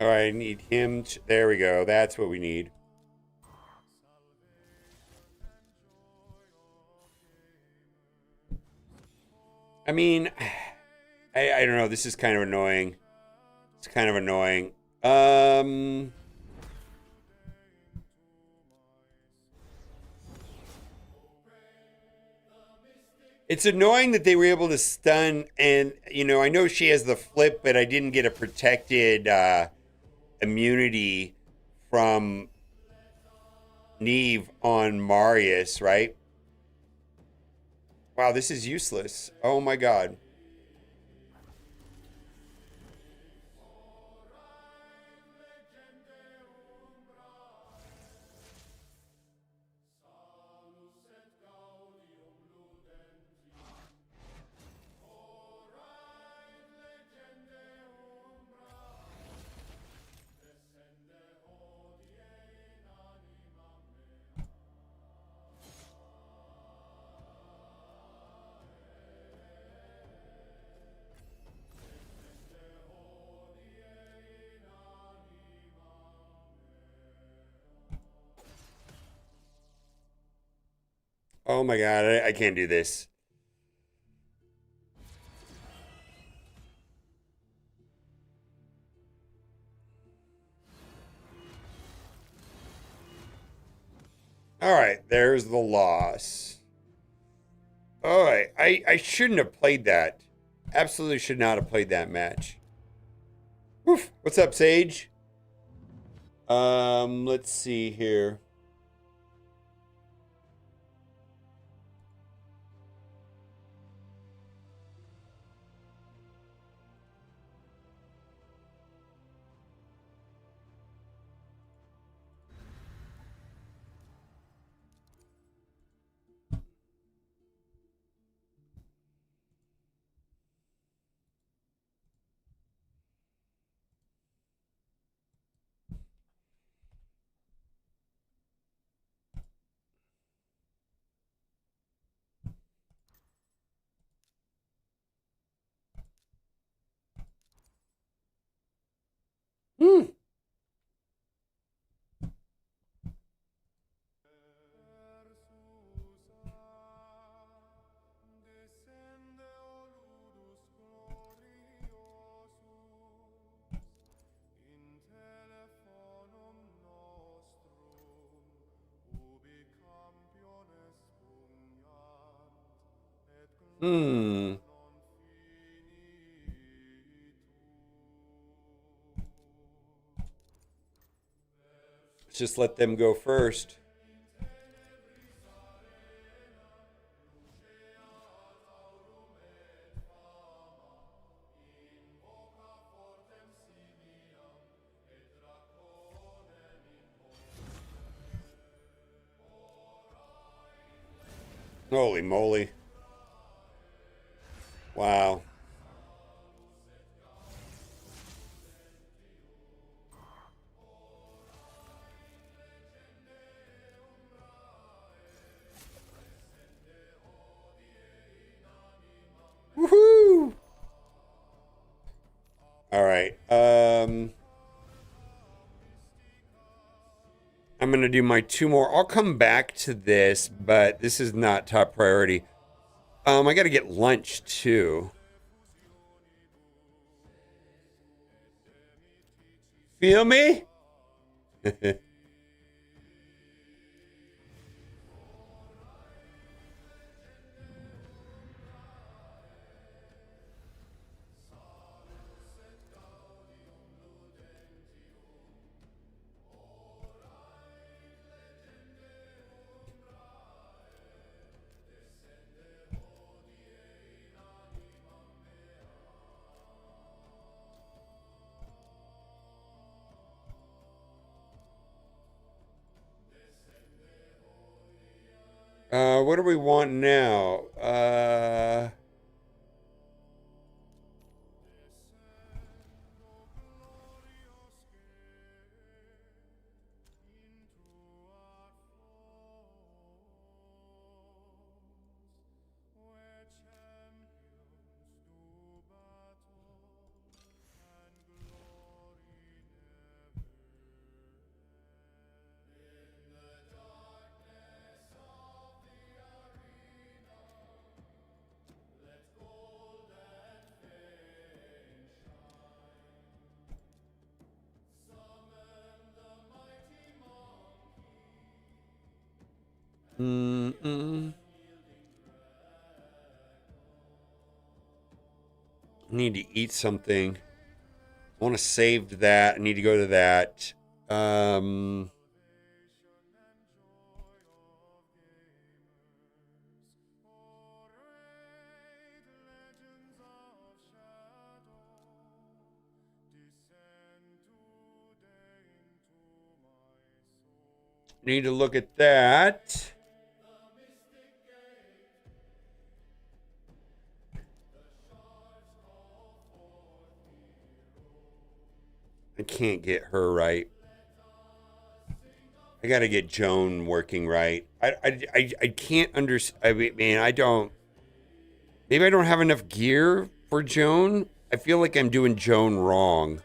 All right, I need him. There we go. That's what we need. I mean, I don't know. This is kind of annoying. It's kind of annoying. It's annoying that they were able to stun, and you know, I know she has the flip, but I didn't get a protected immunity from Neve on Marius, right? Wow, this is useless. Oh my god. Oh my god, I can't do this. All right, there's the loss. All right, I shouldn't have played that. Absolutely should not have played that match. Woof. What's up, Sage? Let's see here. Hmm. Hmm. Let's just let them go first. Holy moly. Wow. Woohoo! All right. I'm going to do my two more. I'll come back to this, but this is not top priority. I got to get lunch too. Feel me? What do we want now? Mm-mm. Need to eat something. I want to save that. I need to go to that. Need to look at that. I can't get her right. I got to get Joan working right. I can't understand. I mean, man, I don't. Maybe I don't have enough gear for Joan. I feel like I'm doing Joan wrong.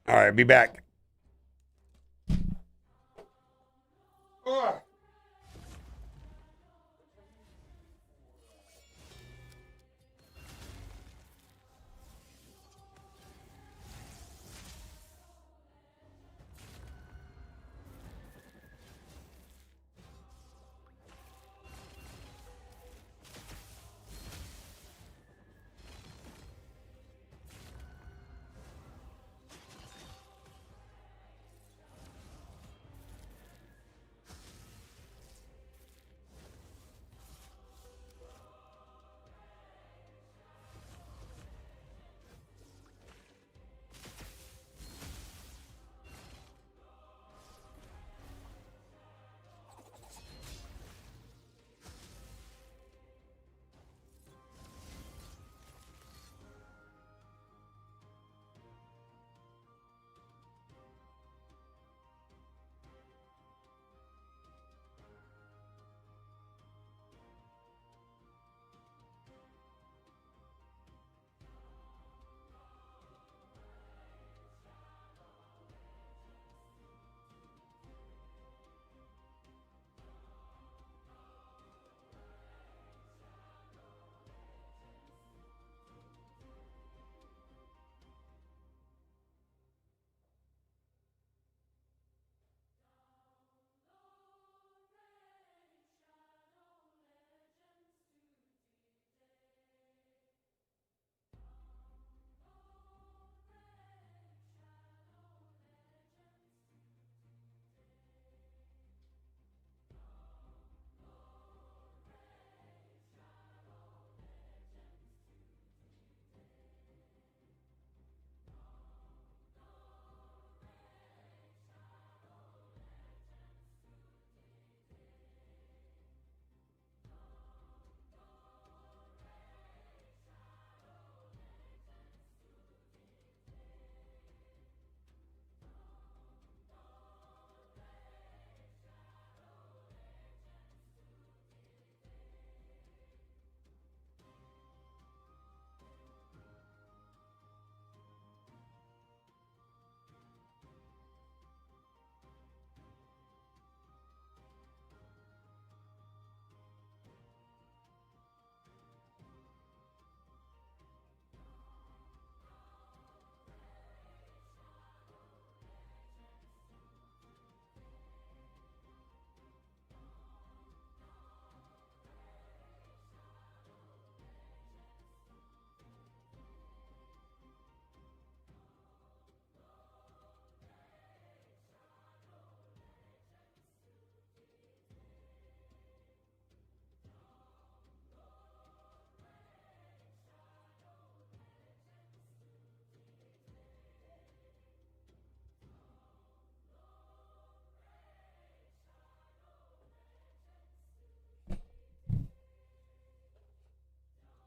All right, be back.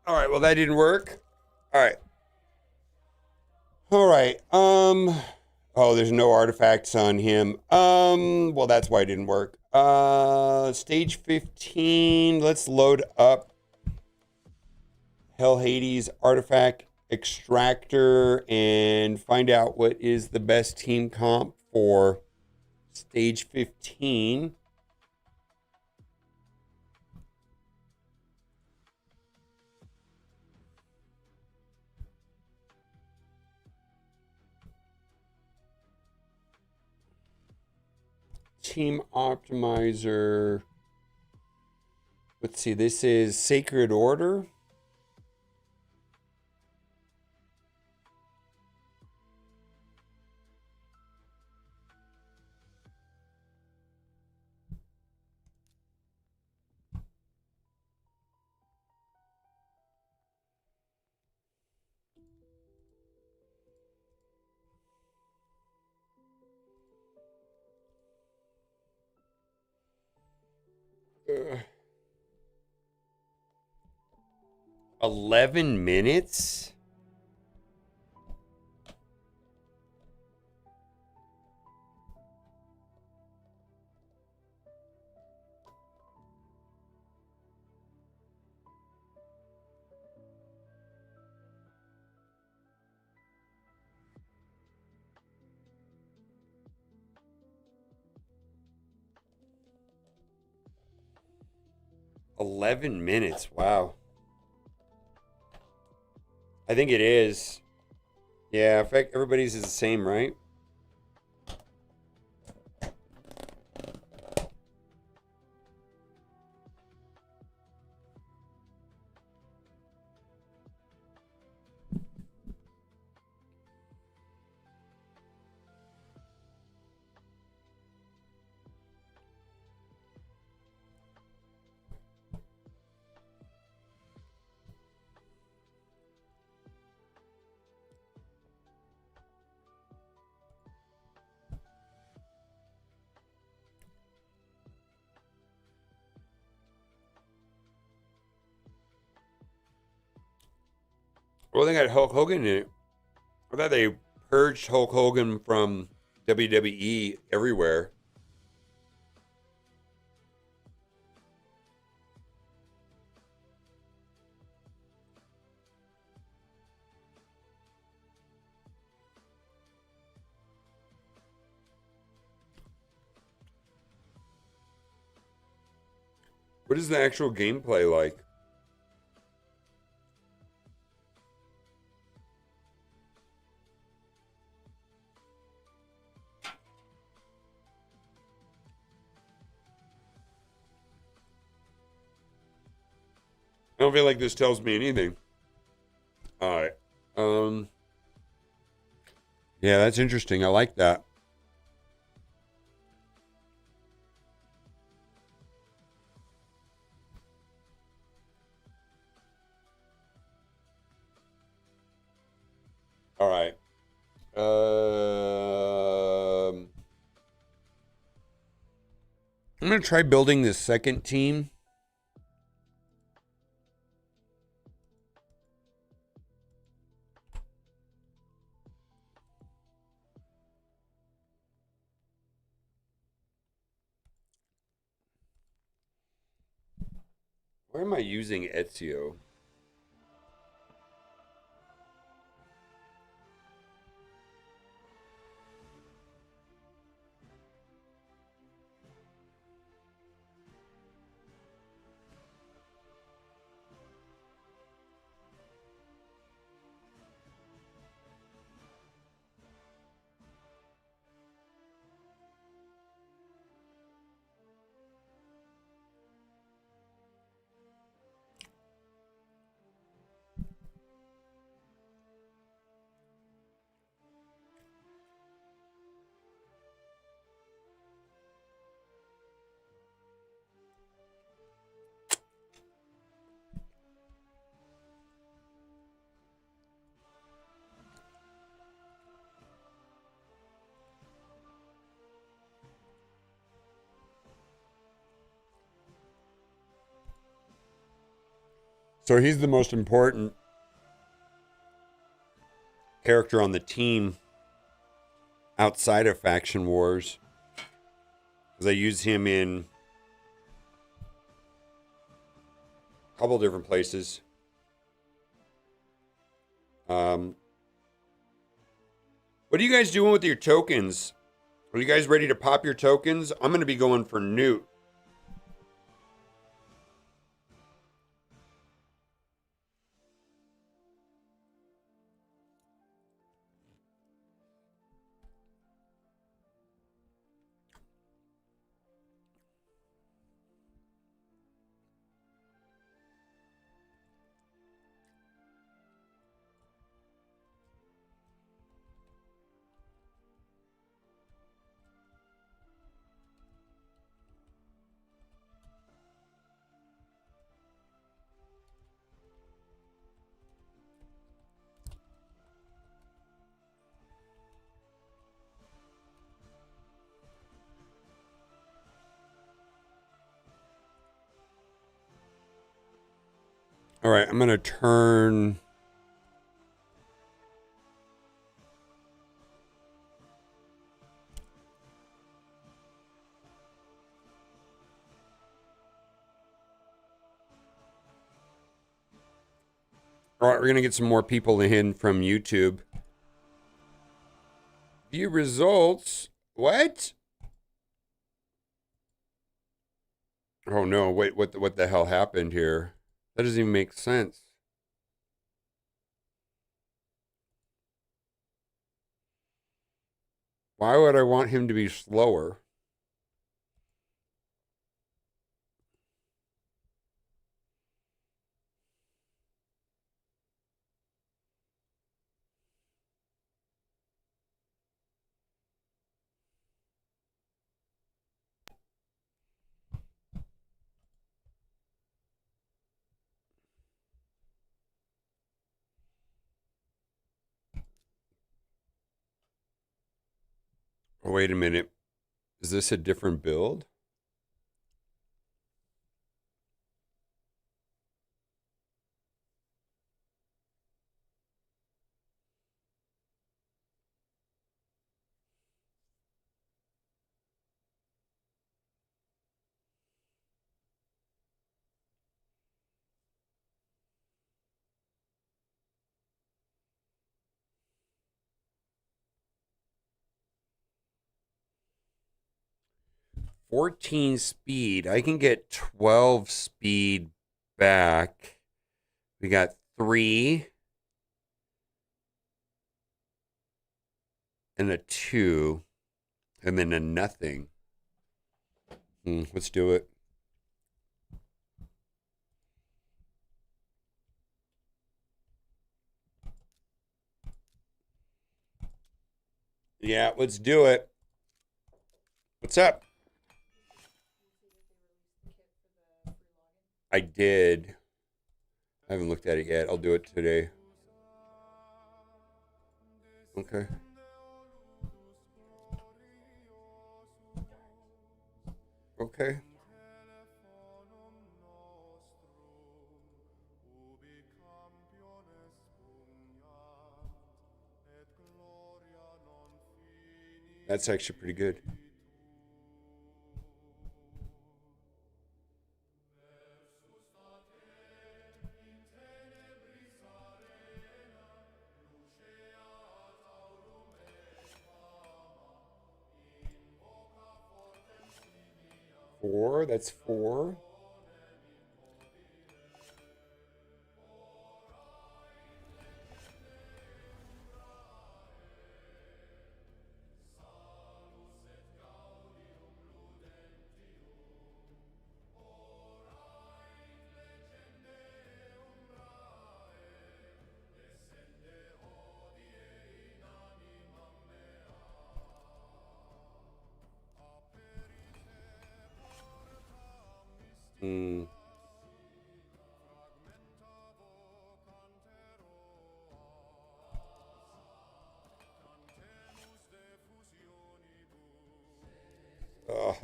All right, well, that didn't work. All right. All right. Oh, there's no artifacts on him. Well, that's why it didn't work. Stage 15. Let's load up Hell Hades artifact extractor and find out what is the best team comp for stage 15. Team optimizer. Let's see, this is Sacred Order. Uh, 11 minutes? $11. Wow. I think it is. Yeah, in fact, everybody's is the same, right? Well, they got Hulk Hogan in it. I thought they purged Hulk Hogan from WWE everywhere. What is the actual gameplay like? I don't feel like this tells me anything. All right. Yeah, that's interesting. I like that. All right. I'm going to try building this second team. Why am I using Ezio? So he's the most important character on the team outside of Faction Wars. Because I use him in a couple different places. What are you guys doing with your tokens? Are you guys ready to pop your tokens? I'm going to be going for Newt. All right, I'm going to turn... All right, we're going to get some more people in from YouTube. View results. What? Oh, no. Wait, what the hell happened here? That doesn't even make sense. Why would I want him to be slower? Oh, wait a minute. Is this a different build? $14 speed. I can get 12 speed back. We got 3 and a 2 and then a nothing. Let's do it. Yeah, let's do it. What's up? I did. I haven't looked at it yet. I'll do it today. Okay. Okay. That's actually pretty good. Four, that's 4.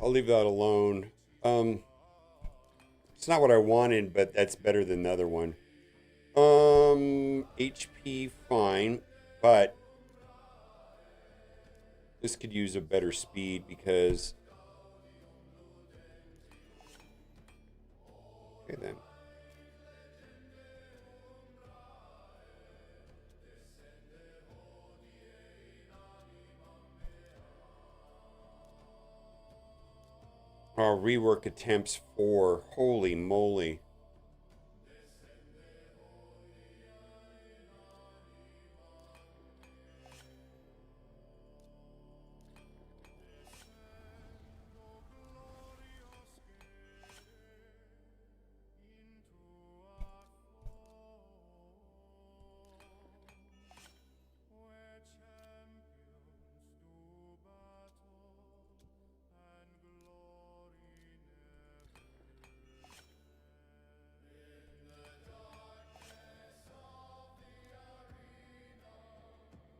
I'll leave that alone. It's not what I wanted, but that's better than the other one. HP, fine. but this could use a better speed because... Okay, then. Oh, rework attempts 4. Holy moly.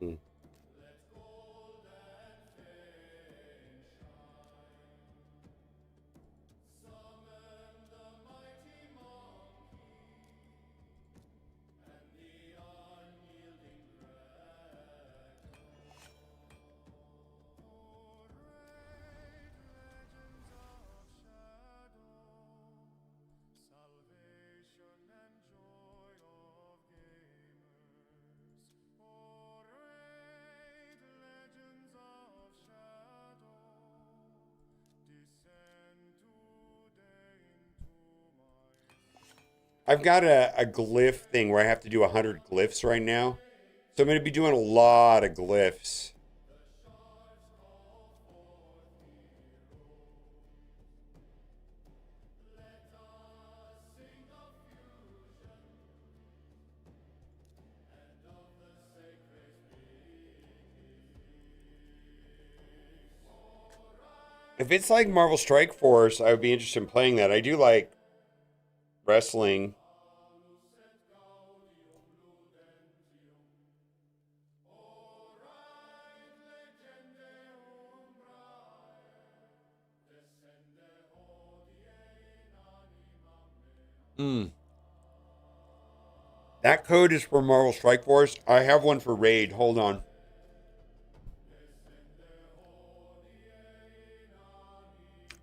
Hmm. I've got a glyph thing where I have to do 100 glyphs right now. So I'm going to be doing a lot of glyphs. If it's like Marvel Strike Force, I would be interested in playing that. I do like wrestling. That code is for Marvel Strike Force. I have one for Raid. Hold on.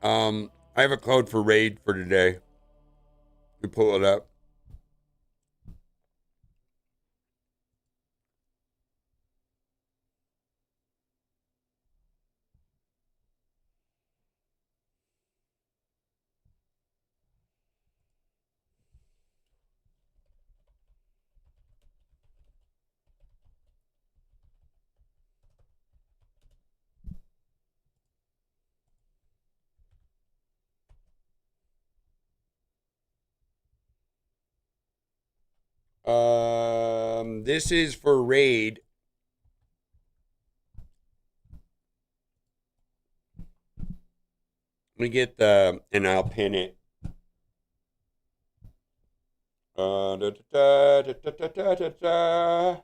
I have a code for Raid for today. We pull it up. This is for Raid. Let me get the, and I'll pin it. Da, da, da, da, da, da, da, da.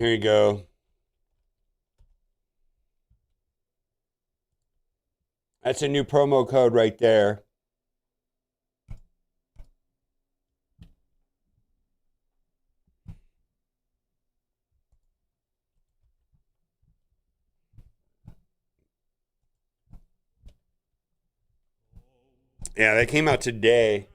Here you go. That's a new promo code right there. Yeah, that came out today.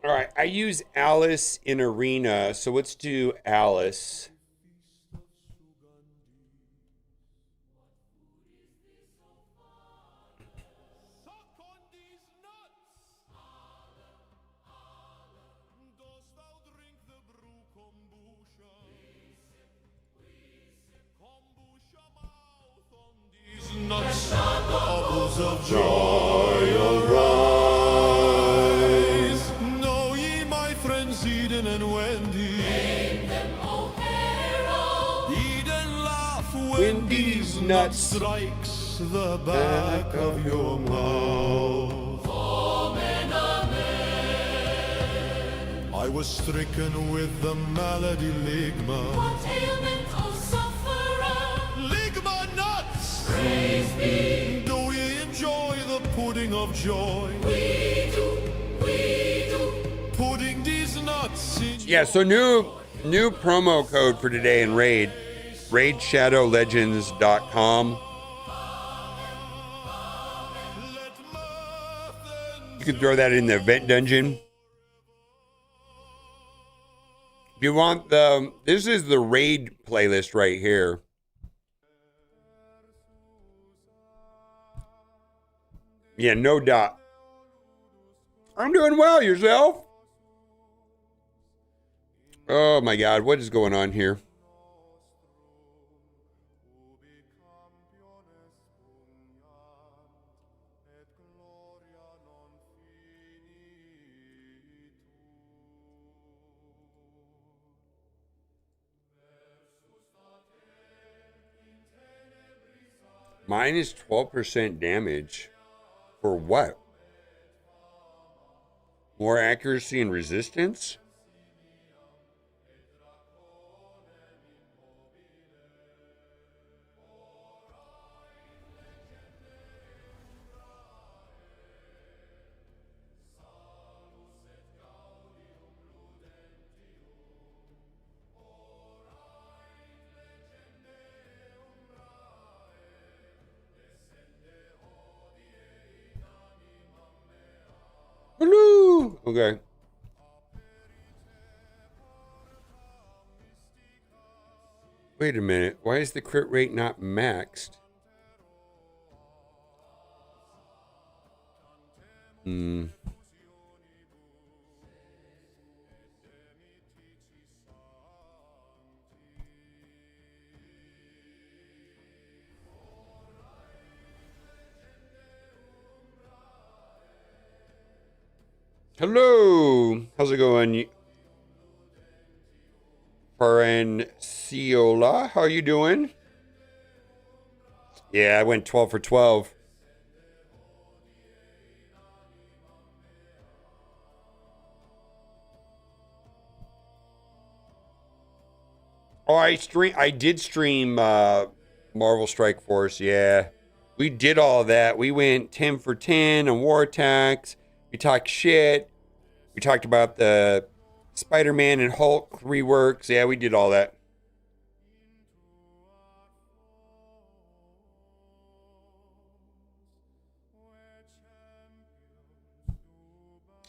All right, I use Alice in Arena, so let's do Alice. shouts of joy arise. Know ye, my friends, Eden and Wendy. Name them, O herald. Eden laugh when Wendy's these nuts nuts strikes the back of your mouth. Amen, amen. I was stricken with the malady ligma. What ailment, O sufferer? Ligma nuts. Praise be. Do ye enjoy the pudding of joy? We do, we do. Pudding these nuts in Yeah, so new promo code for today in Raid. RaidShadowLegends.com. You can throw that in the event dungeon. If you want this is the Raid playlist right here. Yeah, no doubt. I'm doing well. Yourself? Oh my God, what is going on here? Minus 12% damage. For what? More accuracy and resistance? Hello. Okay. Wait a minute. Why is the crit rate not maxed? Hello. How's it going? Paranciola, how are you doing? Yeah, I went 12 for 12. Oh, I did stream Marvel Strike Force, yeah. We did all that. We went 10 for 10 on War Attacks. We talked shit. We talked about the Spider-Man and Hulk reworks. Yeah, we did all that.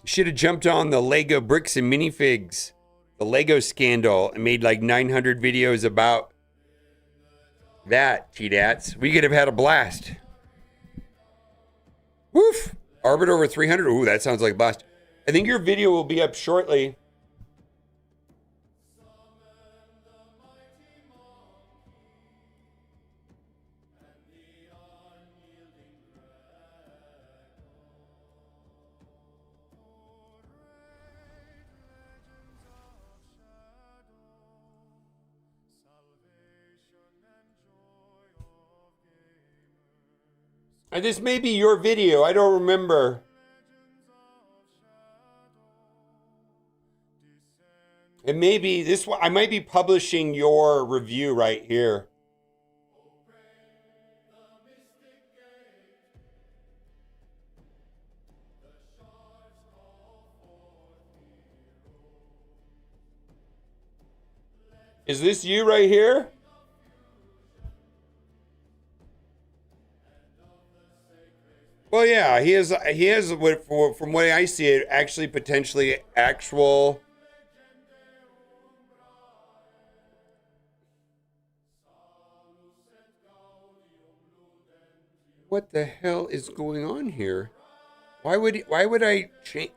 Should have jumped on the Lego bricks and minifigs. The Lego scandal and made like 900 videos about that, T-Dats. We could have had a blast. Woof. Arbiter over 300. Ooh, that sounds like a blast. I think your video will be up shortly. And this may be your video. I don't remember. It may be this one. I might be publishing your review right here. Is this you right here? Well, yeah, he has from what I see it, actually potentially actual. What the hell is going on here? Why would I change?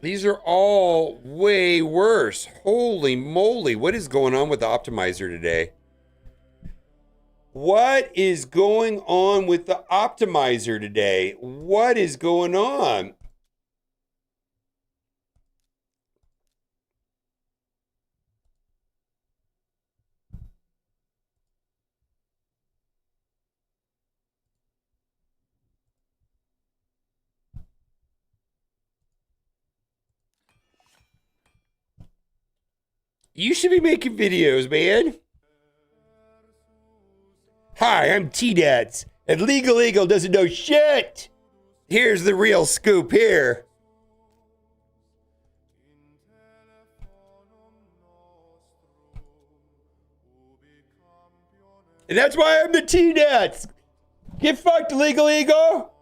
These are all way worse. Holy moly. What is going on with the optimizer today? What is going on with the optimizer today? What is going on? You should be making videos, man. Hi, I'm T-Dats, and Legal Eagle doesn't know shit. Here's the real scoop here. And that's why I'm the T-Dats. Get fucked, Legal Eagle.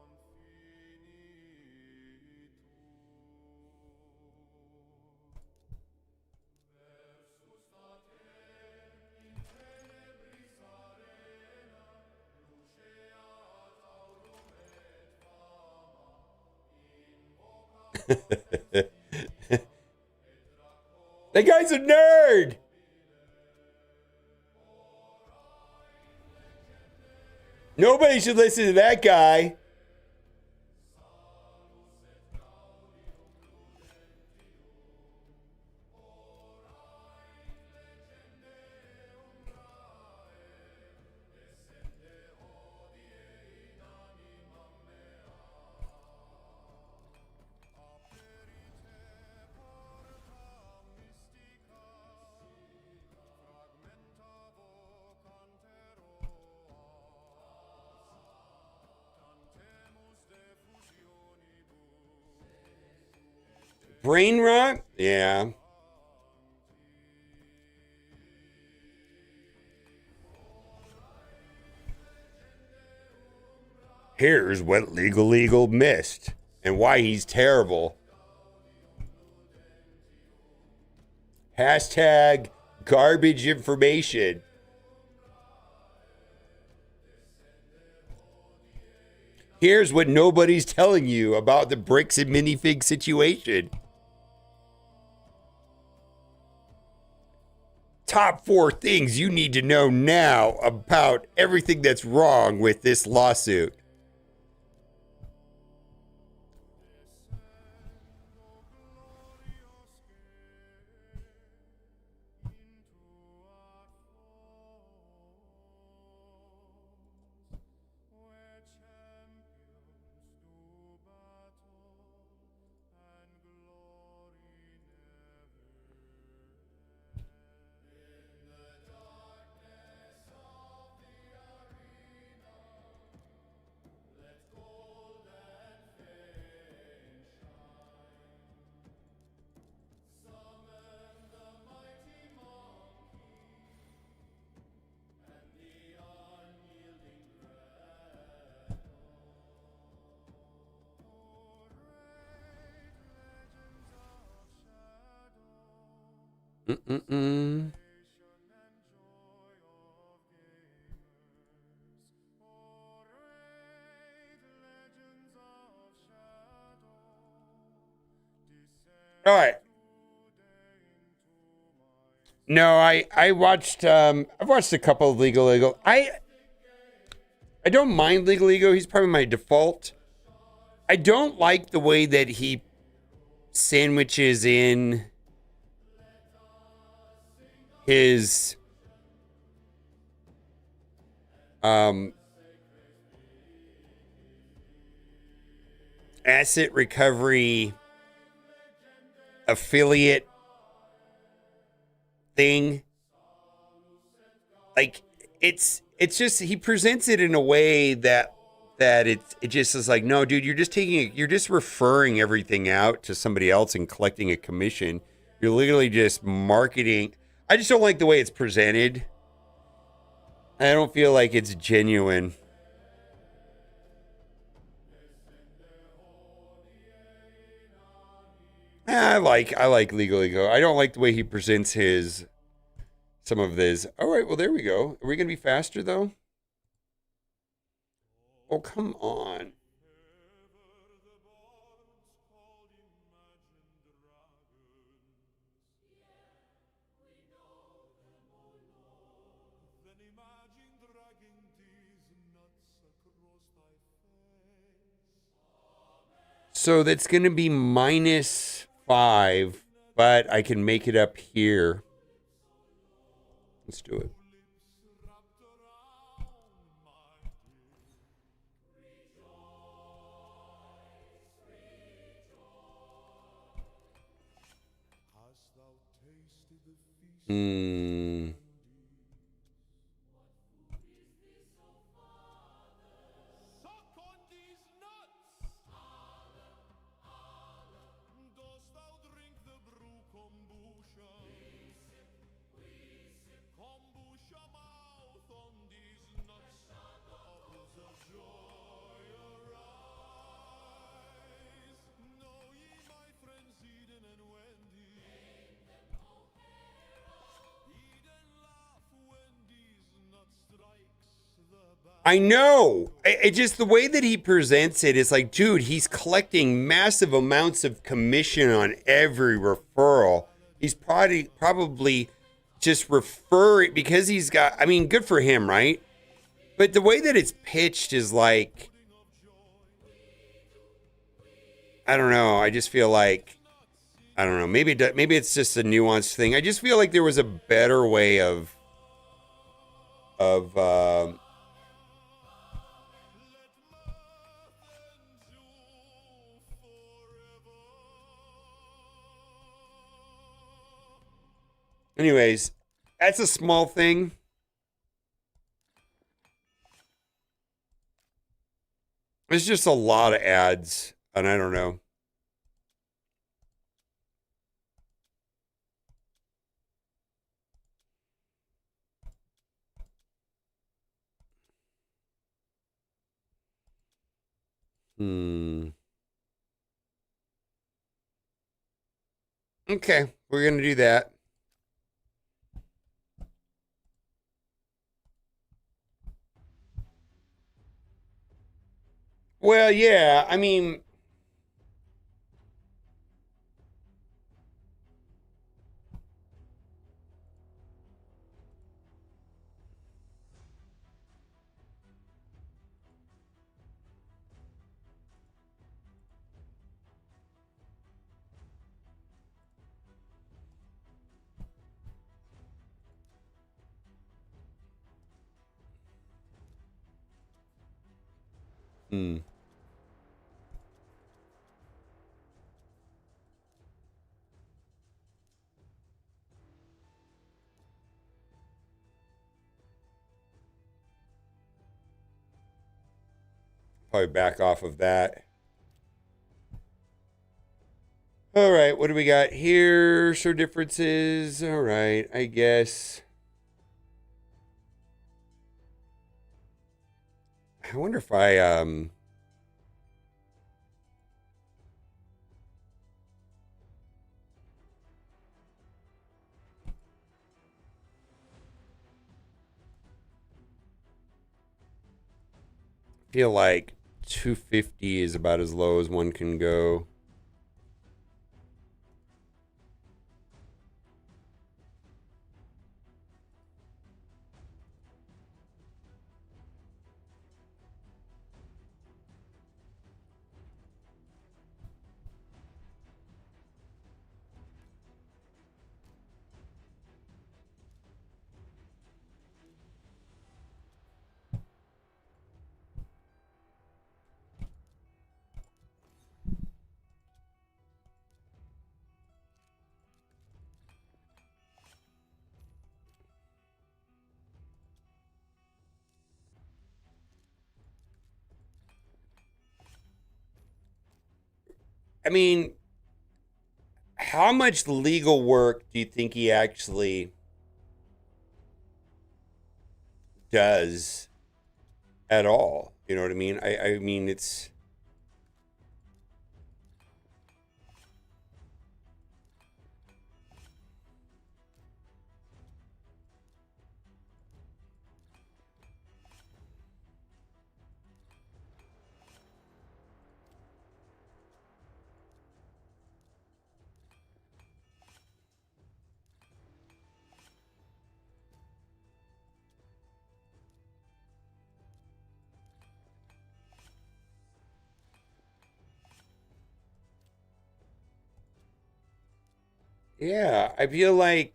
That guy's a nerd. Nobody should listen to that guy. Brain rot? Yeah. Here's what Legal Eagle missed and why he's terrible. Hashtag garbage information. Here's what nobody's telling you about the bricks and minifig situation. Top 4 things you need to know now about everything that's wrong with this lawsuit. Mm-mm-mm. All right. No, I watched I've watched a couple of Legal Eagle. I don't mind Legal Eagle. He's probably my default. I don't like the way that he sandwiches in his asset recovery affiliate thing. Like it's just he presents it in a way that it just is like, no, dude, you're just referring everything out to somebody else and collecting a commission. You're literally just marketing. I just don't like the way it's presented. I don't feel like it's genuine. I like Legal Ego. I don't like the way he presents some of this. All right, well, there we go. Are we gonna be faster though? Oh, come on. So that's going to be -5, but I can make it up here. Let's do it. Hmm. I know. It just the way that he presents it is like, dude, he's collecting massive amounts of commission on every referral. He's probably just referring because he's got. I mean, good for him, right? But the way that it's pitched is like, I don't know. I just feel like, I don't know. Maybe it's just a nuanced thing. I just feel like there was a better way of. Anyways, that's a small thing. There's just a lot of ads, and I don't know. Okay, we're gonna do that. Well, yeah, I mean, probably back off of that. All right, what do we got here? Show differences. All right, I guess. I wonder if I feel like 250 is about as low as one can go. I mean, how much legal work do you think he actually does at all? You know what I mean? I mean, it's. Yeah, I feel like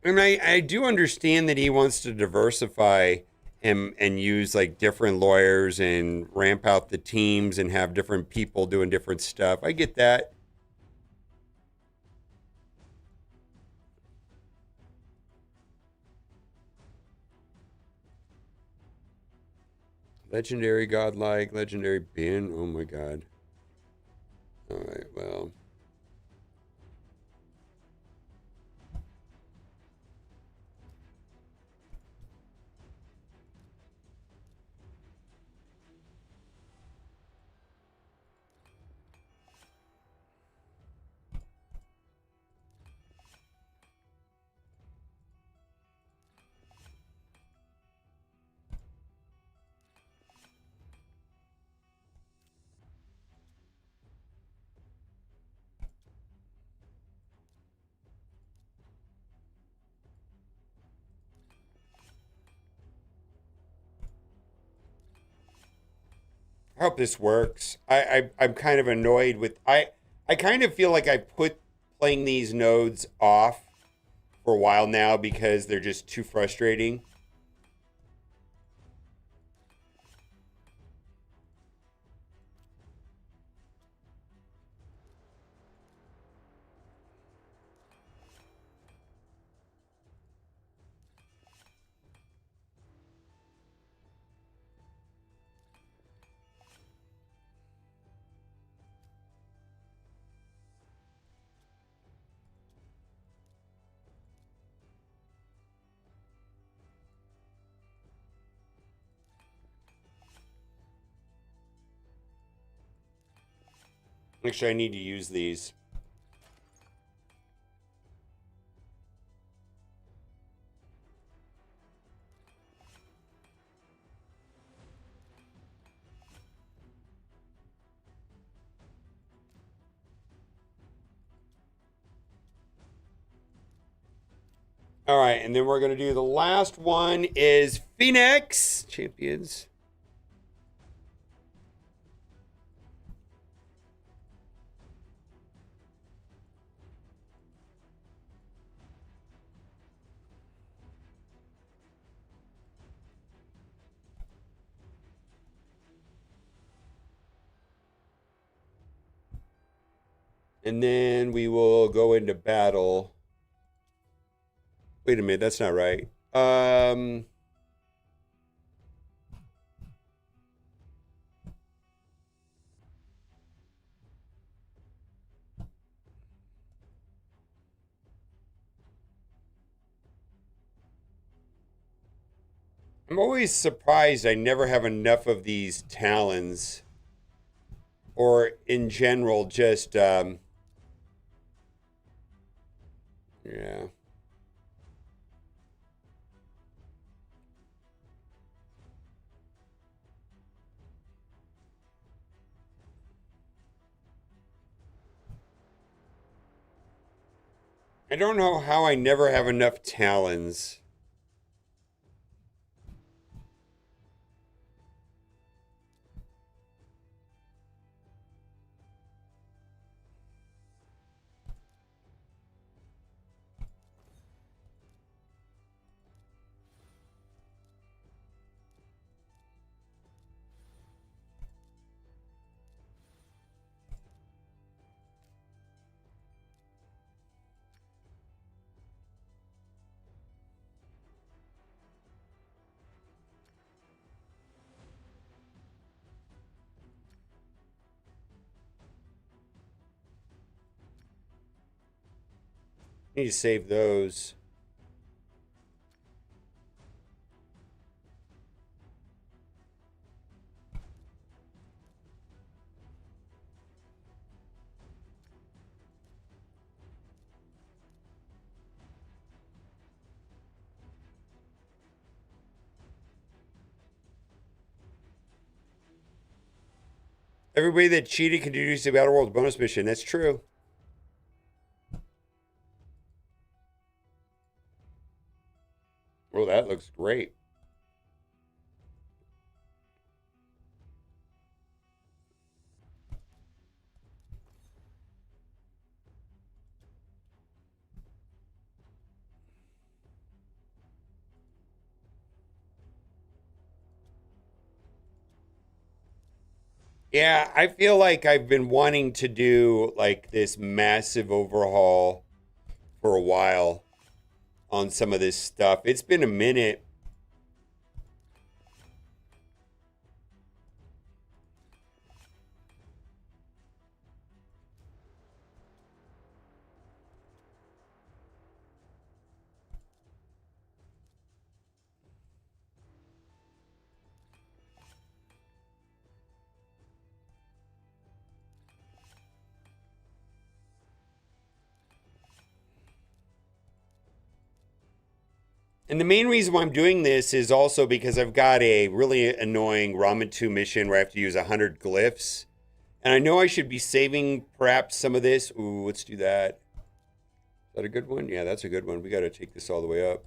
I do understand that he wants to diversify and use like different lawyers and ramp out the teams and have different people doing different stuff. I get that. Legendary godlike, legendary bin. Oh my god. All right, well. I hope this works. I'm kind of annoyed with I kind of feel like I put playing these nodes off for a while now because they're just too frustrating. Actually, I need to use these. All right, and then we're going to do the last one is Phoenix Champions. And then we will go into battle. Wait a minute, that's not right. I'm always surprised I never have enough of these talons. Or in general, just, yeah. I don't know how I never have enough talons. Need to save those. Everybody that cheated contributes to BattleWorld bonus mission. That's true. Well, that looks great. Yeah, I feel like I've been wanting to do like this massive overhaul for a while on some of this stuff. It's been a minute. And the main reason why I'm doing this is also because I've got a really annoying Ramen 2 mission where I have to use 100 glyphs. And I know I should be saving perhaps some of this. Ooh, let's do that. Is that a good one? Yeah, that's a good one. We got to take this all the way up.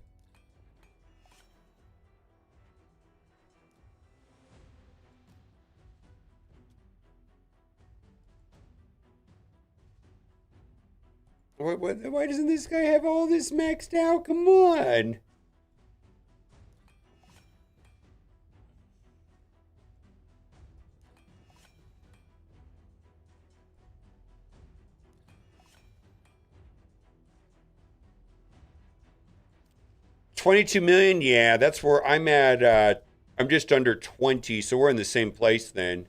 Why doesn't this guy have all this maxed out? Come on. $22 million, yeah, that's where I'm at. I'm just under 20, so we're in the same place then.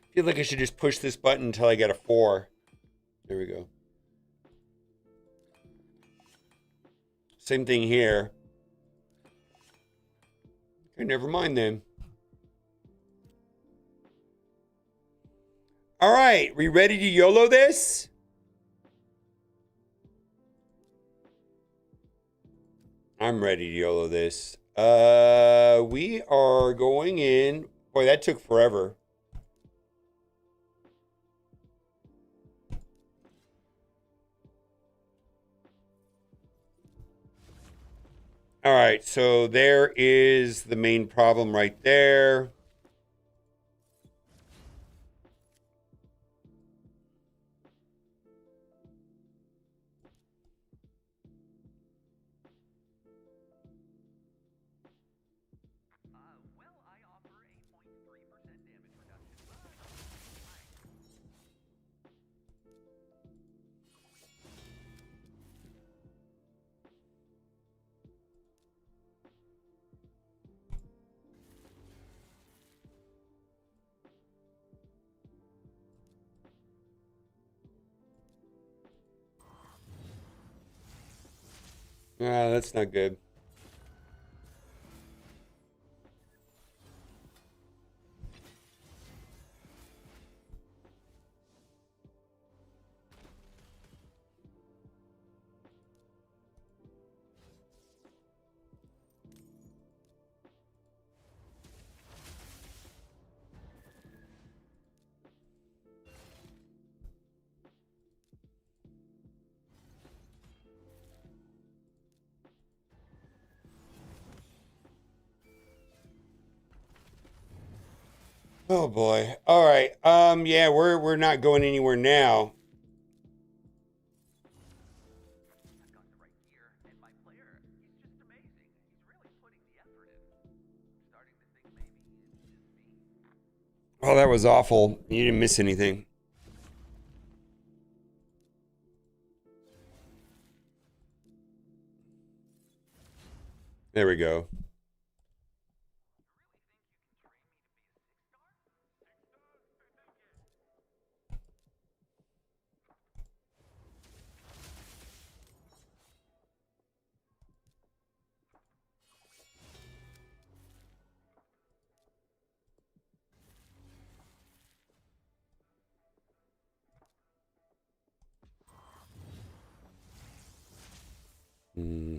I feel like I should just push this button until I get a 4. There we go. Same thing here. Okay, never mind then. All right, we ready to YOLO this? I'm ready to YOLO this. We are going in. Boy, that took forever. All right, so there is the main problem right there. Ah, that's not good. Oh boy. All right. Yeah, we're not going anywhere now. Oh, that was awful. You didn't miss anything. There we go. Hmm.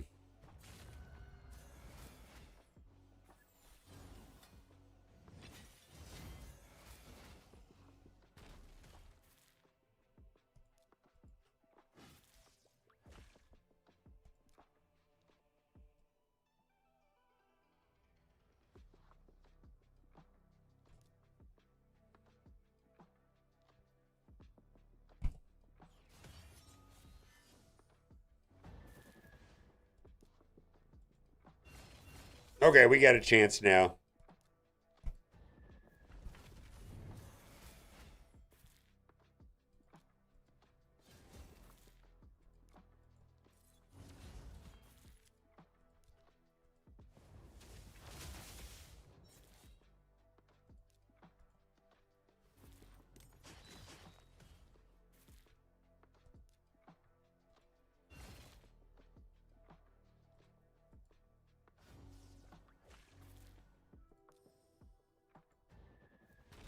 Okay, we got a chance now.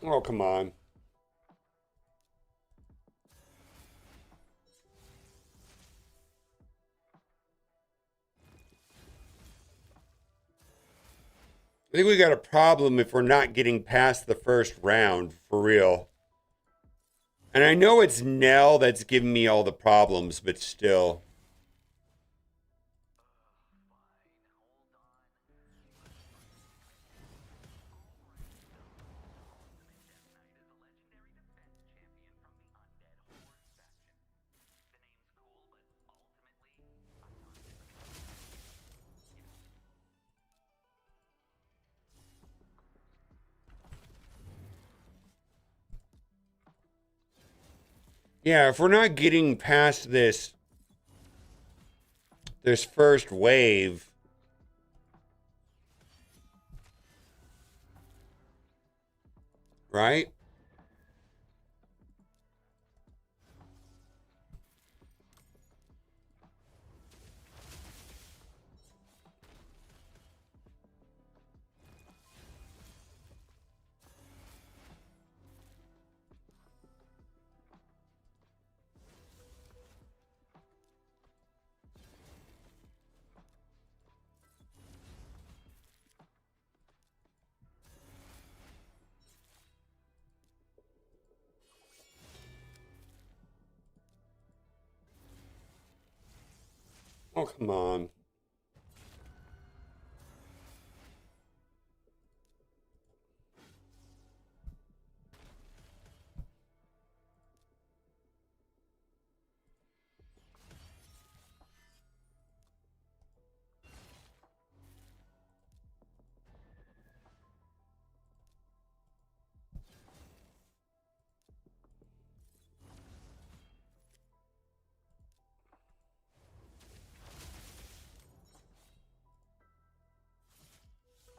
Oh, come on. I think we got a problem if we're not getting past the first round, for real. And I know it's Nell that's giving me all the problems, but still. Yeah, if we're not getting past this first wave, right? Oh, come on.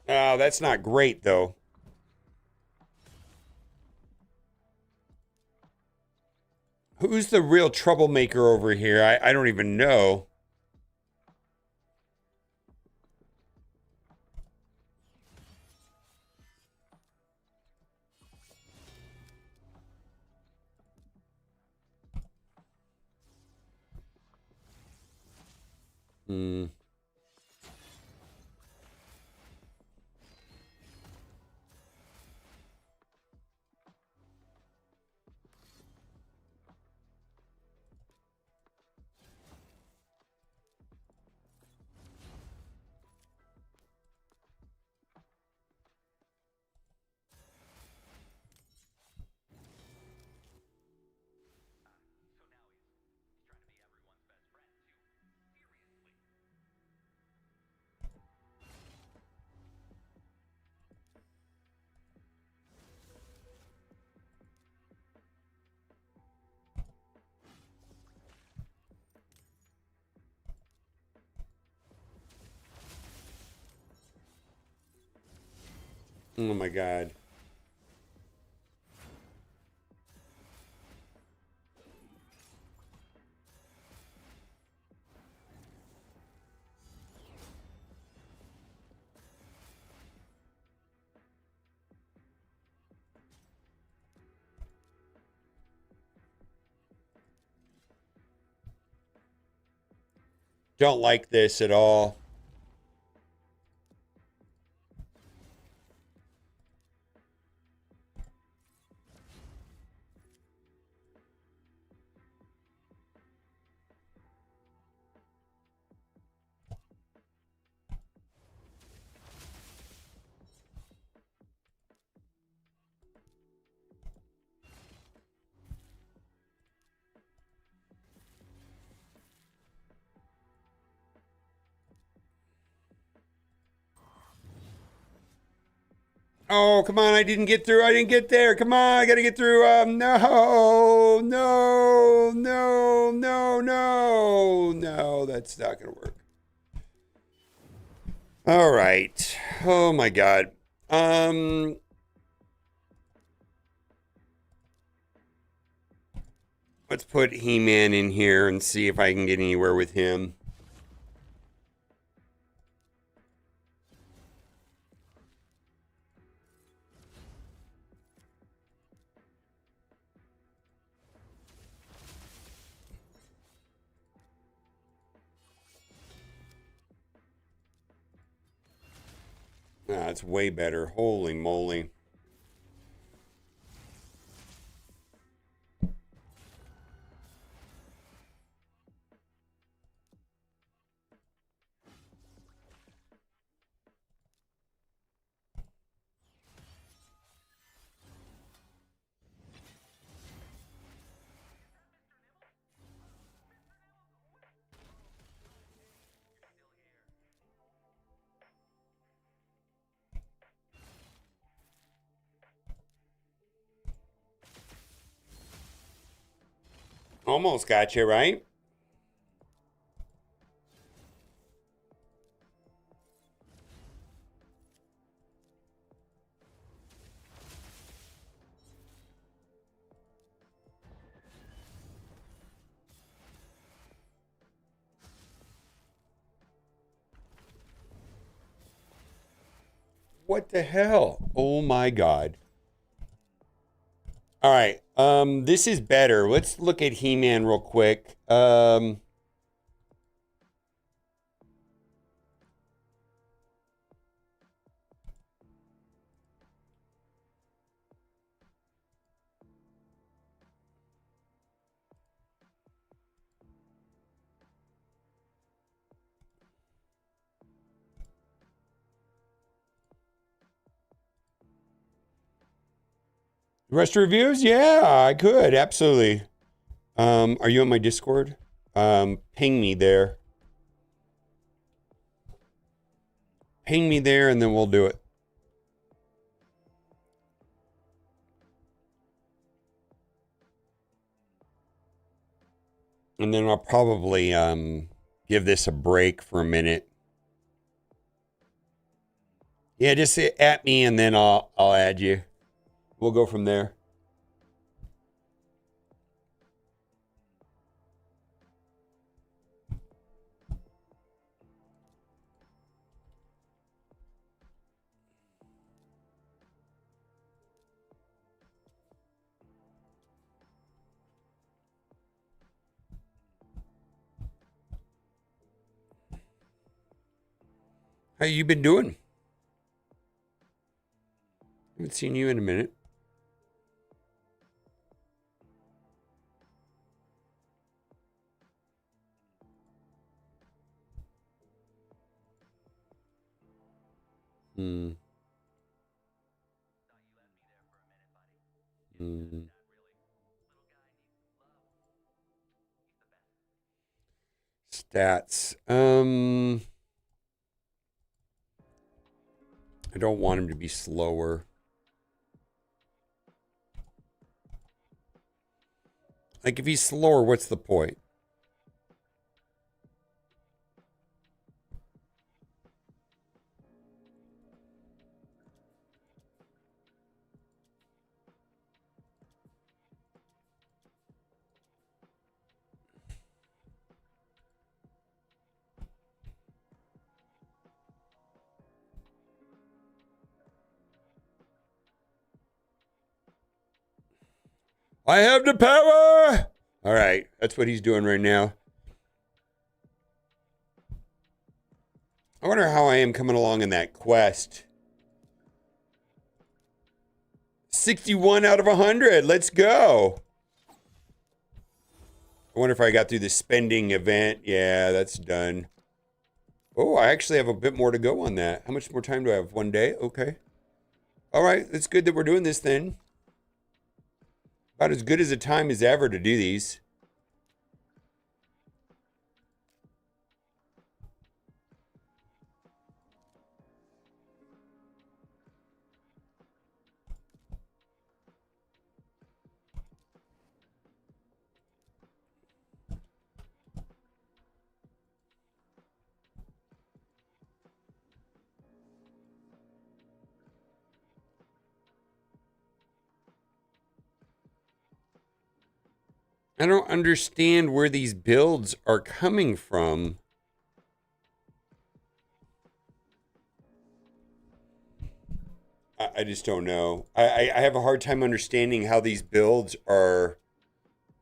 Oh, that's not great, though. Who's the real troublemaker over here? I don't even know. Hmm. Oh, my God. Don't like this at all. Oh, come on. I didn't get through. I didn't get there. Come on. I got to get through. No, no, no, no, no, no. That's not going to work. All right. Oh, my God. Let's put He-Man in here and see if I can get anywhere with him. That's way better. Holy moly. Almost got you, right? What the hell? Oh my God. All right. This is better. Let's look at He-Man real quick. Rest reviews? Yeah, I could. Absolutely. Are you on my Discord? Ping me there. Ping me there and then we'll do it. And then I'll probably give this a break for a minute. Yeah, just at me and then I'll add you. We'll go from there. How you been doing? Haven't seen you in a minute. Hmm. Hmm. Stats. I don't want him to be slower. Like, if he's slower, what's the point? I have the power! All right, that's what he's doing right now. I wonder how I am coming along in that quest. 61 out of 100. Let's go. I wonder if I got through the spending event. Yeah, that's done. Oh, I actually have a bit more to go on that. How much more time do I have? 1 day? Okay. All right, it's good that we're doing this then. About as good as a time as ever to do these. I don't understand where these builds are coming from. I just don't know. I have a hard time understanding how these builds are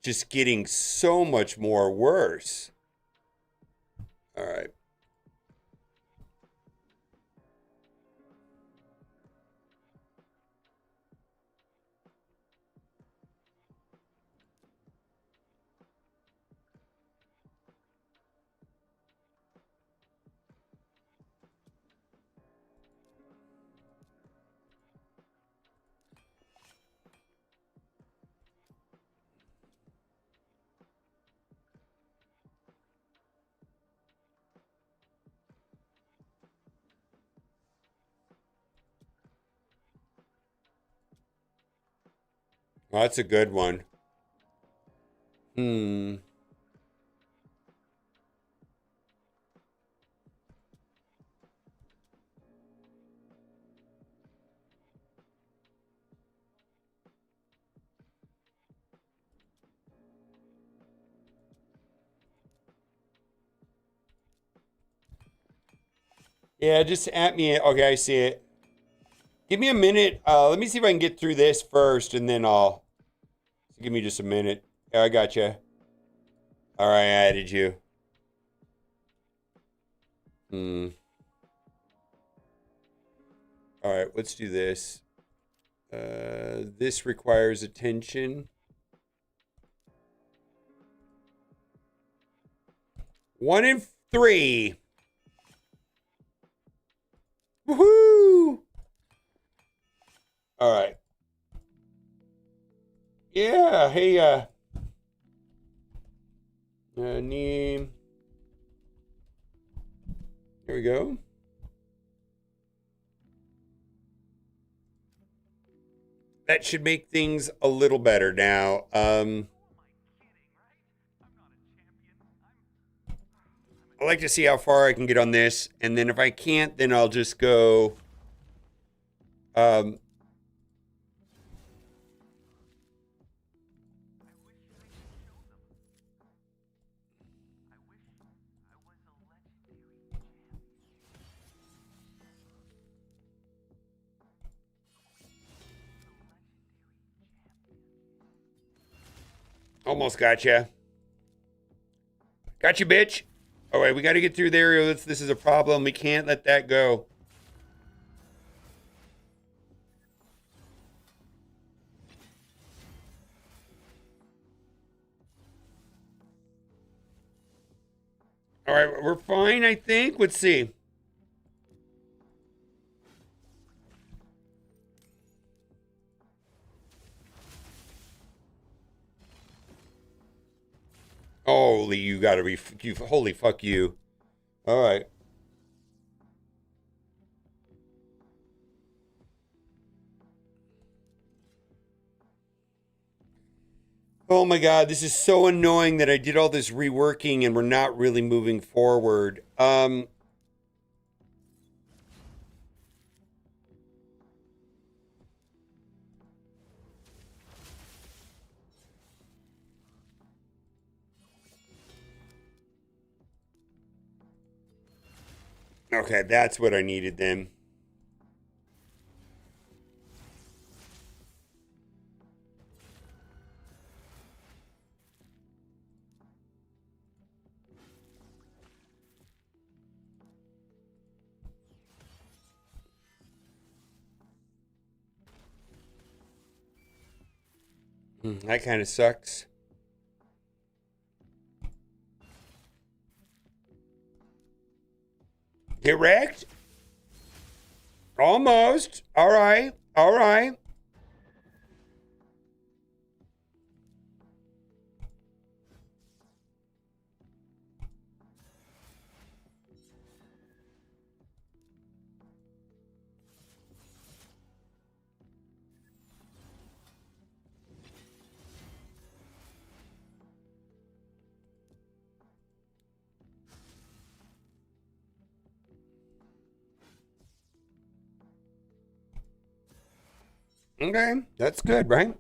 just getting so much more worse. All right. Well, that's a good one. Yeah, just at me. Okay, I see it. Give me a minute. Let me see if I can get through this first, and then I'll... Give me just a minute. Yeah, I got you. All right, I added you. All right, let's do this. This requires attention. 1 in 3. Woohoo! All right. Yeah, hey, name. There we go. That should make things a little better now. I like to see how far I can get on this, and then if I can't, then I'll just go. Almost got you. Got you, bitch. All right, we got to get through there. This is a problem. We can't let that go. All right, we're fine, I think. Let's see. Holy, you gotta be, holy fuck you. All right. Oh my God, this is so annoying that I did all this reworking and we're not really moving forward. Okay, that's what I needed then. That kind of sucks. Get wrecked? Almost. All right. All right. Okay, that's good, right?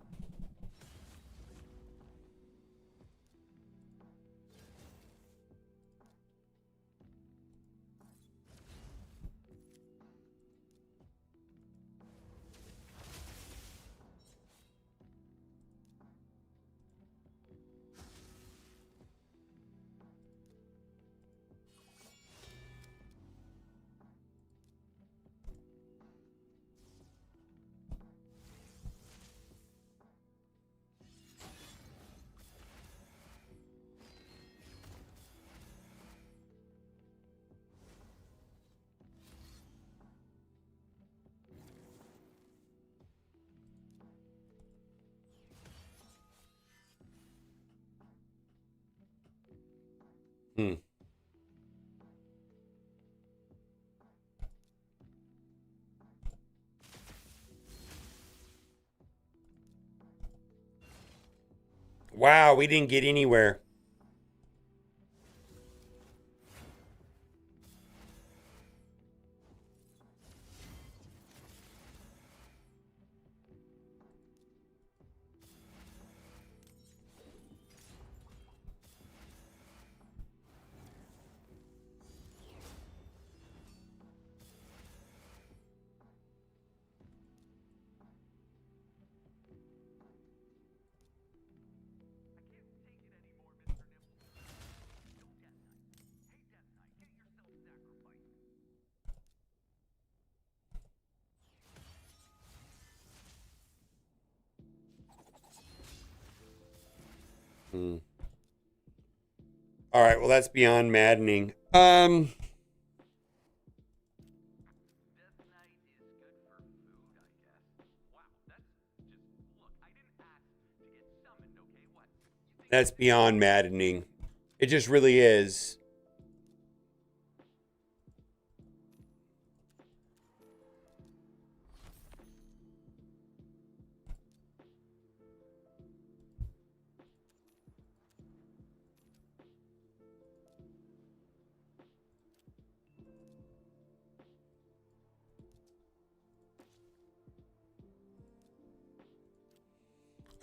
Hmm. Wow, we didn't get anywhere. Hmm. All right, well, that's beyond maddening. That's beyond maddening. It just really is.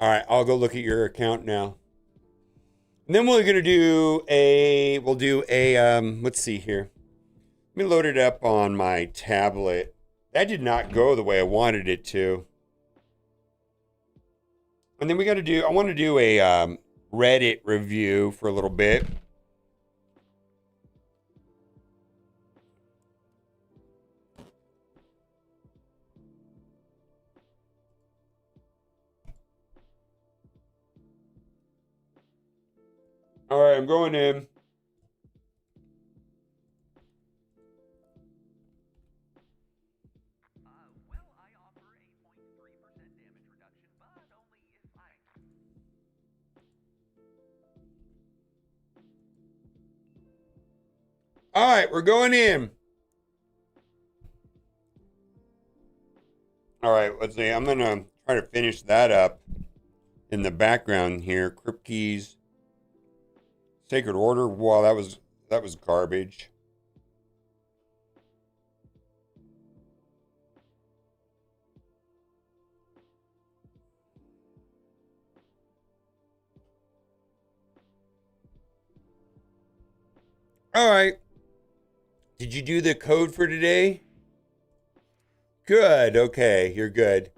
All right, I'll go look at your account now. And then we're gonna do a. We'll do a. Let's see here. Let me load it up on my tablet. That did not go the way I wanted it to. And then we got to do. I want to do a Reddit review for a little bit. All right, I'm going in. All right, we're going in. All right, let's see. I'm gonna try to finish that up in the background here. Crypt keys, sacred order. Wow, that was garbage. All right. Did you do the code for today? Good. Okay, you're good.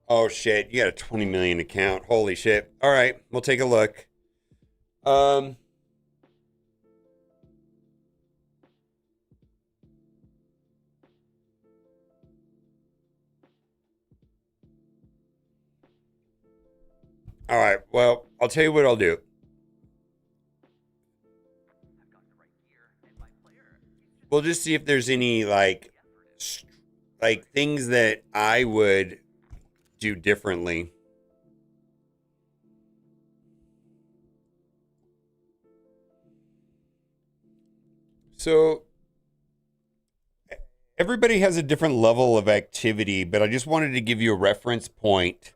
Oh shit, you got a 20 million account. Holy shit. All right, we'll take a look. Um All right. Well, I'll tell you what I'll do. We'll just see if there's any like things that I would do differently. So everybody has a different level of activity, but I just wanted to give you a reference point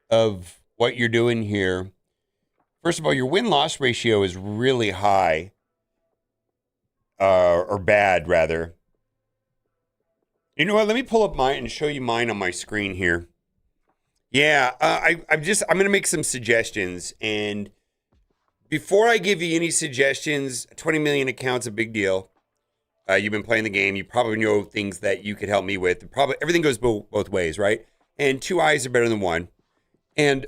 of what you're doing here. First of all, your win-loss ratio is really high, or bad, rather. You know what? Let me pull up mine and show you mine on my screen here. Yeah, I'm going to make some suggestions. And before I give you any suggestions, 20 million accounts a big deal. You've been playing the game. You probably know things that you could help me with. Probably everything goes both ways, right? And 2 eyes are better than 1. And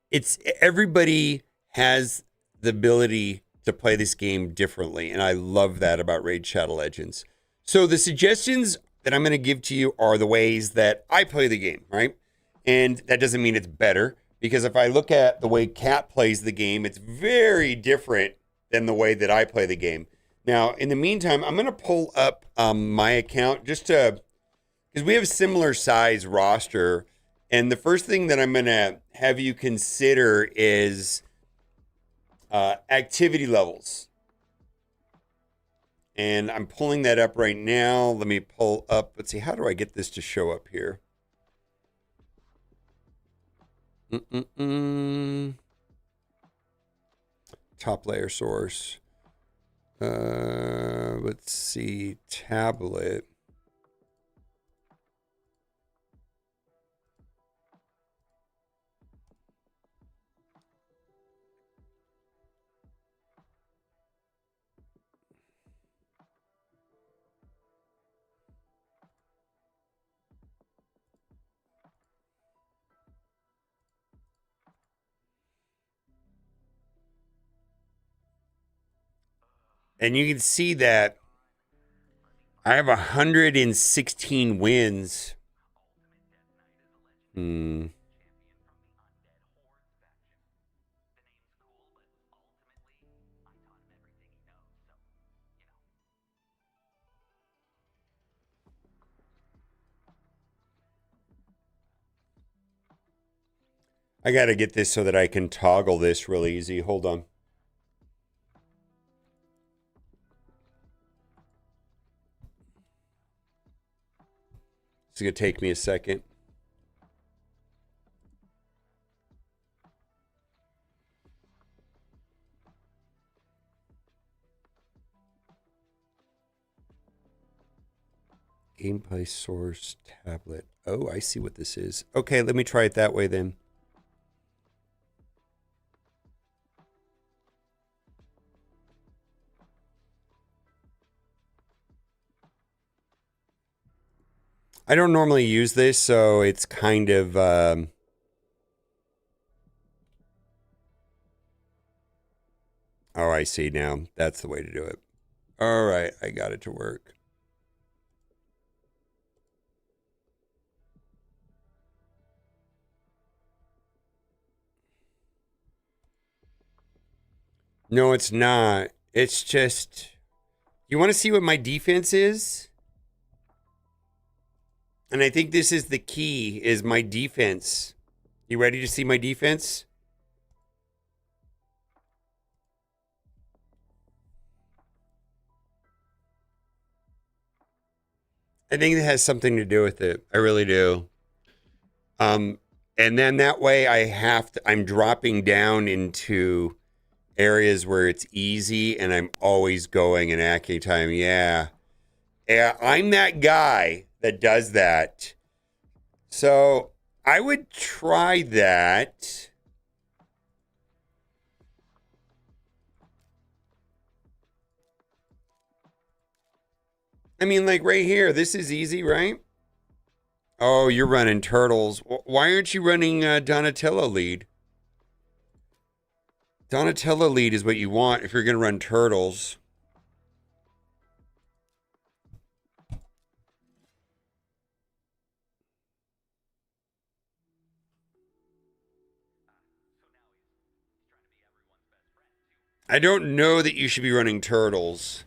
it's everybody has the ability to play this game differently. And I love that about Raid Shadow Legends. So the suggestions that I'm going to give to you are the ways that I play the game, right? And that doesn't mean it's better, because if I look at the way Cat plays the game, it's very different than the way that I play the game. Now, in the meantime, I'm going to pull up my account just to, because we have a similar size roster. And the first thing that I'm going to have you consider is activity levels. And I'm pulling that up right now. Let me pull up. Let's see. How do I get this to show up here? Top layer source. Let's see. Tablet. And you can see that I have 116 wins. I got to get this so that I can toggle this real easy. Hold on. It's going to take me a second. Gameplay source tablet. Oh, I see what this is. Okay, let me try it that way then. I don't normally use this, so it's kind of... oh, I see now. That's the way to do it. All right, I got it to work. No, it's not. It's just... You want to see what my defense is? And I think this is the key, is my defense. You ready to see my defense? I think it has something to do with it. I really do. And then that way I'm dropping down into areas where it's easy and I'm always going in acting time. Yeah. Yeah, I'm that guy that does that. So I would try that. I mean, like right here, this is easy, right? Oh, you're running turtles. Why aren't you running Donatello lead? Donatello lead is what you want if you're going to run turtles. I don't know that you should be running turtles.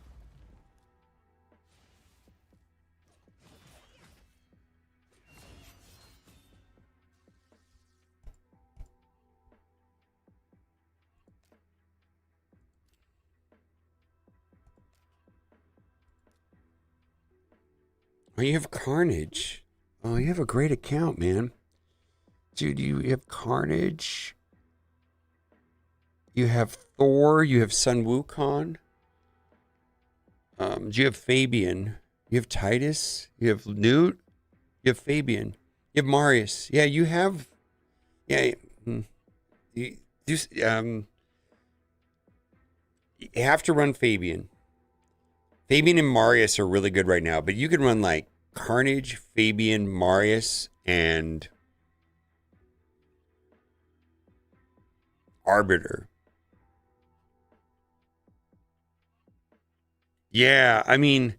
Oh, you have Carnage. Oh, you have a great account, man. Dude, you have Carnage. You have Thor. You have Sun Wukong. You have Fabian. You have Titus. You have Newt. You have Fabian. You have Marius. Yeah, you have. Yeah. You have to run Fabian. Fabian and Marius are really good right now, but you can run like Carnage, Fabian, Marius, and Arbiter. Yeah, I mean,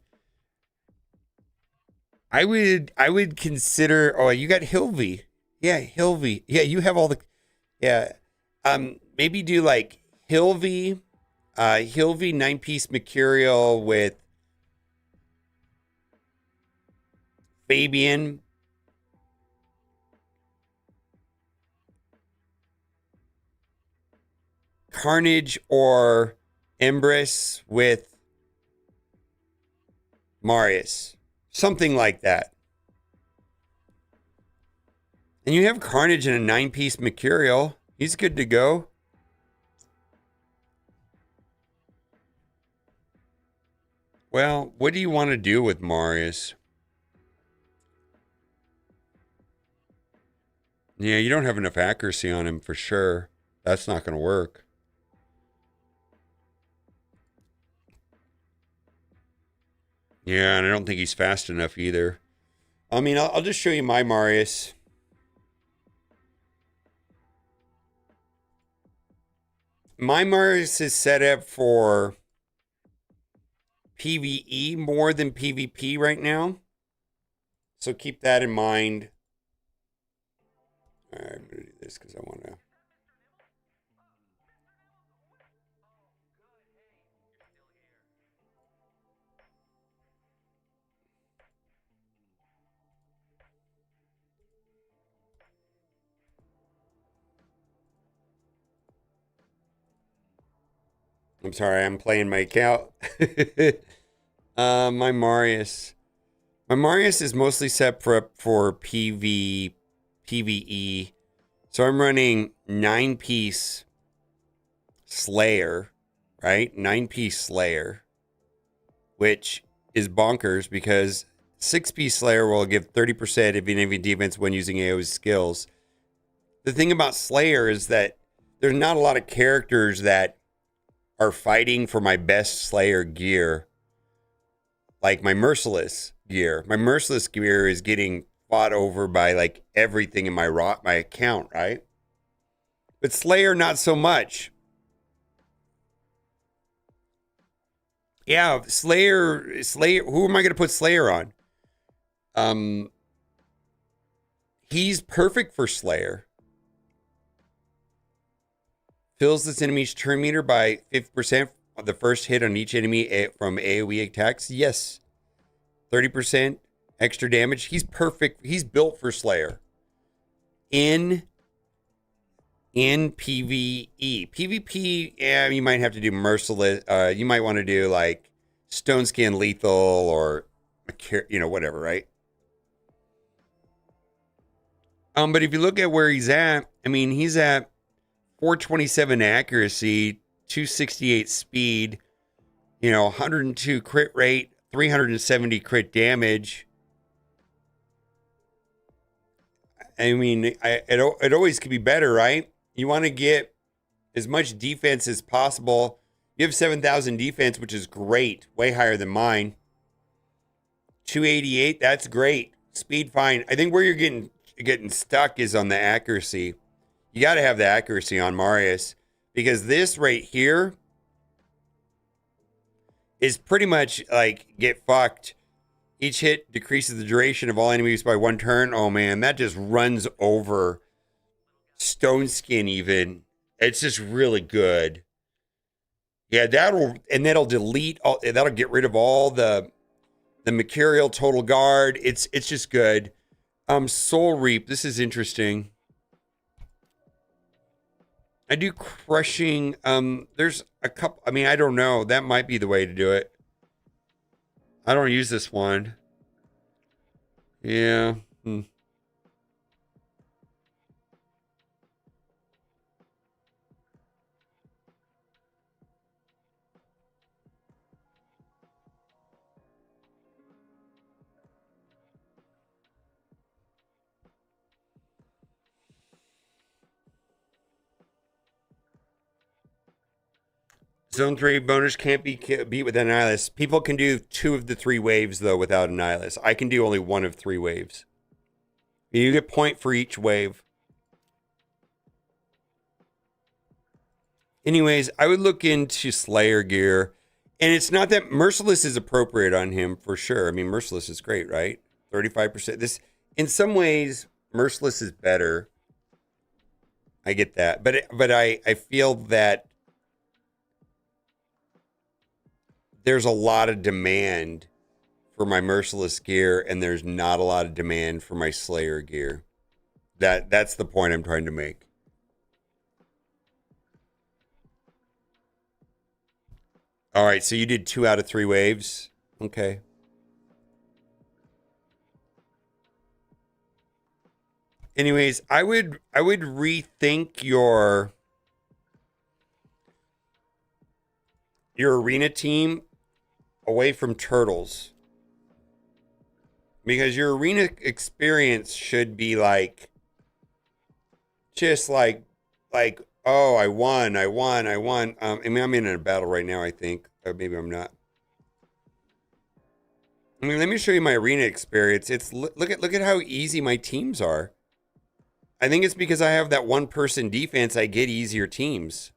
I would consider. Oh, you got Hilvy. Yeah, Hilvy. Yeah, you have all the. Yeah, maybe do like Hilvy, Hilvy 9-piece Mercurial with Fabian. Carnage or Empress with Marius. Something like that. And you have Carnage in a 9-piece Mercurial. He's good to go. Well, what do you want to do with Marius? Yeah, you don't have enough accuracy on him for sure. That's not going to work. Yeah, and I don't think he's fast enough either. I mean, I'll just show you my Marius. My Marius is set up for PvE more than PvP right now. So keep that in mind. All right, I'm going to do this because I want to. I'm sorry, I'm playing my account. My Marius. My Marius is mostly set for PvE. So I'm running 9-piece Slayer, right? 9-piece Slayer, which is bonkers because 6-piece Slayer will give 30% of enemy defense when using AoE skills. The thing about Slayer is that there's not a lot of characters that are fighting for my best Slayer gear, like my Merciless gear. My Merciless gear is getting fought over by like everything in my account, right? But Slayer, not so much. Yeah, Slayer. Who am I going to put Slayer on? He's perfect for Slayer. Fills this enemy's turn meter by 50% of the first hit on each enemy from AoE attacks. Yes. 30% extra damage. He's perfect. He's built for Slayer. In PvE. PvP, yeah, you might have to do Merciless. You might want to do like Stone Skin Lethal or, whatever, right? But if you look at where he's at, I mean, he's at 427 accuracy, 268 speed, 102 crit rate, 370 crit damage. I mean, it always could be better, right? You want to get as much defense as possible. You have 7,000 defense, which is great, way higher than mine. 288, that's great. Speed, fine. I think where you're getting stuck is on the accuracy. You got to have the accuracy on Marius because this right here is pretty much like get fucked. Each hit decreases the duration of all enemies by 1 turn. Oh man, that just runs over Stone Skin even. It's just really good. Yeah, that'll delete all, that'll get rid of all the Mercurial Total Guard. It's just good. Soul Reap, this is interesting. I do crushing. There's a couple, I mean, I don't know. That might be the way to do it. I don't use this one. Yeah. Zone 3 bonus can't be beat with Annihilus. People can do 2 of the 3 waves, though, without Annihilus. I can do only 1 of 3 waves. You get point for each wave. Anyways, I would look into Slayer gear. And it's not that Merciless is appropriate on him, for sure. I mean, Merciless is great, right? 35%. This, in some ways, Merciless is better. I get that. But I feel that there's a lot of demand for my Merciless gear, and there's not a lot of demand for my Slayer gear. That's the point I'm trying to make. All right, so you did 2 out of 3 waves. Okay. Anyways, I would rethink your arena team away from turtles, because your arena experience should be like just like oh, I won. I mean, I'm in a battle right now, I think. Or maybe I'm not. I mean, let me show you my arena experience. It's look at how easy my teams are. I think it's because I have that one person defense, I get easier teams.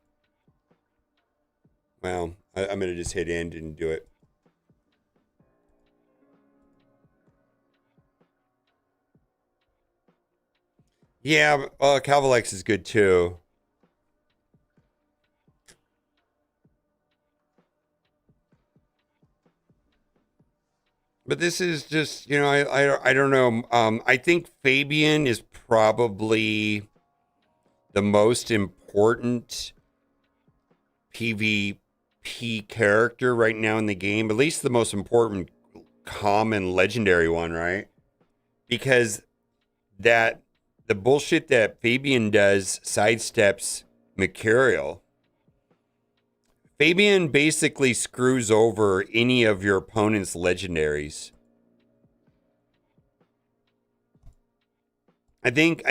Well, I'm going to just hit end and do it. Yeah, Calvalex is good too. But this is just, you know, I don't know. I think Fabian is probably the most important PvP character right now in the game. At least the most important common legendary one, right? Because the bullshit that Fabian does sidesteps Mercurial. Fabian basically screws over any of your opponent's legendaries. I think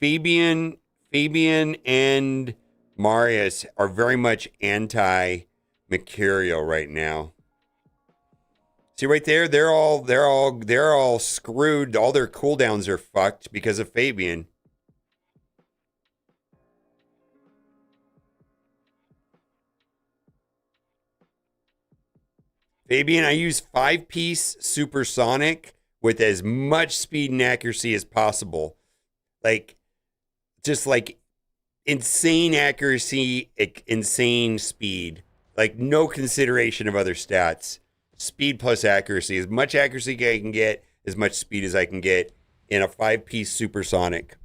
Fabian and Marius are very much anti-Mercurial right now. See right there, they're all screwed. All their cooldowns are fucked because of Fabian. Fabian, I use 5-piece supersonic with as much speed and accuracy as possible. Like, just like insane accuracy, insane speed. Like, no consideration of other stats. Speed plus accuracy. As much accuracy as I can get, as much speed as I can get in a 5-piece supersonic.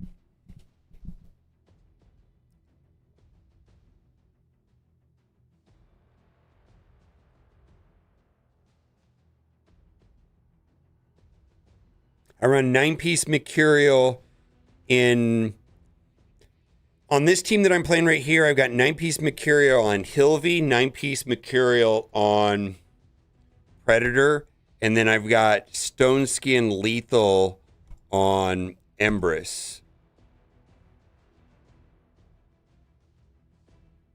I run 9-piece Mercurial on this team that I'm playing right here. I've got 9-piece Mercurial on Hilvy, 9-piece Mercurial on Predator, and then I've got Stone Skin Lethal on Empress.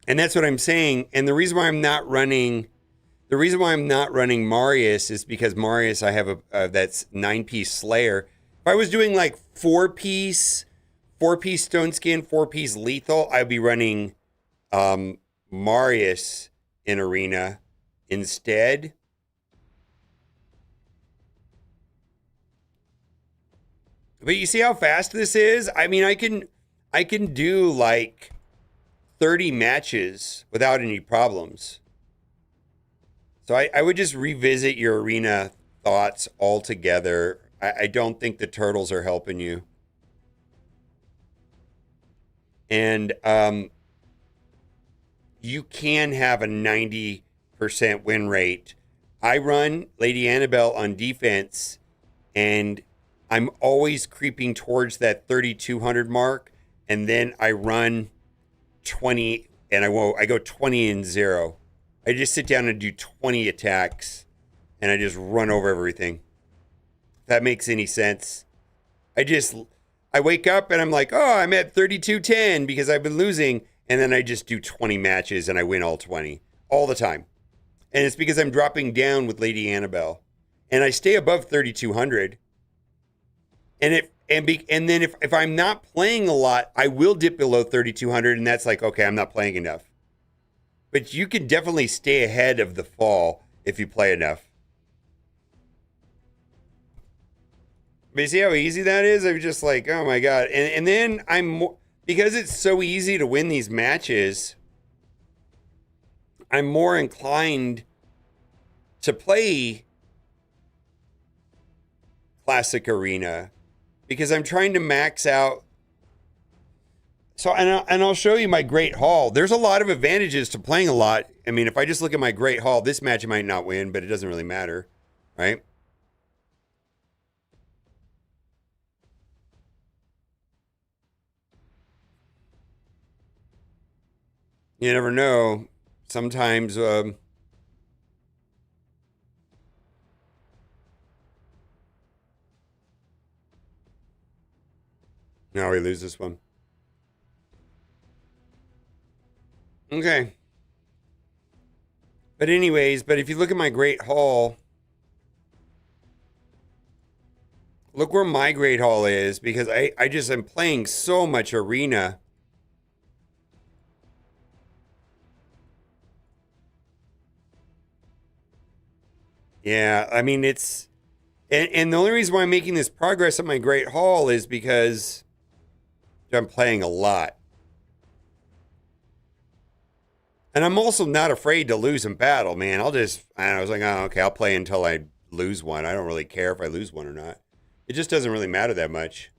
And that's what I'm saying. And the reason why I'm not running Marius is because Marius, I have that's 9-piece Slayer. If I was doing like 4-piece Stone Skin, 4-piece Lethal, I'd be running Marius in Arena instead. But you see how fast this is? I mean, I can do like 30 matches without any problems. So I would just revisit your arena thoughts altogether. I don't think the turtles are helping you. And you can have a 90% win rate. I run Lady Annabelle on defense, and I'm always creeping towards that 3,200 mark, and then I run 20, and I go 20-0. I just sit down and do 20 attacks, and I just run over everything. If that makes any sense. I wake up and I'm like, oh, I'm at 32-10 because I've been losing, and then I just do 20 matches and I win all 20 all the time. And it's because I'm dropping down with Lady Annabelle, and I stay above 3,200. And then if I'm not playing a lot, I will dip below 3,200, and that's like, okay, I'm not playing enough. But you can definitely stay ahead of the fall if you play enough. But you see how easy that is? I'm just like, oh my God. And then because it's so easy to win these matches, I'm more inclined to play Classic Arena because I'm trying to max out. So, and I'll show you my Great Hall. There's a lot of advantages to playing a lot. I mean, if I just look at my Great Hall, this match I might not win, but it doesn't really matter, right? You never know. Sometimes, no, we lose this one. Okay. But anyways, if you look at my Great Hall, look where my Great Hall is, because I just am playing so much arena. Yeah, I mean, it's... And the only reason why I'm making this progress at my Great Hall is because I'm playing a lot. And I'm also not afraid to lose in battle, man. I was like, oh, okay, I'll play until I lose one. I don't really care if I lose one or not. It just doesn't really matter that much.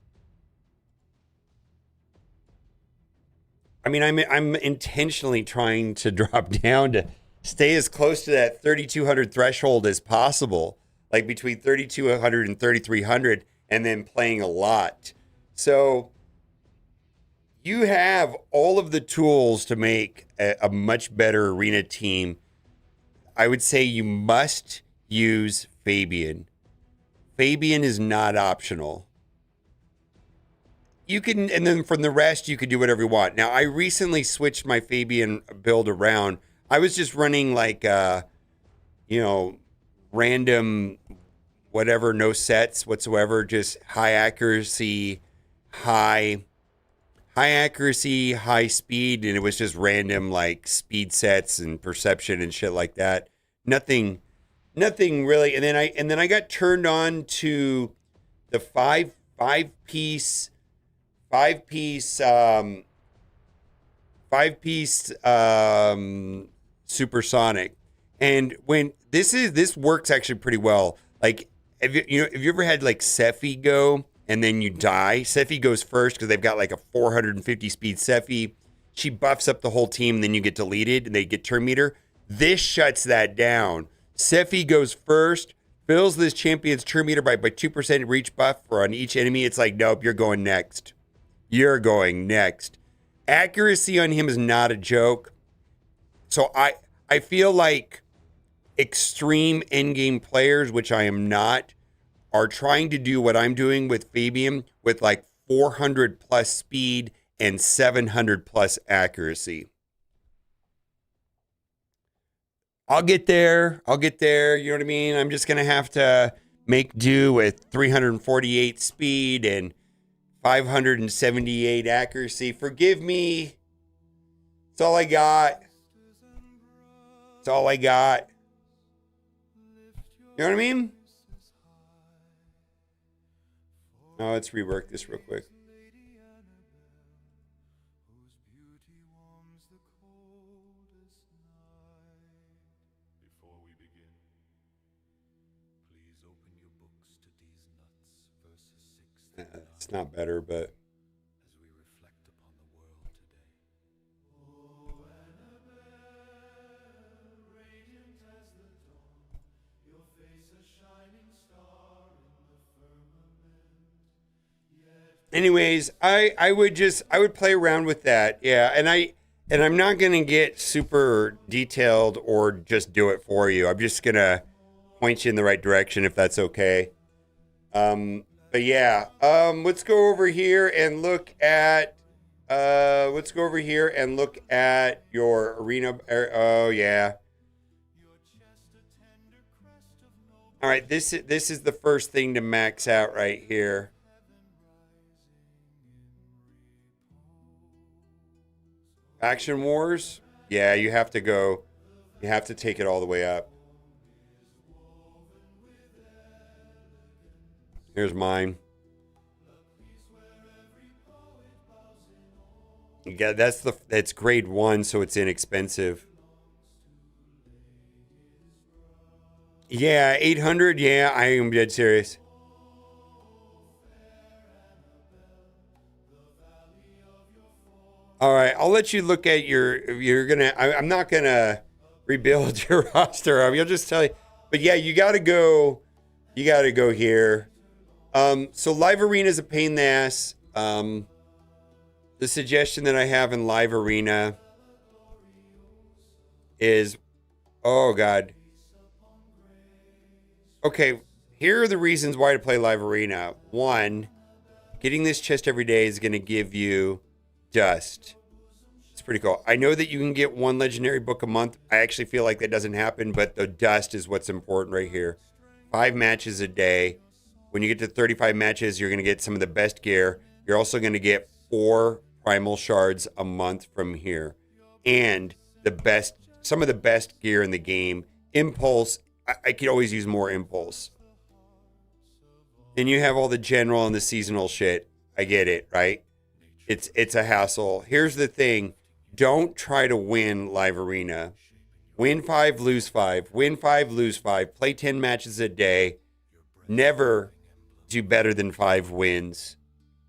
I mean, I'm intentionally trying to drop down to stay as close to that 3,200 threshold as possible, like between 3,200 and 3,300, and then playing a lot. So you have all of the tools to make a much better arena team. I would say you must use Fabian. Fabian is not optional. You can, and then from the rest, you could do whatever you want. Now, I recently switched my Fabian build around. I was just running like, random whatever, no sets whatsoever, just high accuracy, high speed, and it was just random like speed sets and perception and shit like that. Nothing really. And then I got turned on to the five piece supersonic. And when this works actually pretty well. Like, have you ever had like Sephi go and then you die? Sephi goes first because they've got like a 450 speed Sephi. She buffs up the whole team, and then you get deleted and they get turn meter. This shuts that down. Sephi goes first, fills this champion's turn meter by 2% reach buff for on each enemy. It's like, nope, you're going next. You're going next. Accuracy on him is not a joke. So I feel like extreme endgame players, which I am not, are trying to do what I'm doing with Fabian with like 400 plus speed and 700 plus accuracy. I'll get there. You know what I mean? I'm just going to have to make do with 348 speed and 578 accuracy. Forgive me. It's all I got. You know what I mean? Now let's rework this real quick. Before we begin, It's not better, but anyways, I would play around with that. Yeah, and I'm not going to get super detailed or just do it for you. I'm just going to point you in the right direction if that's okay. But yeah, let's go over here and look at your arena. Oh yeah. All right, this is the first thing to max out right here. Faction Wars? Yeah, you have to take it all the way up. Here's mine. Yeah, that's grade 1, so it's inexpensive. Yeah, 800. Yeah, I am dead serious. All right, I'll let you look at I'm not gonna rebuild your roster. I'll just tell you. But yeah, you gotta go here. So Live Arena is a pain in the ass. The suggestion that I have in Live Arena is, oh God. Okay, here are the reasons why to play Live Arena. 1, getting this chest every day is going to give you dust. It's pretty cool. I know that you can get 1 legendary book a month. I actually feel like that doesn't happen, but the dust is what's important right here. 5 matches a day. When you get to 35 matches, you're going to get some of the best gear. You're also going to get 4 primal shards a month from here. And some of the best gear in the game. Impulse. I could always use more impulse. And you have all the general and the seasonal shit. I get it, right? It's a hassle. Here's the thing. Don't try to win Live Arena. Win 5, lose 5. Win 5, lose 5. Play 10 matches a day. Never do better than 5 wins.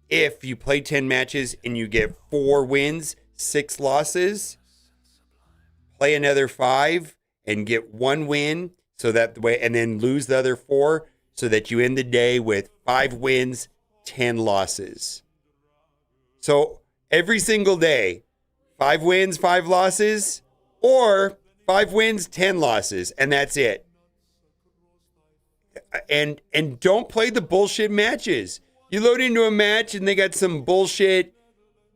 If you play 10 matches and you get 4 wins, 6 losses, play another 5 and get 1 win, so that the way, and then lose the other 4, so that you end the day with 5 wins, 10 losses. So every single day, 5 wins, 5 losses, or 5 wins, 10 losses, and that's it. And don't play the bullshit matches. You load into a match and they got some bullshit,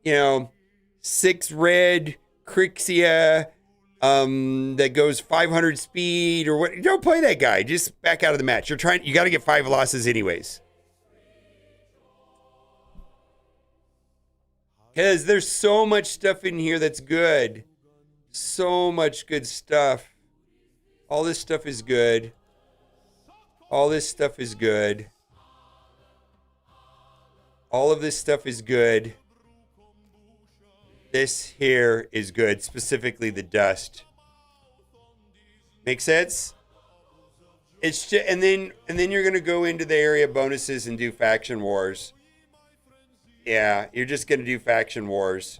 6 red Crixia that goes 500 speed or what. Don't play that guy. Just back out of the match. You got to get 5 losses anyways. Because there's so much stuff in here that's good. So much good stuff. All this stuff is good. All this stuff is good. All of this stuff is good. This here is good, specifically the dust. Make sense? It's just, and then you're gonna go into the area bonuses and do faction wars. Yeah, you're just gonna do faction wars.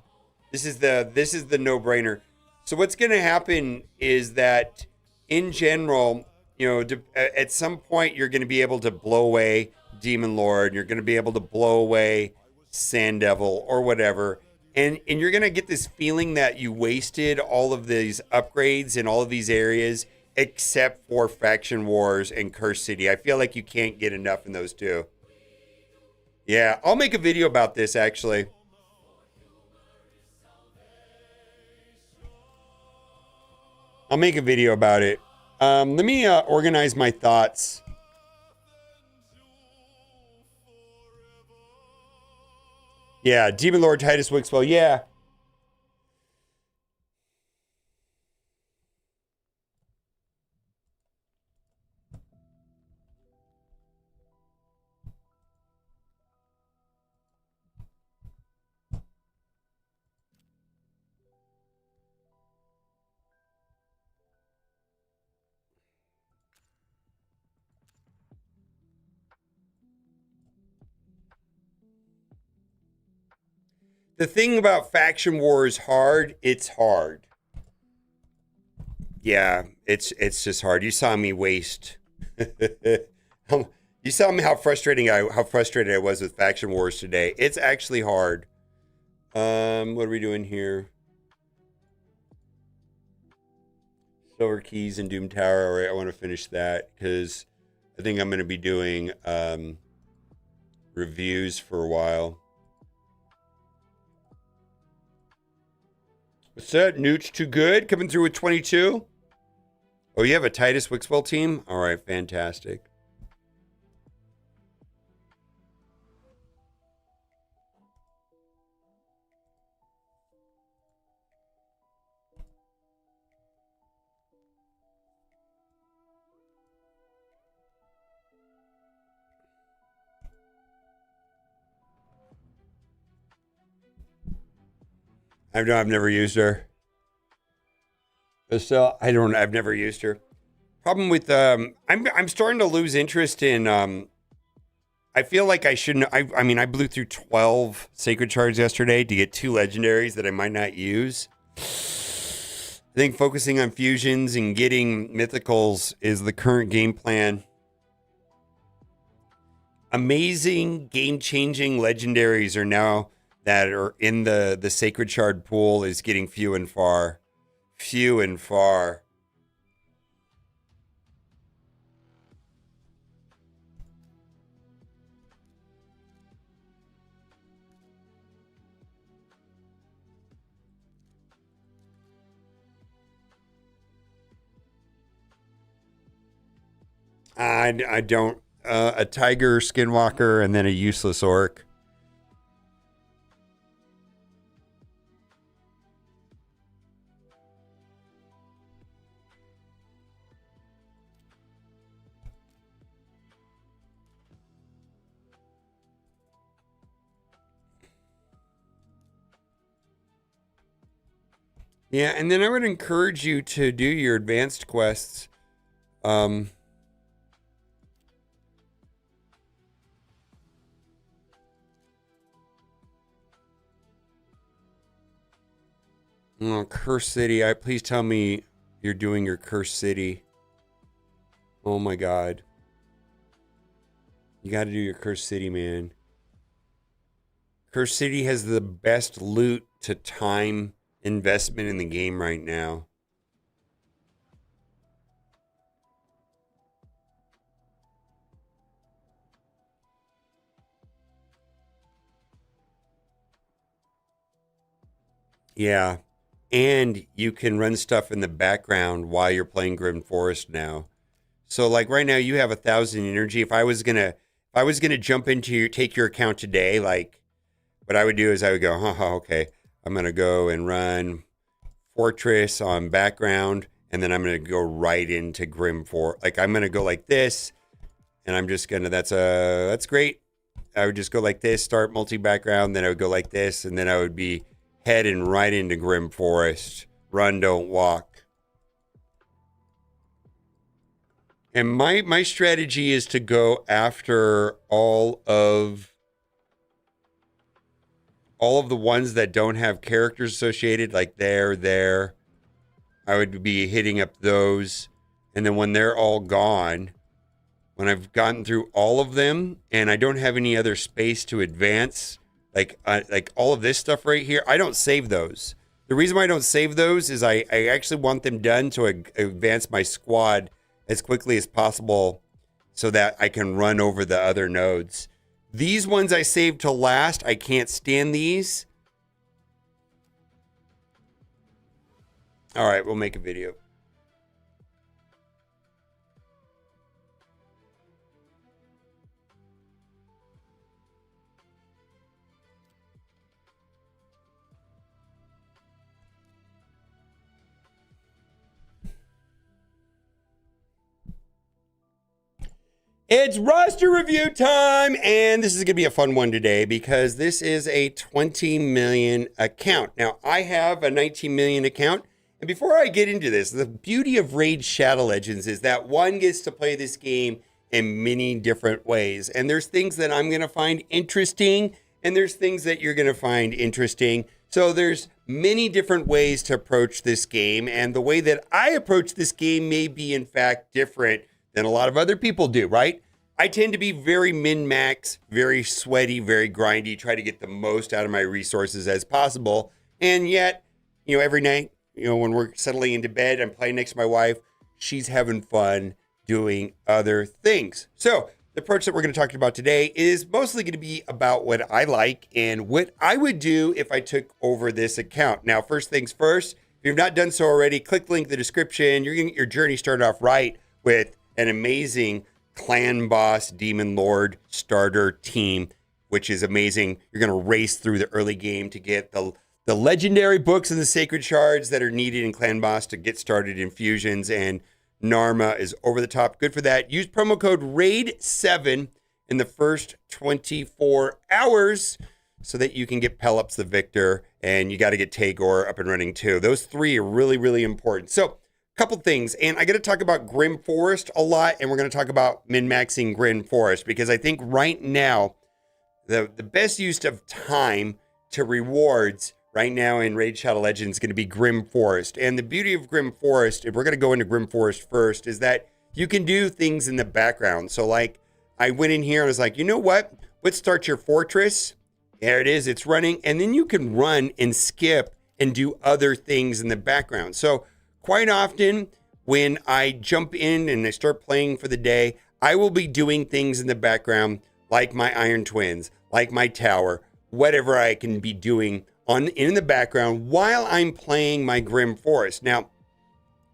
This is the no-brainer. So what's gonna happen is that in general, at some point you're gonna be able to blow away Demon Lord. You're gonna be able to blow away Sand Devil or whatever. And you're going to get this feeling that you wasted all of these upgrades in all of these areas except for Faction Wars and Curse City. I feel like you can't get enough in those two. Yeah, I'll make a video about this, actually. I'll make a video about it. Let me organize my thoughts. Yeah, Demon Lord Titus Wixwell. Yeah. The thing about Faction Wars hard, it's hard. Yeah, it's just hard. You saw me waste. You saw me how frustrated I was with Faction Wars today. It's actually hard. What are we doing here? Silver Keys and Doom Tower. All right, I want to finish that because I think I'm going to be doing reviews for a while. What's that? Nooch Too Good coming through with 22. Oh, you have a Titus Wixwell team? All right, fantastic. I've never used her. But still, I've never used her. Problem with I'm starting to lose interest in I feel like I shouldn't I mean I blew through 12 sacred shards yesterday to get 2 legendaries that I might not use. I think focusing on fusions and getting mythicals is the current game plan. Amazing game-changing legendaries are now that are in the sacred shard pool is getting few and far. Few and far. I don't. A tiger skinwalker and then a useless orc. Yeah, and then I would encourage you to do your advanced quests. Oh, Curse City. Please tell me you're doing your Curse City. Oh my God. You got to do your Curse City, man. Curse City has the best loot to time investment in the game right now. Yeah. And you can run stuff in the background while you're playing Grim Forest now. So like right now you have 1,000 energy. If I was gonna jump into take your account today, like what I would do is I would go, okay, I'm gonna go and run Fortress on background, and then I'm gonna go right into Grim Forest. Like I'm gonna go like this, and I'm just gonna that's great. I would just go like this, start multi-background, then I would go like this, and then I would be heading right into Grim Forest. Run, don't walk. And my strategy is to go after all of the ones that don't have characters associated, like there. I would be hitting up those. And then when they're all gone, when I've gotten through all of them and I don't have any other space to advance, like all of this stuff right here, I don't save those. The reason why I don't save those is I actually want them done to advance my squad as quickly as possible so that I can run over the other nodes. These ones I saved till last. I can't stand these. All right, we'll make a video. It's roster review time, and this is going to be a fun one today because this is a 20 million account. Now, I have a 19 million account, and before I get into this, the beauty of Raid Shadow Legends is that one gets to play this game in many different ways, and there's things that I'm going to find interesting and there's things that you're going to find interesting. So there's many different ways to approach this game, and the way that I approach this game may be in fact different than a lot of other people do, right? I tend to be very min-max, very sweaty, very grindy, try to get the most out of my resources as possible. And yet, every night, when we're settling into bed, I'm playing next to my wife, she's having fun doing other things. So the approach that we're going to talk about today is mostly going to be about what I like and what I would do if I took over this account. Now, first things first, if you've not done so already, click the link in the description. You're going to get your journey started off right with an amazing clan boss, demon lord starter team, which is amazing. You're going to race through the early game to get the legendary books and the sacred shards that are needed in clan boss to get started in fusions, and Narma is over the top good for that. Use promo code RAID7 in the first 24 hours so that you can get Pelops the Victor, and you got to get Tagore up and running too. Those three are really, really important. So couple things, and I got to talk about Grim Forest a lot, and we're going to talk about min-maxing Grim Forest, because I think right now the best use of time to rewards right now in Raid Shadow Legends is going to be Grim Forest. And the beauty of Grim Forest, if we're going to go into Grim Forest first, is that you can do things in the background. So like I went in here and was like, you know what? Let's start your fortress. There it is. It's running. And then you can run and skip and do other things in the background. So quite often when I jump in and I start playing for the day, I will be doing things in the background like my Iron Twins, like my tower, whatever I can be doing in the background while I'm playing my Grim Forest. Now,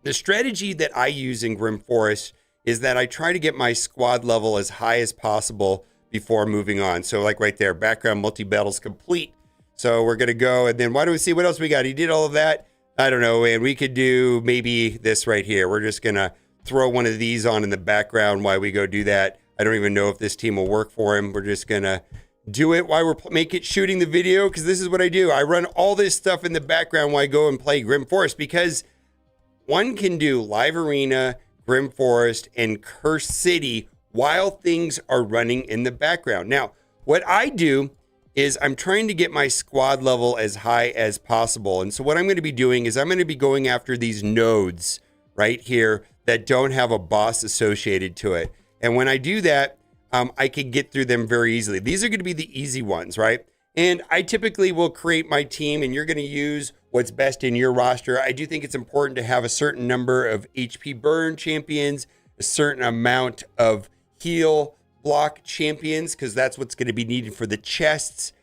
the strategy that I use in Grim Forest is that I try to get my squad level as high as possible before moving on. So like right there, background multi-battles complete. So we're going to go, and then why do we see what else we got? He did all of that. I don't know, and we could do maybe this right here. We're just going to throw one of these on in the background while we go do that. I don't even know if this team will work for him. We're just going to do it while we're shooting the video, because this is what I do. I run all this stuff in the background while I go and play Grim Forest, because one can do Live Arena, Grim Forest, and Curse City while things are running in the background. Now, what I do is I'm trying to get my squad level as high as possible. And so what I'm going to be doing is I'm going to be going after these nodes right here that don't have a boss associated to it. And when I do that, I can get through them very easily. These are going to be the easy ones, right? And I typically will create my team, and you're going to use what's best in your roster. I do think it's important to have a certain number of HP burn champions, a certain amount of heal block champions, because that's what's going to be needed for the chests.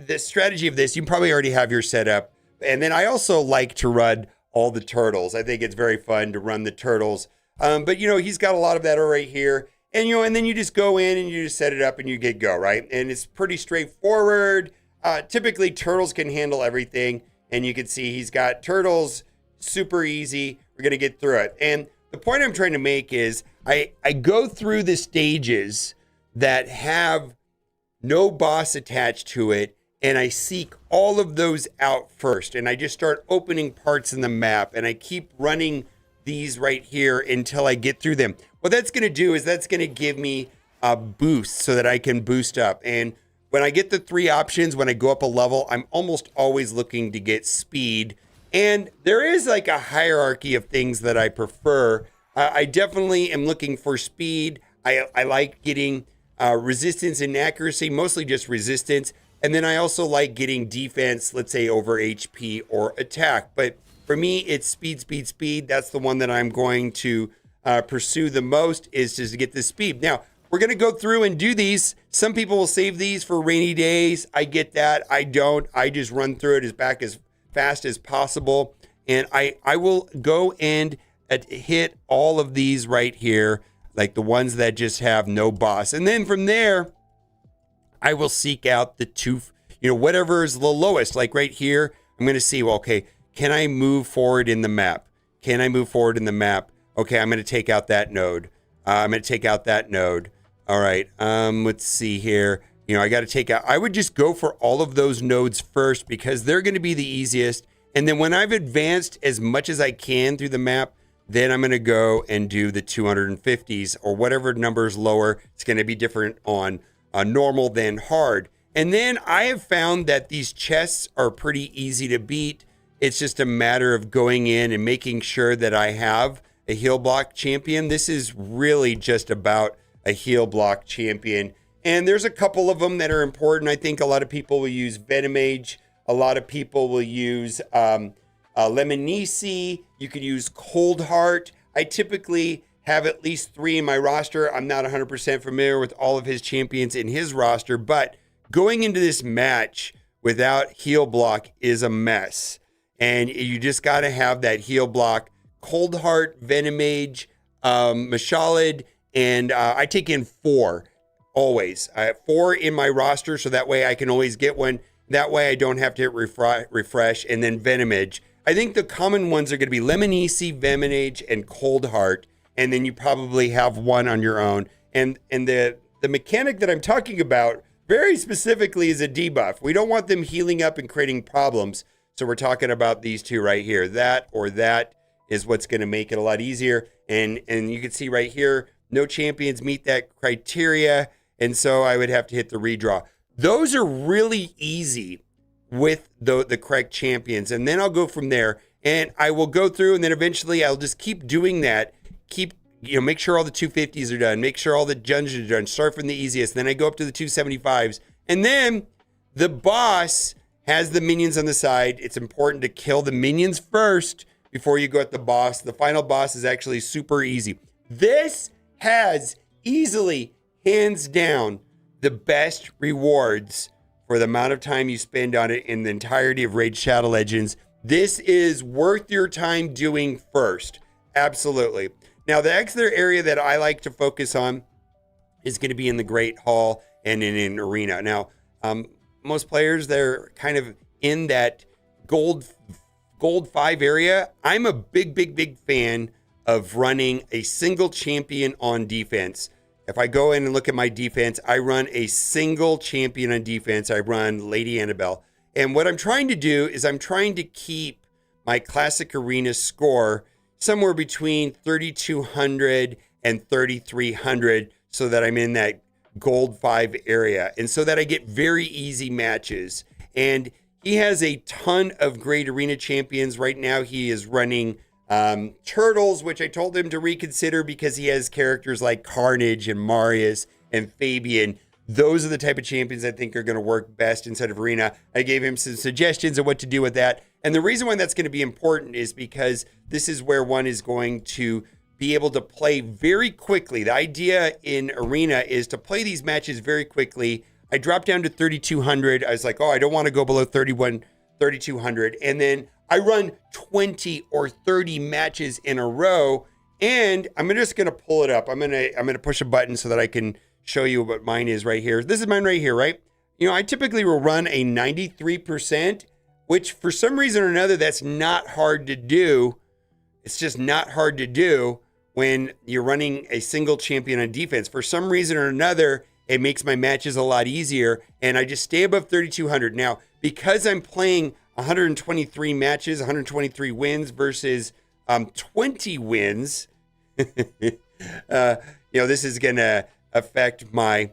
The strategy of this, you probably already have your setup. And then I also like to run all the turtles. I think it's very fun to run the turtles. But he's got a lot of that right here. And and then you just go in and you just set it up and you get go, right? And it's pretty straightforward. Typically turtles can handle everything, and you can see he's got turtles, super easy. We're gonna get through it. And the point I'm trying to make is I go through the stages that have no boss attached to it, and I seek all of those out first, and I just start opening parts in the map, and I keep running these right here until I get through them. What that's going to do is that's going to give me a boost so that I can boost up. And when I get the three options, when I go up a level, I'm almost always looking to get speed. And there is like a hierarchy of things that I prefer. I definitely am looking for speed. I like getting resistance and accuracy, mostly just resistance. And then I also like getting defense, let's say over HP or attack. But for me, it's speed, speed, speed. That's the one that I'm going to pursue the most, is just to get the speed. Now, we're going to go through and do these. Some people will save these for rainy days. I get that. I don't. I just run through it as fast as possible. And I will go and hit all of these right here, like the ones that just have no boss. And then from there, I will seek out the two, whatever is the lowest. Like right here, I'm going to see, well, okay, can I move forward in the map? Can I move forward in the map? Okay, I'm going to take out that node. I'm going to take out that node. All right, let's see here. I got to take out, I would just go for all of those nodes first, because they're going to be the easiest. And then when I've advanced as much as I can through the map, then I'm going to go and do the 250s or whatever number is lower. It's going to be different on normal than hard. And then I have found that these chests are pretty easy to beat. It's just a matter of going in and making sure that I have a heal block champion. This is really just about a heal block champion. And there's a couple of them that are important. I think a lot of people will use Venomage. A lot of people will use Lemonisi. You could use Cold Heart. I typically have at least 3 in my roster. I'm not 100% familiar with all of his champions in his roster, but going into this match without heal block is a mess. And you just got to have that heal block. Cold Heart, Venomage, Mashalid, and I take in 4 always. I have 4 in my roster, so that way I can always get one. That way I don't have to hit refresh, and then Venomage. I think the common ones are going to be Lemonisi, Venomage, and Cold Heart, and then you probably have one on your own. And the mechanic that I'm talking about very specifically is a debuff. We don't want them healing up and creating problems, so we're talking about these 2 right here. That or that is what's going to make it a lot easier. And you can see right here, no champions meet that criteria, and so I would have to hit the redraw. Those are really easy with the correct champions, and then I'll go from there, and I will go through, and then eventually I'll just keep doing that. Make sure all the 250s are done, make sure all the dungeons are done, start from the easiest, then I go up to the 275s, and then the boss has the minions on the side. It's important to kill the minions first before you go at the boss. The final boss is actually super easy. This has easily, hands down, the best rewards for the amount of time you spend on it in the entirety of Raid Shadow Legends. This is worth your time doing first. Absolutely. Now, the other area that I like to focus on is going to be in the Great Hall and in an arena. Now, most players, they're kind of in that gold 5 area. I'm a big fan of running a single champion on defense. If I go in and look at my defense, I run a single champion on defense. I run Lady Annabelle. And what I'm trying to do is I'm trying to keep my classic arena score somewhere between 3,200 and 3,300 so that I'm in that gold 5 area and so that I get very easy matches. And he has a ton of great arena champions. Right now he is running Turtles, which I told him to reconsider because he has characters like Carnage and Marius and Fabian. Those are the type of champions I think are going to work best inside of arena. I gave him some suggestions of what to do with that. And the reason why that's going to be important is because this is where one is going to be able to play very quickly. The idea in arena is to play these matches very quickly. I dropped down to 3,200. I was like, I don't want to go below 3,200. And then I run 20 or 30 matches in a row, and I'm just going to pull it up. I'm going to push a button so that I can show you what mine is right here. This is mine right here, right? I typically will run a 93%, which for some reason or another, that's not hard to do. It's just not hard to do when you're running a single champion on defense. For some reason or another, it makes my matches a lot easier, and I just stay above 3,200. Now, because I'm playing 123 matches, 123 wins versus 20 wins, this is going to affect my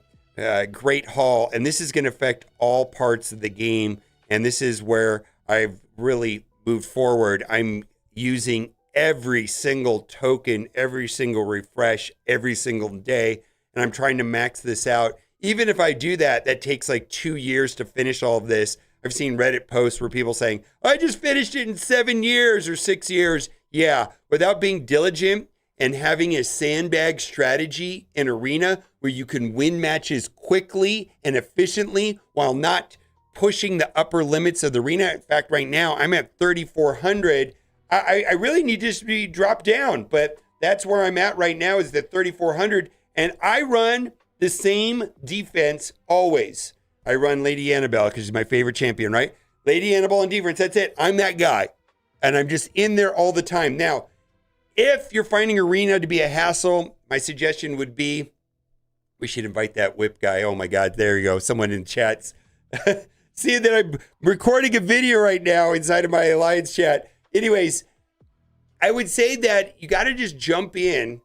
Great Hall, and this is going to affect all parts of the game, and this is where I've really moved forward. I'm using every single token, every single refresh, every single day, and I'm trying to max this out. Even if I do that, that takes like 2 years to finish all of this. I've seen Reddit posts where people saying, I just finished it in 7 years or 6 years. Yeah, without being diligent and having a sandbag strategy in arena where you can win matches quickly and efficiently while not pushing the upper limits of the arena. In fact, right now I'm at 3,400. I really need to be dropped down, but that's where I'm at right now is at 3,400. And I run the same defense always. I run Lady Annabelle because she's my favorite champion, right? Lady Annabelle on defense, that's it. I'm that guy. And I'm just in there all the time. Now, if you're finding arena to be a hassle, my suggestion would be, we should invite that whip guy. Oh my God, there you go. Someone in chats. See that I'm recording a video right now inside of my Alliance chat. Anyways, I would say that you got to just jump in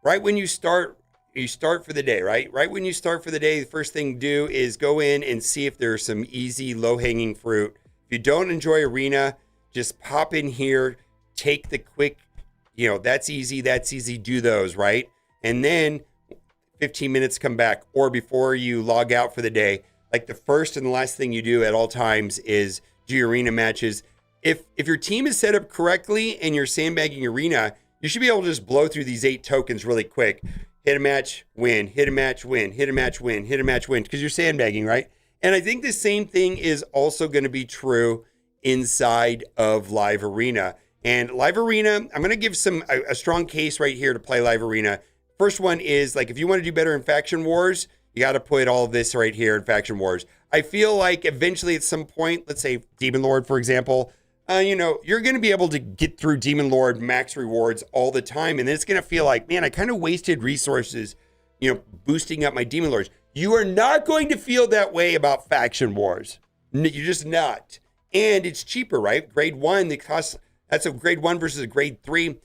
right when you start you start for the day, right? Right when you start for the day, the first thing to do is go in and see if there's some easy, low-hanging fruit. If you don't enjoy arena, just pop in here, take the quick, that's easy, do those, right? And then 15 minutes, come back. Or before you log out for the day, like the first and the last thing you do at all times is do your arena matches. If your team is set up correctly and you're sandbagging arena, you should be able to just blow through these 8 tokens really quick. Hit a match, win, hit a match, win, hit a match, win, hit a match, win, because you're sandbagging, right? And I think the same thing is also going to be true inside of Live Arena. And Live Arena, I'm going to give a strong case right here to play Live Arena. First one is, like, if you want to do better in Faction Wars, you got to put all of this right here in Faction Wars. I feel like eventually at some point, let's say Demon Lord, for example, you're going to be able to get through Demon Lord max rewards all the time. And then it's going to feel like, man, I kind of wasted resources, boosting up my Demon Lords. You are not going to feel that way about Faction Wars. You're just not. And it's cheaper, right? Grade 1, that's a grade 1 versus a grade 3.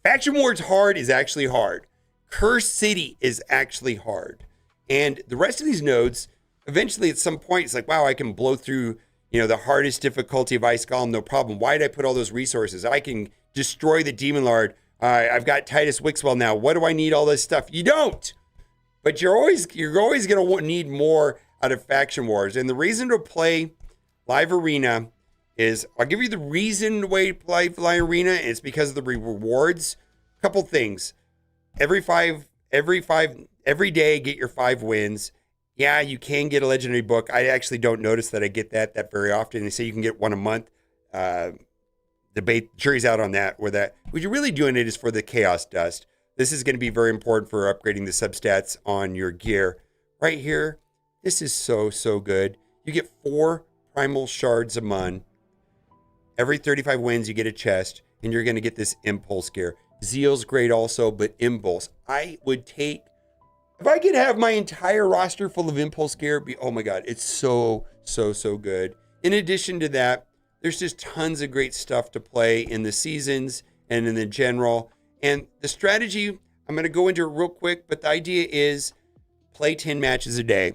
Faction Wars hard is actually hard. Curse City is actually hard. And the rest of these nodes, eventually at some point, it's like, wow, I can blow through the hardest difficulty of Ice Golem, no problem. Why did I put all those resources? I can destroy the Demon Lord. I've got Titus Wixwell now. What do I need all this stuff? You don't. But you're always going to need more out of Faction Wars. And the reason to play Live Arena is, I'll give you the reason why to play Live Arena. It's because of the rewards. A couple things. Every day, get your 5 wins. Yeah, you can get a legendary book. I actually don't notice that I get that very often. They say you can get one a month. Debate, jury's out on that. What you're really doing it is for the Chaos Dust. This is going to be very important for upgrading the substats on your gear. Right here, this is so good. You get 4 Primal Shards a month. Every 35 wins, you get a chest, and you're going to get this Impulse gear. Zeal's great also, but Impulse. I would take... If I could have my entire roster full of Impulse gear, oh my God, it's so good. In addition to that, there's just tons of great stuff to play in the seasons and in the general. And the strategy, I'm going to go into it real quick, but the idea is play 10 matches a day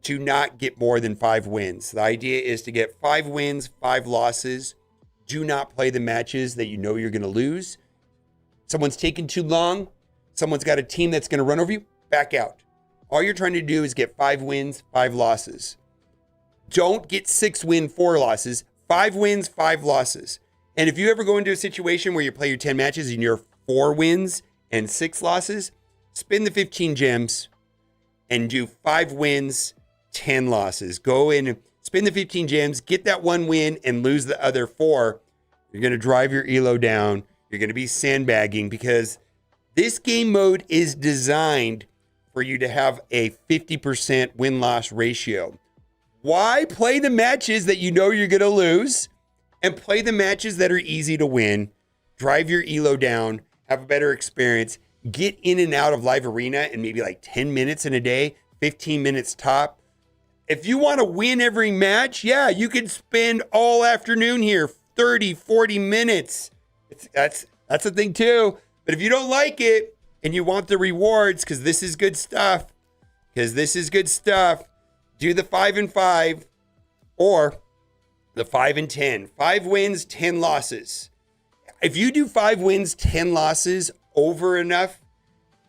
to not get more than 5 wins. The idea is to get 5 wins, 5 losses. Do not play the matches that you know you're going to lose. Someone's taking too long. Someone's got a team that's going to run over you. Back out. All you're trying to do is get 5 wins, 5 losses. Don't get 6 wins, 4 losses. 5 wins, 5 losses. And if you ever go into a situation where you play your 10 matches and you're 4 wins and 6 losses, spend the 15 gems and do 5 wins, 10 losses. Go in and spend the 15 gems, get that 1 win and lose the other 4. You're going to drive your elo down. You're going to be sandbagging because this game mode is designed for you to have a 50% win-loss ratio. Why play the matches that you know you're going to lose and play the matches that are easy to win, drive your elo down, have a better experience, get in and out of Live Arena in maybe like 10 minutes in a day, 15 minutes top. If you want to win every match, yeah, you can spend all afternoon here, 30, 40 minutes. That's a thing too. But if you don't like it and you want the rewards, because this is good stuff, do the 5 and 5 or the 5 and 10. 5 wins, 10 losses. If you do 5 wins, 10 losses over enough,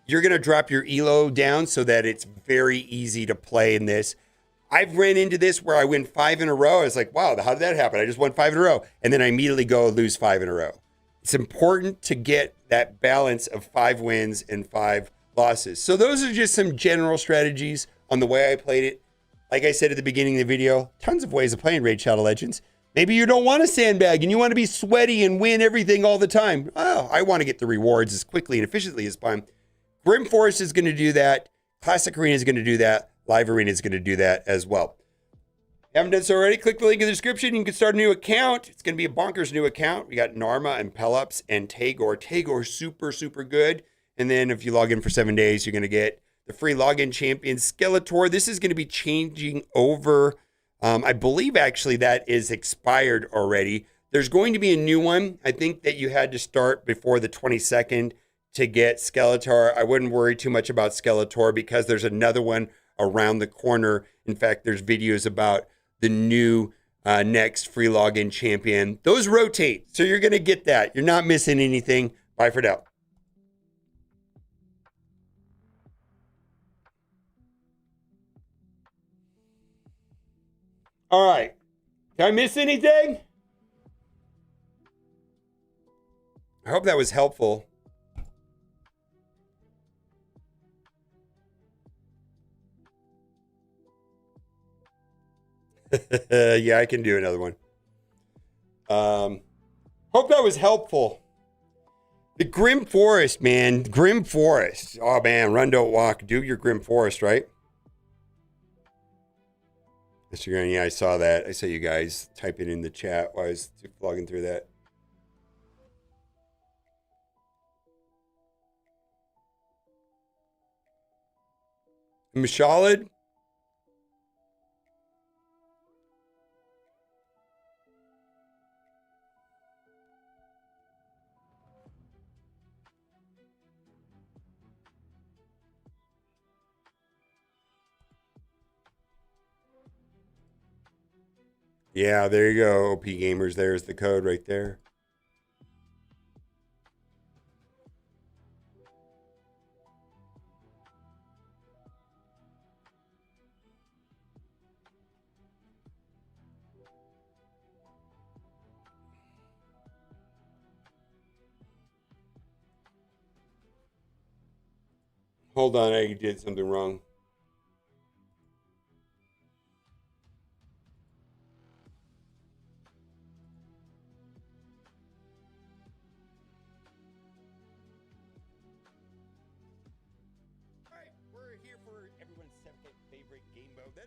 you're going to drop your elo down so that it's very easy to play in this. I've ran into this where I win 5 in a row. I was like, wow, how did that happen? I just won 5 in a row. And then I immediately go lose 5 in a row. It's important to get that balance of 5 wins and 5 losses. So those are just some general strategies on the way I played it. Like I said at the beginning of the video, tons of ways of playing Raid Shadow Legends. Maybe you don't want to sandbag and you want to be sweaty and win everything all the time. Oh, I want to get the rewards as quickly and efficiently as possible. Grim Forest is going to do that. Classic Arena is going to do that. Live Arena is going to do that as well. If you haven't done so already, click the link in the description. You can start a new account. It's going to be a bonkers new account. We got Narma and Pelops and Tagor. Tagor, super good. And then if you log in for 7 days, you're going to get the free login champion Skeletor. This is going to be changing over. I believe actually that is expired already. There's going to be a new one. I think that you had to start before the 22nd to get Skeletor. I wouldn't worry too much about Skeletor because there's another one around the corner. In fact, there's videos about the new next free login champion. Those rotate, so you're going to get that. You're not missing anything. Bye for now. All right. Did I miss anything? I hope that was helpful. Yeah, I can do another one. Hope that was helpful. The Grim Forest, man. Grim Forest. Oh, man. Run, don't walk. Do your Grim Forest, right? Instagram, yeah, I saw that. I saw you guys type it in the chat while I was vlogging through that. Mashalid? Yeah, there you go, OP Gamers. There's the code right there. Hold on, I did something wrong. Alright, we're here for everyone's second favorite game mode then.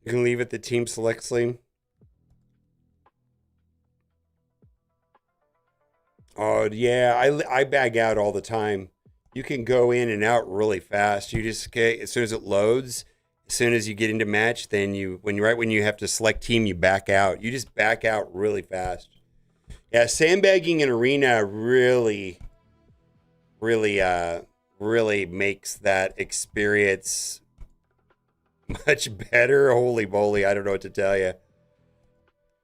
You can leave it the team select screen. Oh, yeah, I bag out all the time. You can go in and out really fast. You just get, as soon as it loads, as soon as you get into match, then when you have to select team, you back out. You just back out really fast. Yeah, sandbagging in arena really makes that experience much better. Holy moly, I don't know what to tell you.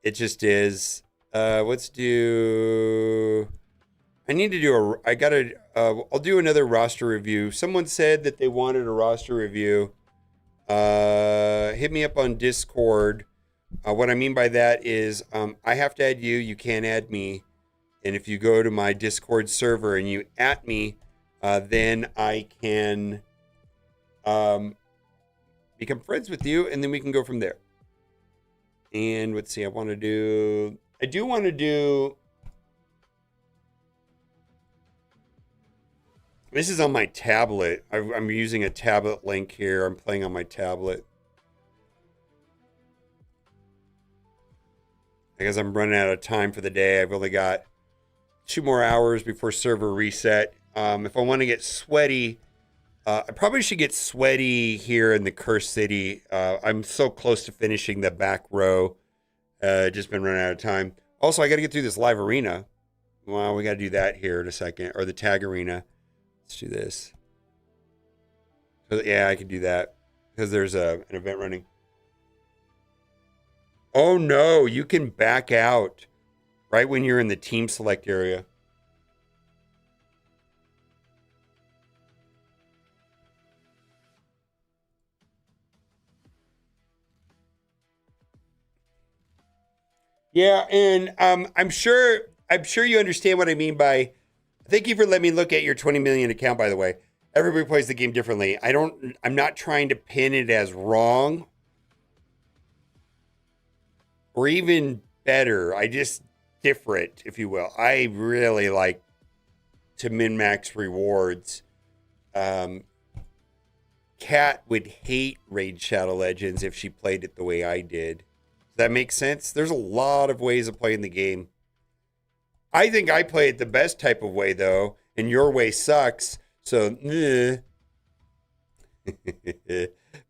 It just is. Let's do... I need to do I'll do another roster review. Someone said that they wanted a roster review. Hit me up on Discord. What I mean by that is I have to add you. You can't add me. And if you go to my Discord server and you at me, then I can become friends with you, and then we can go from there. And let's see, I do want to do, this is on my tablet. I'm using a tablet link here. I'm playing on my tablet. Because I'm running out of time for the day. I've only got 2 more hours before server reset. If I want to get sweaty, I probably should get sweaty here in the Cursed City. I'm so close to finishing the back row. Just been running out of time. Also, I got to get through this live arena. Well, we got to do that here in a second. Or the tag arena. Let's do this. So, yeah, I can do that. Because there's an event running. Oh, no. You can back out right when you're in the team select area. Yeah, and I'm sure you understand what I mean by. Thank you for letting me look at your 20 million account. By the way, everybody plays the game differently. I'm not trying to pin it as wrong or even better. I just different, if you will. I really like to min max rewards. Kat would hate Raid Shadow Legends if she played it the way I did. Does that make sense? There's a lot of ways of playing the game. I think I play it the best type of way, though, and your way sucks. So,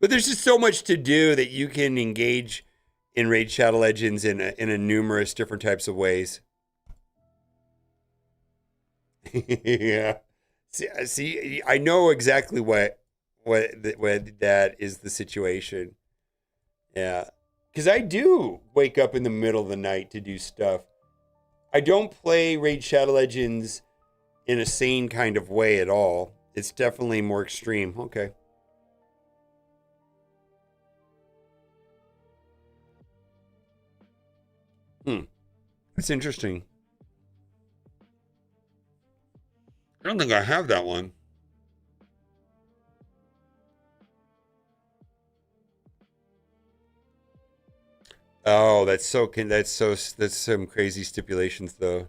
but there's just so much to do that you can engage in Raid Shadow Legends in a numerous different types of ways. Yeah. See, I know exactly what that is the situation. Yeah. Because I do wake up in the middle of the night to do stuff. I don't play Raid Shadow Legends in a sane kind of way at all. It's definitely more extreme. Okay. That's interesting. I don't think I have that one. Oh, that's some crazy stipulations though.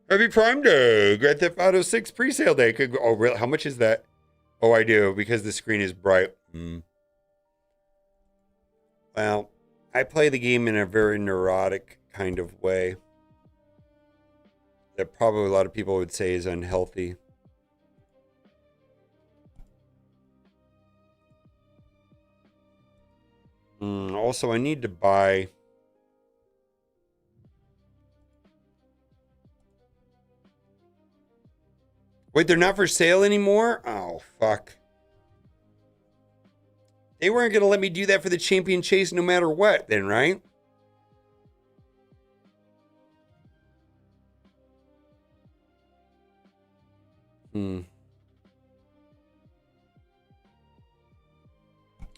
Happy Prime Day, Grand Theft Auto 6 pre-sale day. Oh, really? How much is that? Oh, I do because the screen is bright. Well, I play the game in a very neurotic kind of way that probably a lot of people would say is unhealthy. Also, I need to buy. Wait, they're not for sale anymore? Oh, fuck. They weren't going to let me do that for the champion chase no matter what, then, right?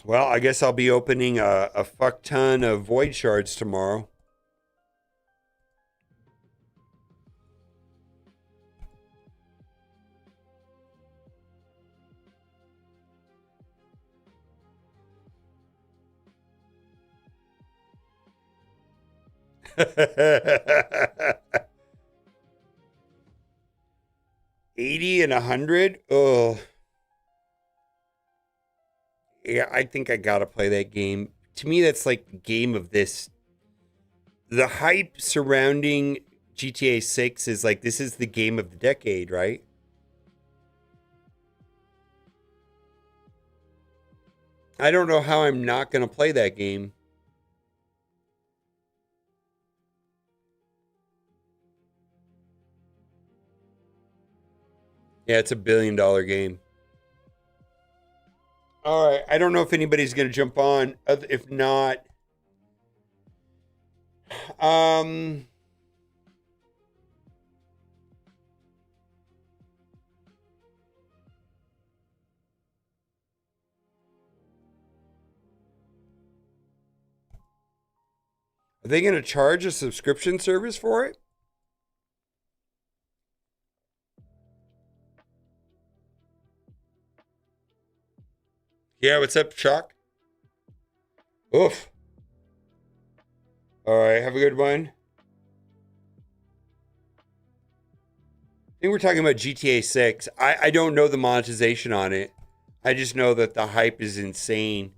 Well, I guess I'll be opening a fuck ton of void shards tomorrow. $80 and $100? Oh. Yeah, I think I gotta play that game. To me, that's like the game of this. The hype surrounding GTA 6 is like, this is the game of the decade, right? I don't know how I'm not gonna play that game. Yeah, it's $1 billion game. All right, I don't know if anybody's gonna jump on. If not, are they gonna charge a subscription service for it? Yeah, what's up, Chuck? Oof. All right, have a good one. I think we're talking about GTA 6. I don't know the monetization on it. I just know that the hype is insane.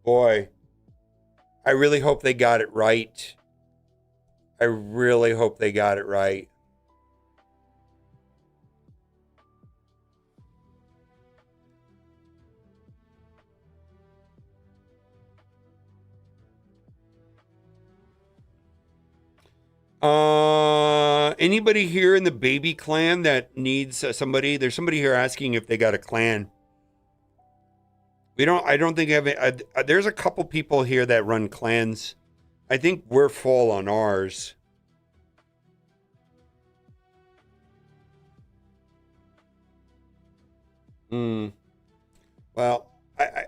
Boy, I really hope they got it right. I really hope they got it right. Anybody here in the baby clan that needs somebody? There's somebody here asking if they got a clan. I don't think I have it. There's a couple people here that run clans. I think we're full on ours. Well,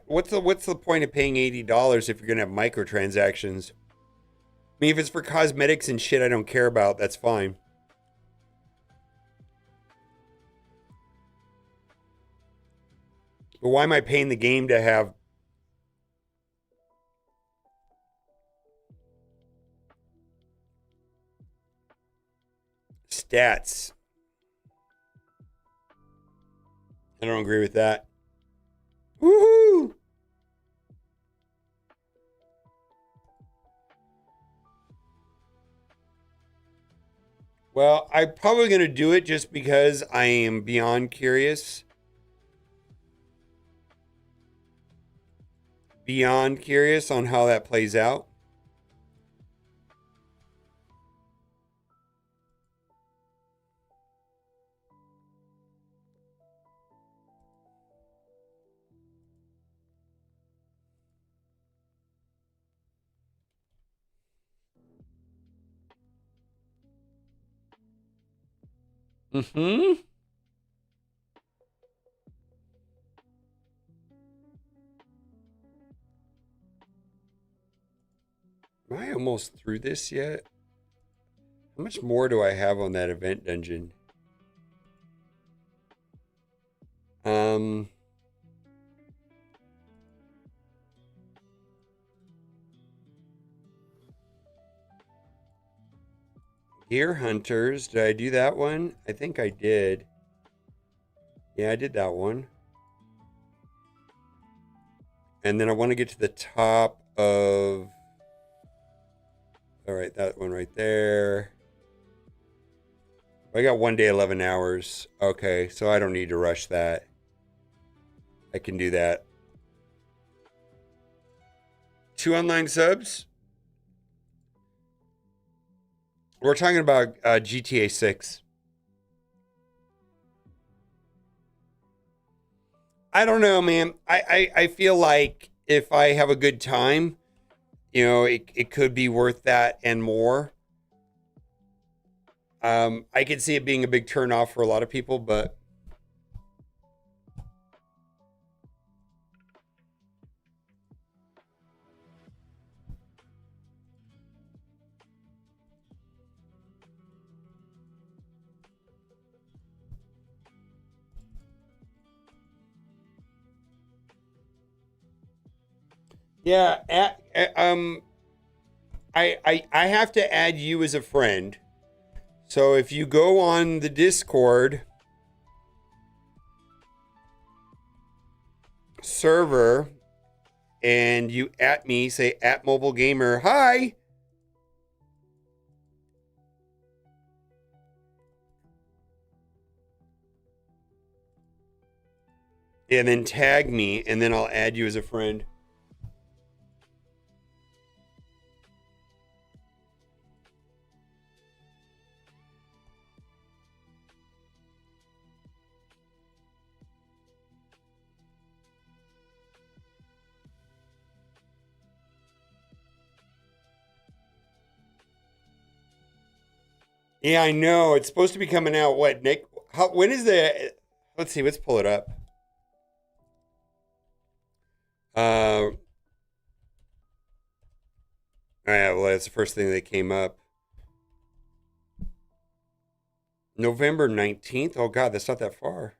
what's the point of paying $80 if you're gonna have microtransactions? I mean, if it's for cosmetics and shit I don't care about, that's fine. But why am I paying the game to have stats? I don't agree with that. Woohoo! Well, I'm probably going to do it just because I am beyond curious. Beyond curious on how that plays out. Am I almost through this yet? How much more do I have on that event dungeon? Gear Hunters. Did I do that one? I think I did. Yeah, I did that one. And then I want to get to the top of... All right, that one right there. I got 1 day, 11 hours. Okay, so I don't need to rush that. I can do that. 2 online subs? We're talking about GTA 6. I don't know, man. I feel like if I have a good time, you know, it could be worth that and more. I could see it being a big turnoff for a lot of people, but yeah, I have to add you as a friend. So if you go on the Discord server and you at me, say at mobile gamer, hi. And then tag me, and then I'll add you as a friend. Yeah, I know. It's supposed to be coming out, what, Nick? When is the... Let's see, let's pull it up. Yeah, well, that's the first thing that came up. November 19th? Oh, God, that's not that far.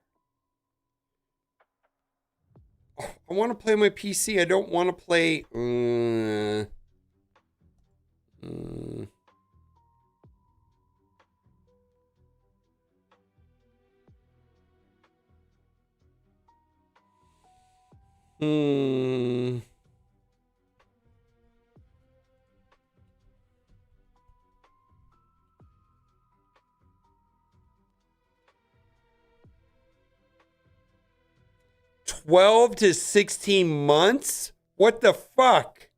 Oh, I want to play on my PC. I don't want to play... $12 to 16 months? What the fuck?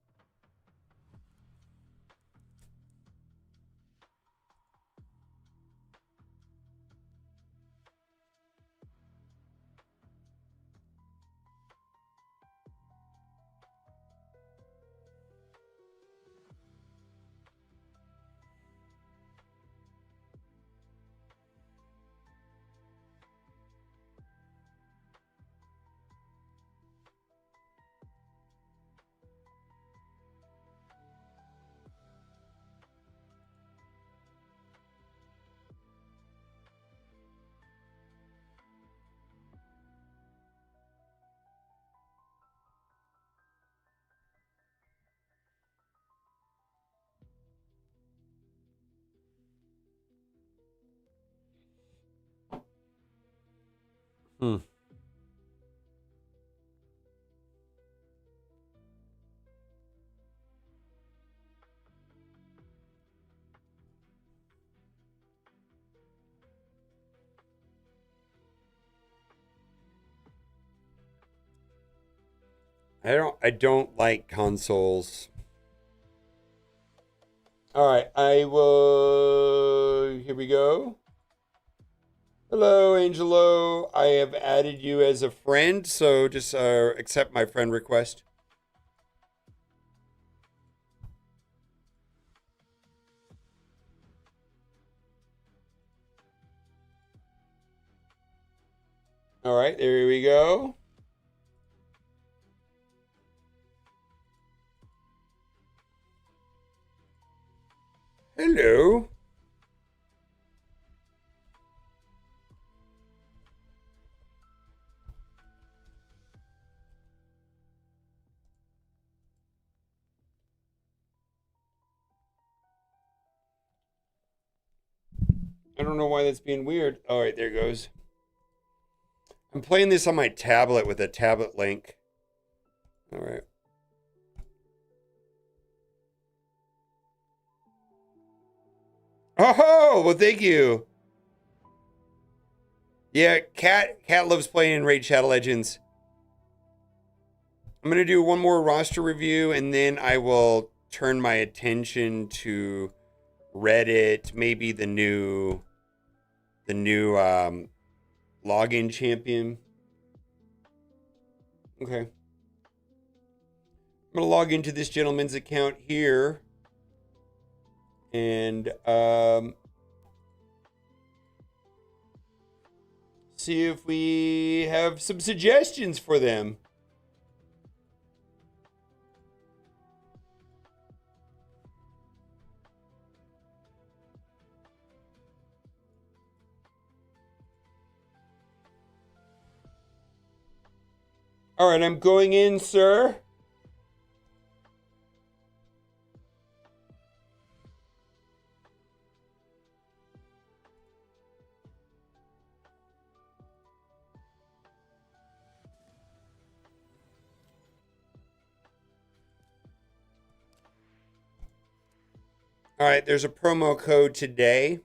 I don't like consoles. All right, I will. Here we go. Hello, Angelo. I have added you as a friend, so just accept my friend request. All right, there we go. Hello. I don't know why that's being weird. All right, there it goes. I'm playing this on my tablet with a tablet link. All right. Oh, well, thank you. Yeah, Cat loves playing in Raid Shadow Legends. I'm gonna do one more roster review, and then I will turn my attention to Reddit, maybe the new login champion. Okay. I'm gonna log into this gentleman's account here. And see if we have some suggestions for them. All right, I'm going in, sir. All right, there's a promo code today.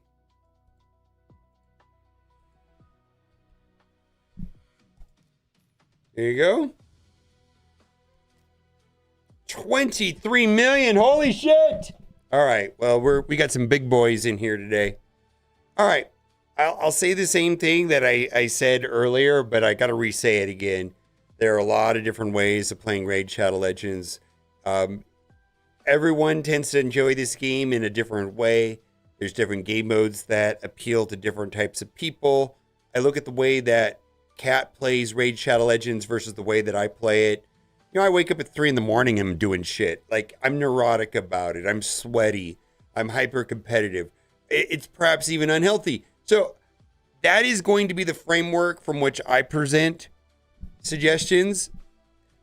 There you go. 23 million. Holy shit. All right. Well, we got some big boys in here today. All right. I'll say the same thing that I said earlier, but I got to re-say it again. There are a lot of different ways of playing Raid Shadow Legends. Everyone tends to enjoy this game in a different way. There's different game modes that appeal to different types of people. I look at the way that Cat plays Raid Shadow Legends versus the way that I play it. You know, I wake up at 3 in the morning and I'm doing shit. Like, I'm neurotic about it. I'm sweaty. I'm hyper competitive. It's perhaps even unhealthy. So that is going to be the framework from which I present suggestions.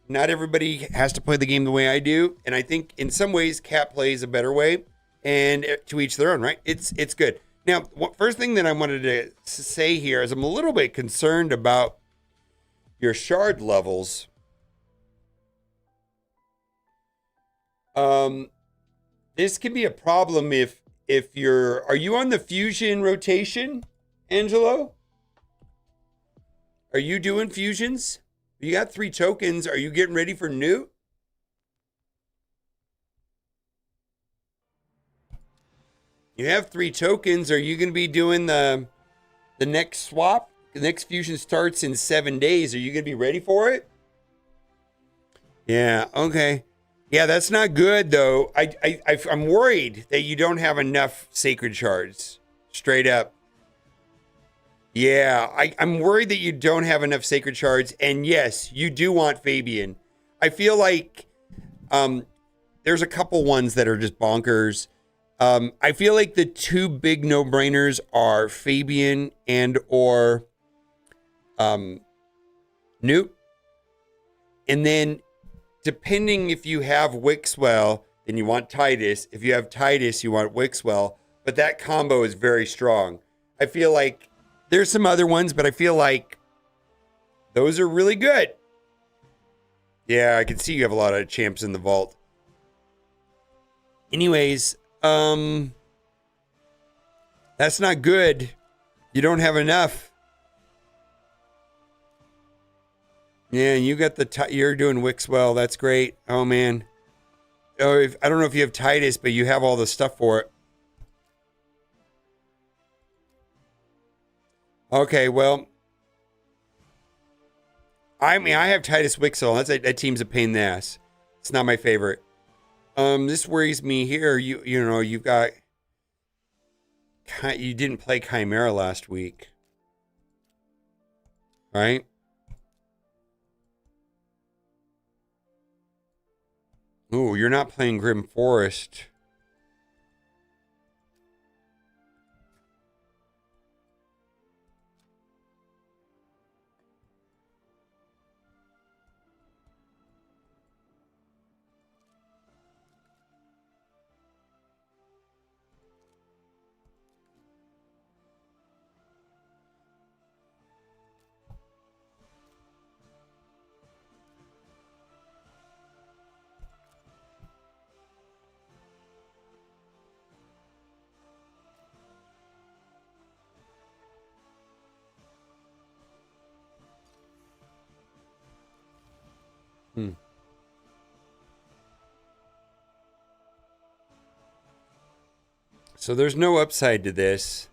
Not everybody has to play the game the way I do. And I think in some ways, Cat plays a better way. And to each their own, right? It's good. Now, first thing that I wanted to say here is I'm a little bit concerned about your shard levels. This can be a problem if are you on the fusion rotation, Angelo? Are you doing fusions? You got 3 tokens. Are you getting ready for new? You have 3 tokens. Are you going to be doing the next swap? The next fusion starts in 7 days. Are you going to be ready for it? Yeah, okay. Yeah, that's not good, though. I'm worried that you don't have enough sacred shards. Straight up. Yeah, I'm worried that you don't have enough sacred shards. And yes, you do want Fabian. I feel like there's a couple ones that are just bonkers. I feel like the 2 big no-brainers are Fabian and or Newt. And then depending if you have Wixwell, then you want Titus. If you have Titus, you want Wixwell. But that combo is very strong. I feel like there's some other ones, but I feel like Those are really good. Yeah, I can see you have a lot of champs in the vault. Anyways, that's not good. You don't have enough. Yeah, you got the you're doing Wix well. That's great. Oh man. Oh, I don't know if you have Titus, but you have all the stuff for it. Okay, well, I mean, I have Titus Wixel. That team's a pain in the ass. It's not my favorite. This worries me here. You know, you didn't play Chimera last week, right? Ooh, you're not playing Grim Forest. So there's no upside to this.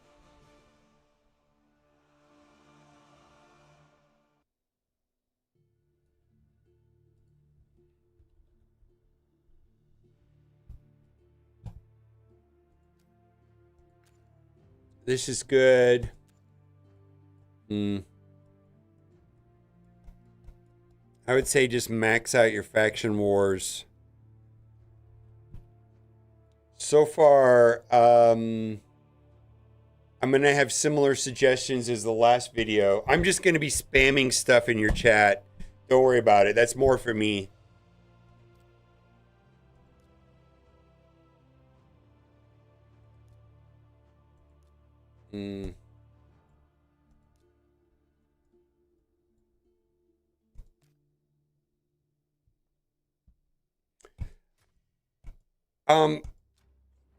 This is good. I would say just max out your faction wars. So far, I'm going to have similar suggestions as the last video. I'm just going to be spamming stuff in your chat. Don't worry about it. That's more for me.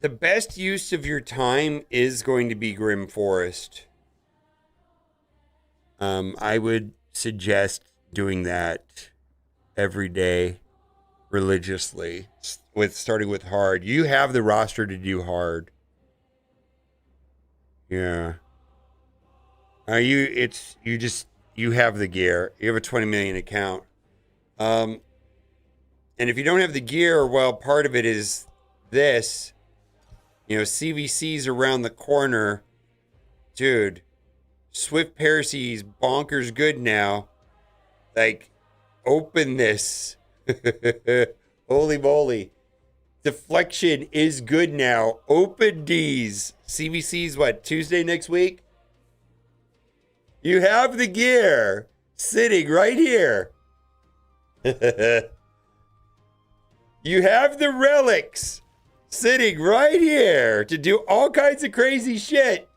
The best use of your time is going to be Grim Forest. I would suggest doing that every day religiously, starting with hard. You have the roster to do hard. Yeah. You have the gear. You have a 20 million account. And if you don't have the gear, well, part of it is this. You know, CVC's around the corner. Dude, Swift Parasy's bonkers good now. Like, open this. Holy moly. Deflection is good now. Open D's. CVC's what, Tuesday next week? You have the gear sitting right here. You have the relics sitting right here to do all kinds of crazy shit.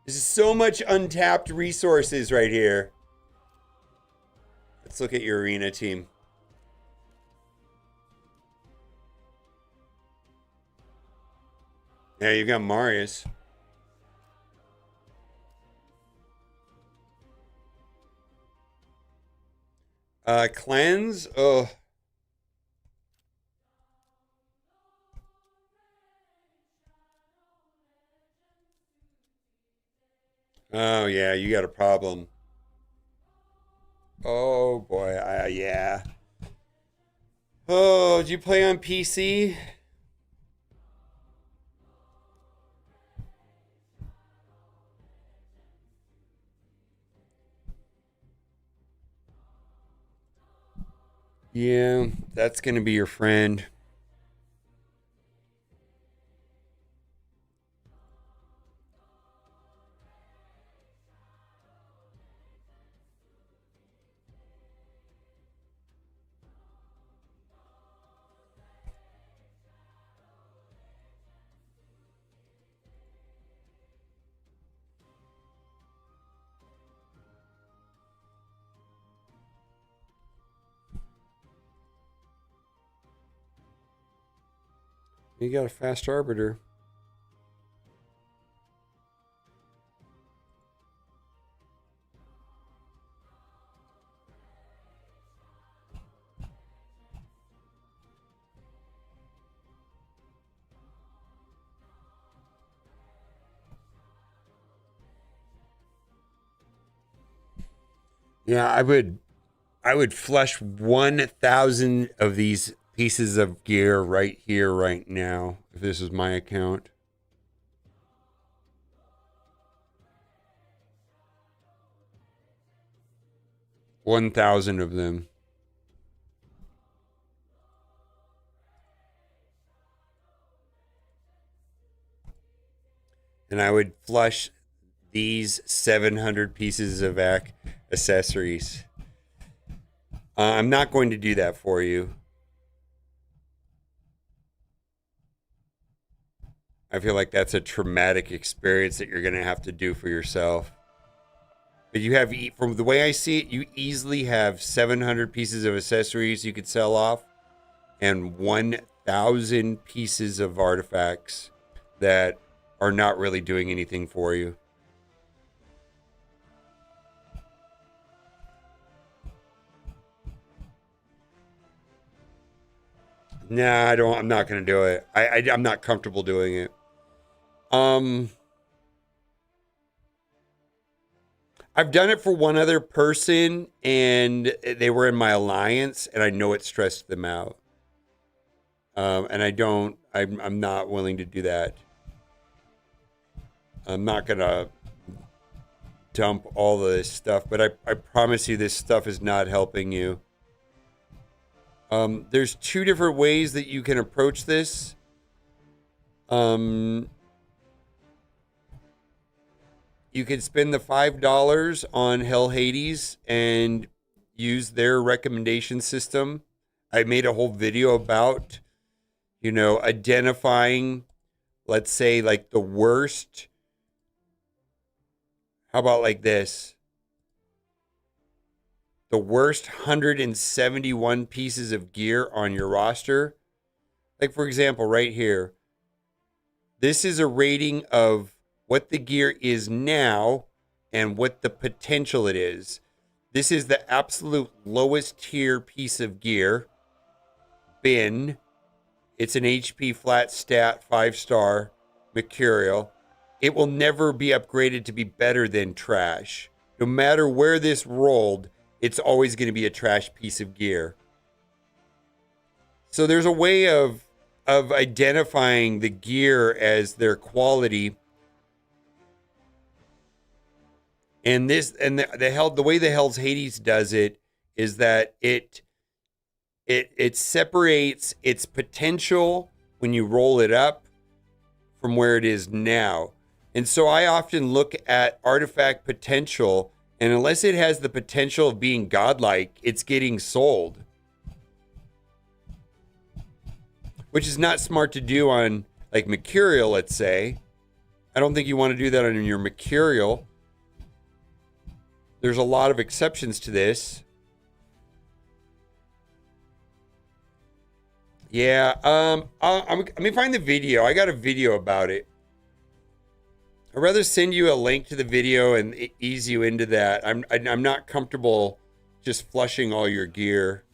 There's so much untapped resources right here. Let's look at your arena team. Yeah, you got Marius. Cleanse? Oh. Oh, yeah, you got a problem. Oh, boy. Yeah. Oh, did you play on PC? Yeah, that's going to be your friend. You got a fast arbiter. Yeah, I would flush 1,000 of these pieces of gear right here, right now, if this is my account. $1,000 of them. And I would flush these 700 pieces of accessories. I'm not going to do that for you. I feel like that's a traumatic experience that you're going to have to do for yourself. But you have, from the way I see it, you easily have 700 pieces of accessories you could sell off and 1,000 pieces of artifacts that are not really doing anything for you. Nah, I'm not going to do it. I'm not comfortable doing it. I've done it for one other person and they were in my alliance and I know it stressed them out. And I'm not willing to do that. I'm not going to dump all of this stuff, but I promise you this stuff is not helping you. There's two different ways that you can approach this. You could spend the $5 on Hell Hades and use their recommendation system. I made a whole video about, identifying, let's say, like the worst. How about like this? The worst 171 pieces of gear on your roster. Like, for example, right here. This is a rating of what the gear is now and what the potential it is. This is the absolute lowest tier piece of gear. Bin. It's an HP flat stat 5-star Mercurial. It will never be upgraded to be better than trash. No matter where this rolled, it's always going to be a trash piece of gear. So there's a way of identifying the gear as their quality. And the way the Hell's Hades does it is that it separates its potential when you roll it up from where it is now. And so I often look at artifact potential, and unless it has the potential of being godlike, it's getting sold. Which is not smart to do on, like, Mercurial, let's say. I don't think you want to do that on your Mercurial. There's a lot of exceptions to this. Yeah, let me find the video. I got a video about it. I'd rather send you a link to the video and ease you into that. I'm not comfortable just flushing all your gear.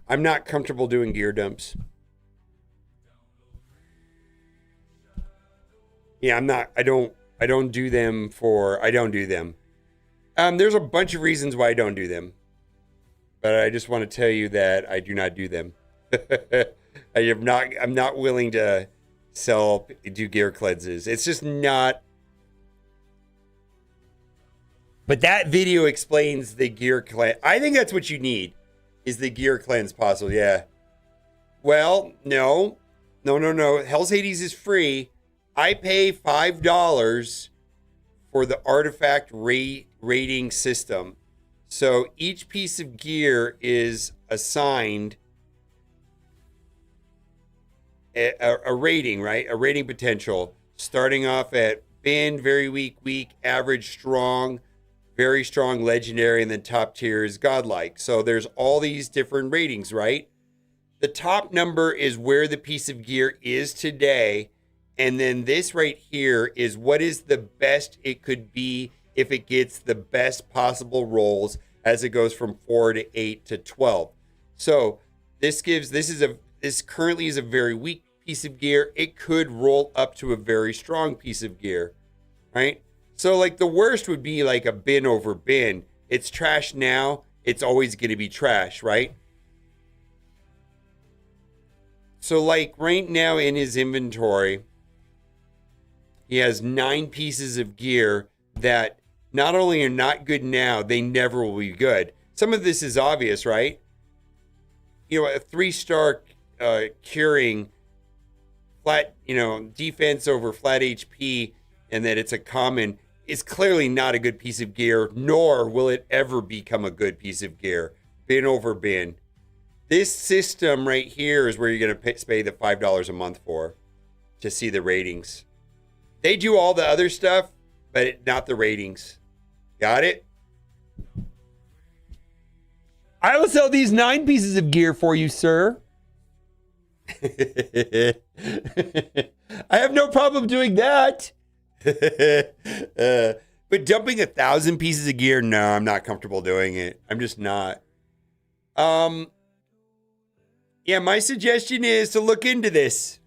I'm not comfortable doing gear dumps. Yeah, I don't do them. There's a bunch of reasons why I don't do them. But I just want to tell you that I do not do them. I'm not willing to do gear cleanses. It's just not. But that video explains the gear cleanse. I think that's what you need, is the gear cleanse puzzle. Yeah. Well, no. Hell's Hades is free. I pay $5 for the artifact rating system. So each piece of gear is assigned a rating, right? A rating potential, starting off at bin, very weak, average, strong, very strong, legendary, and then top tier is godlike. So there's all these different ratings, right? The top number is where the piece of gear is today. And then this right here is what is the best it could be if it gets the best possible rolls as it goes from 4 to 8 to 12. So this currently is a very weak piece of gear. It could roll up to a very strong piece of gear, right? So like the worst would be like a bin over bin. It's trash now. It's always going to be trash, right? So like right now in his inventory, he has 9 pieces of gear that not only are not good now, they never will be good. Some of this is obvious, right? You know, a 3-star curing flat, defense over flat HP, and that it's a common is clearly not a good piece of gear, nor will it ever become a good piece of gear. Bin over bin. This system right here is where you're going to pay the $5 a month for to see the ratings. They do all the other stuff, but not the ratings. Got it? I will sell these 9 pieces of gear for you, sir. I have no problem doing that. But dumping 1,000 pieces of gear, no, I'm not comfortable doing it. I'm just not. Yeah, my suggestion is to look into this.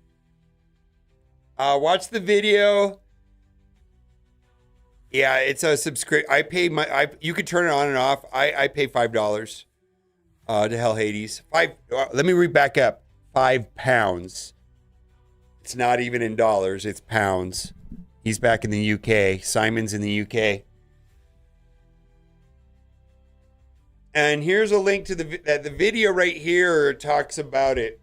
Watch the video. Yeah, it's a subscription. You could turn it on and off. I pay $5 to Hell Hades. Let me read back up. £5. It's not even in dollars. It's pounds. He's back in the UK. Simon's in the UK. And here's a link to the video right here talks about it.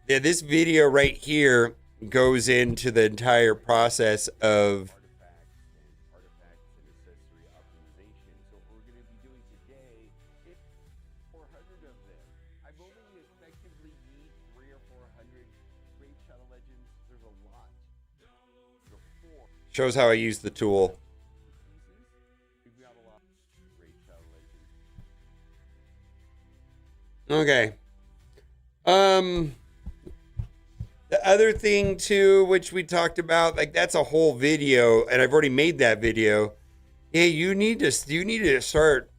Yeah, this video right here goes into the entire process of shows how I use the tool. Okay. The other thing too, which we talked about, like that's a whole video, and I've already made that video. Yeah, you need to start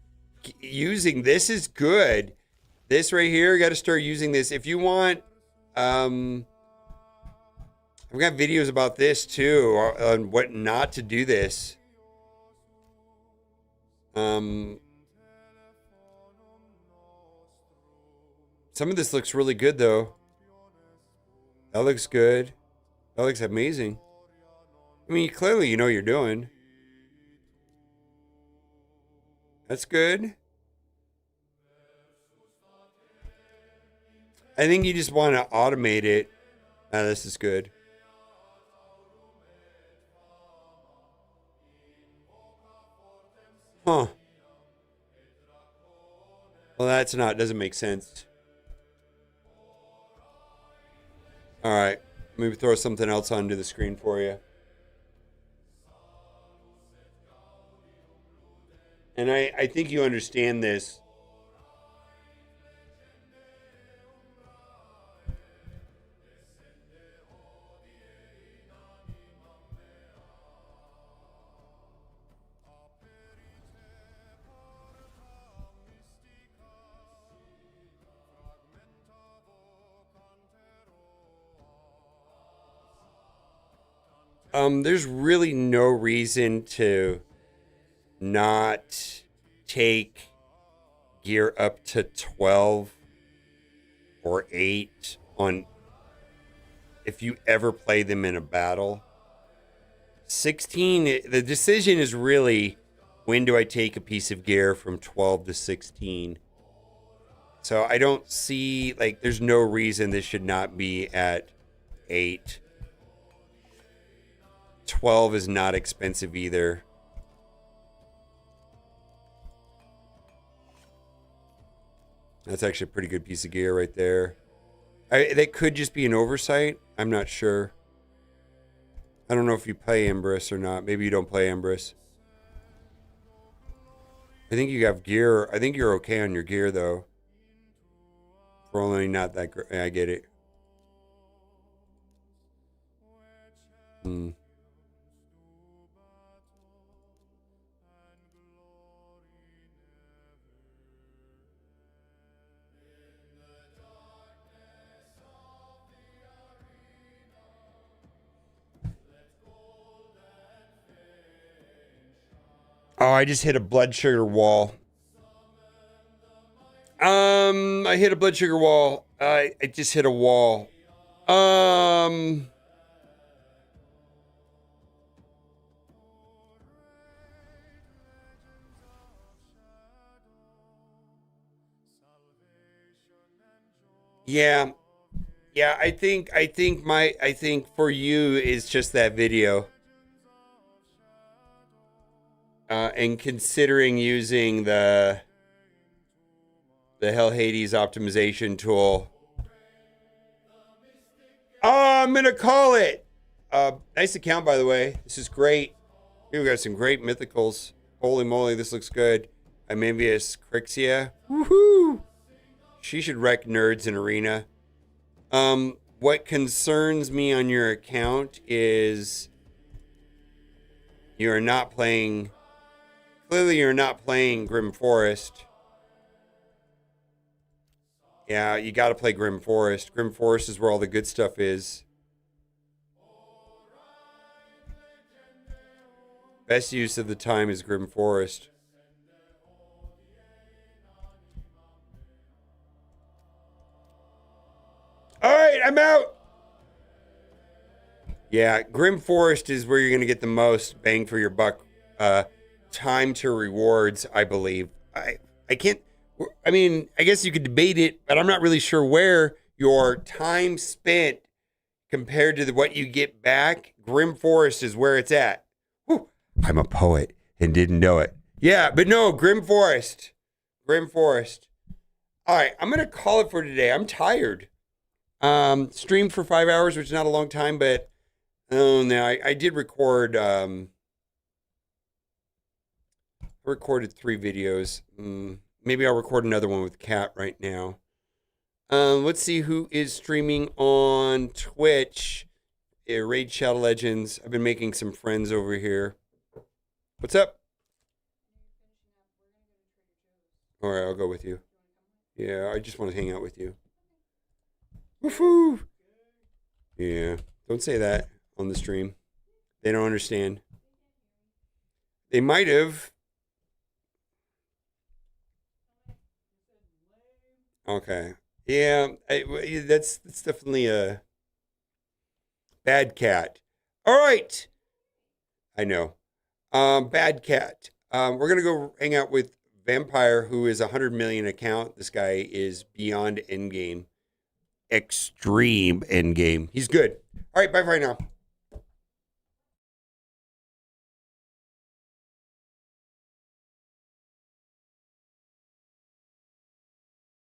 using this. Is good. This right here, you got to start using this if you want. I've got videos about this too on what not to do this. Some of this looks really good though. That looks good. That looks amazing. I mean, clearly you know what you're doing. That's good. I think you just want to automate it. This is good. Huh. Well, doesn't make sense. All right, maybe throw something else onto the screen for you. And I think you understand this. There's really no reason to not take gear up to 12 or 8 on if you ever play them in a battle. 16, the decision is really when do I take a piece of gear from 12 to 16. So I don't see, like, there's no reason this should not be at 8. 12 is not expensive either. That's actually a pretty good piece of gear right there. That could just be an oversight. I'm not sure. I don't know if you play Empress or not. Maybe you don't play Empress. I think you have gear. I think you're okay on your gear, though. For only not that great. I get it. Oh, I just hit a blood sugar wall. I hit a blood sugar wall. I just hit a wall. Yeah. Yeah, I think for you is just that video. And considering using the Hell Hades optimization tool. Oh, I'm gonna call it. Nice account, by the way. This is great. We've got some great mythicals. Holy moly, this looks good. Amembius Crixia. Woohoo! She should wreck nerds in Arena. What concerns me on your account is you're not playing. Clearly, you're not playing Grim Forest. Yeah, you got to play Grim Forest. Grim Forest is where all the good stuff is. Best use of the time is Grim Forest. All right, I'm out. Yeah, Grim Forest is where you're going to get the most bang for your buck. Time to rewards, I believe. I can't. I mean, I guess you could debate it, but I'm not really sure where your time spent compared to what you get back. Grim Forest is where it's at. Whew, I'm a poet and didn't know it. Yeah, but no, Grim Forest. Grim Forest. All right, I'm going to call it for today. I'm tired. Streamed for 5 hours, which is not a long time, but oh no, I did record. I recorded 3 videos. Maybe I'll record another one with Kat right now. Let's see who is streaming on Twitch. Raid Shadow Legends. I've been making some friends over here. What's up? All right, I'll go with you. Yeah, I just want to hang out with you. Woohoo! Yeah, don't say that on the stream. They don't understand. They might have. Okay. Yeah, that's definitely a bad cat. All right. I know. Bad cat. We're going to go hang out with Vampire, who is a 100 million account. This guy is beyond endgame. Extreme endgame. He's good. All right, bye for right now.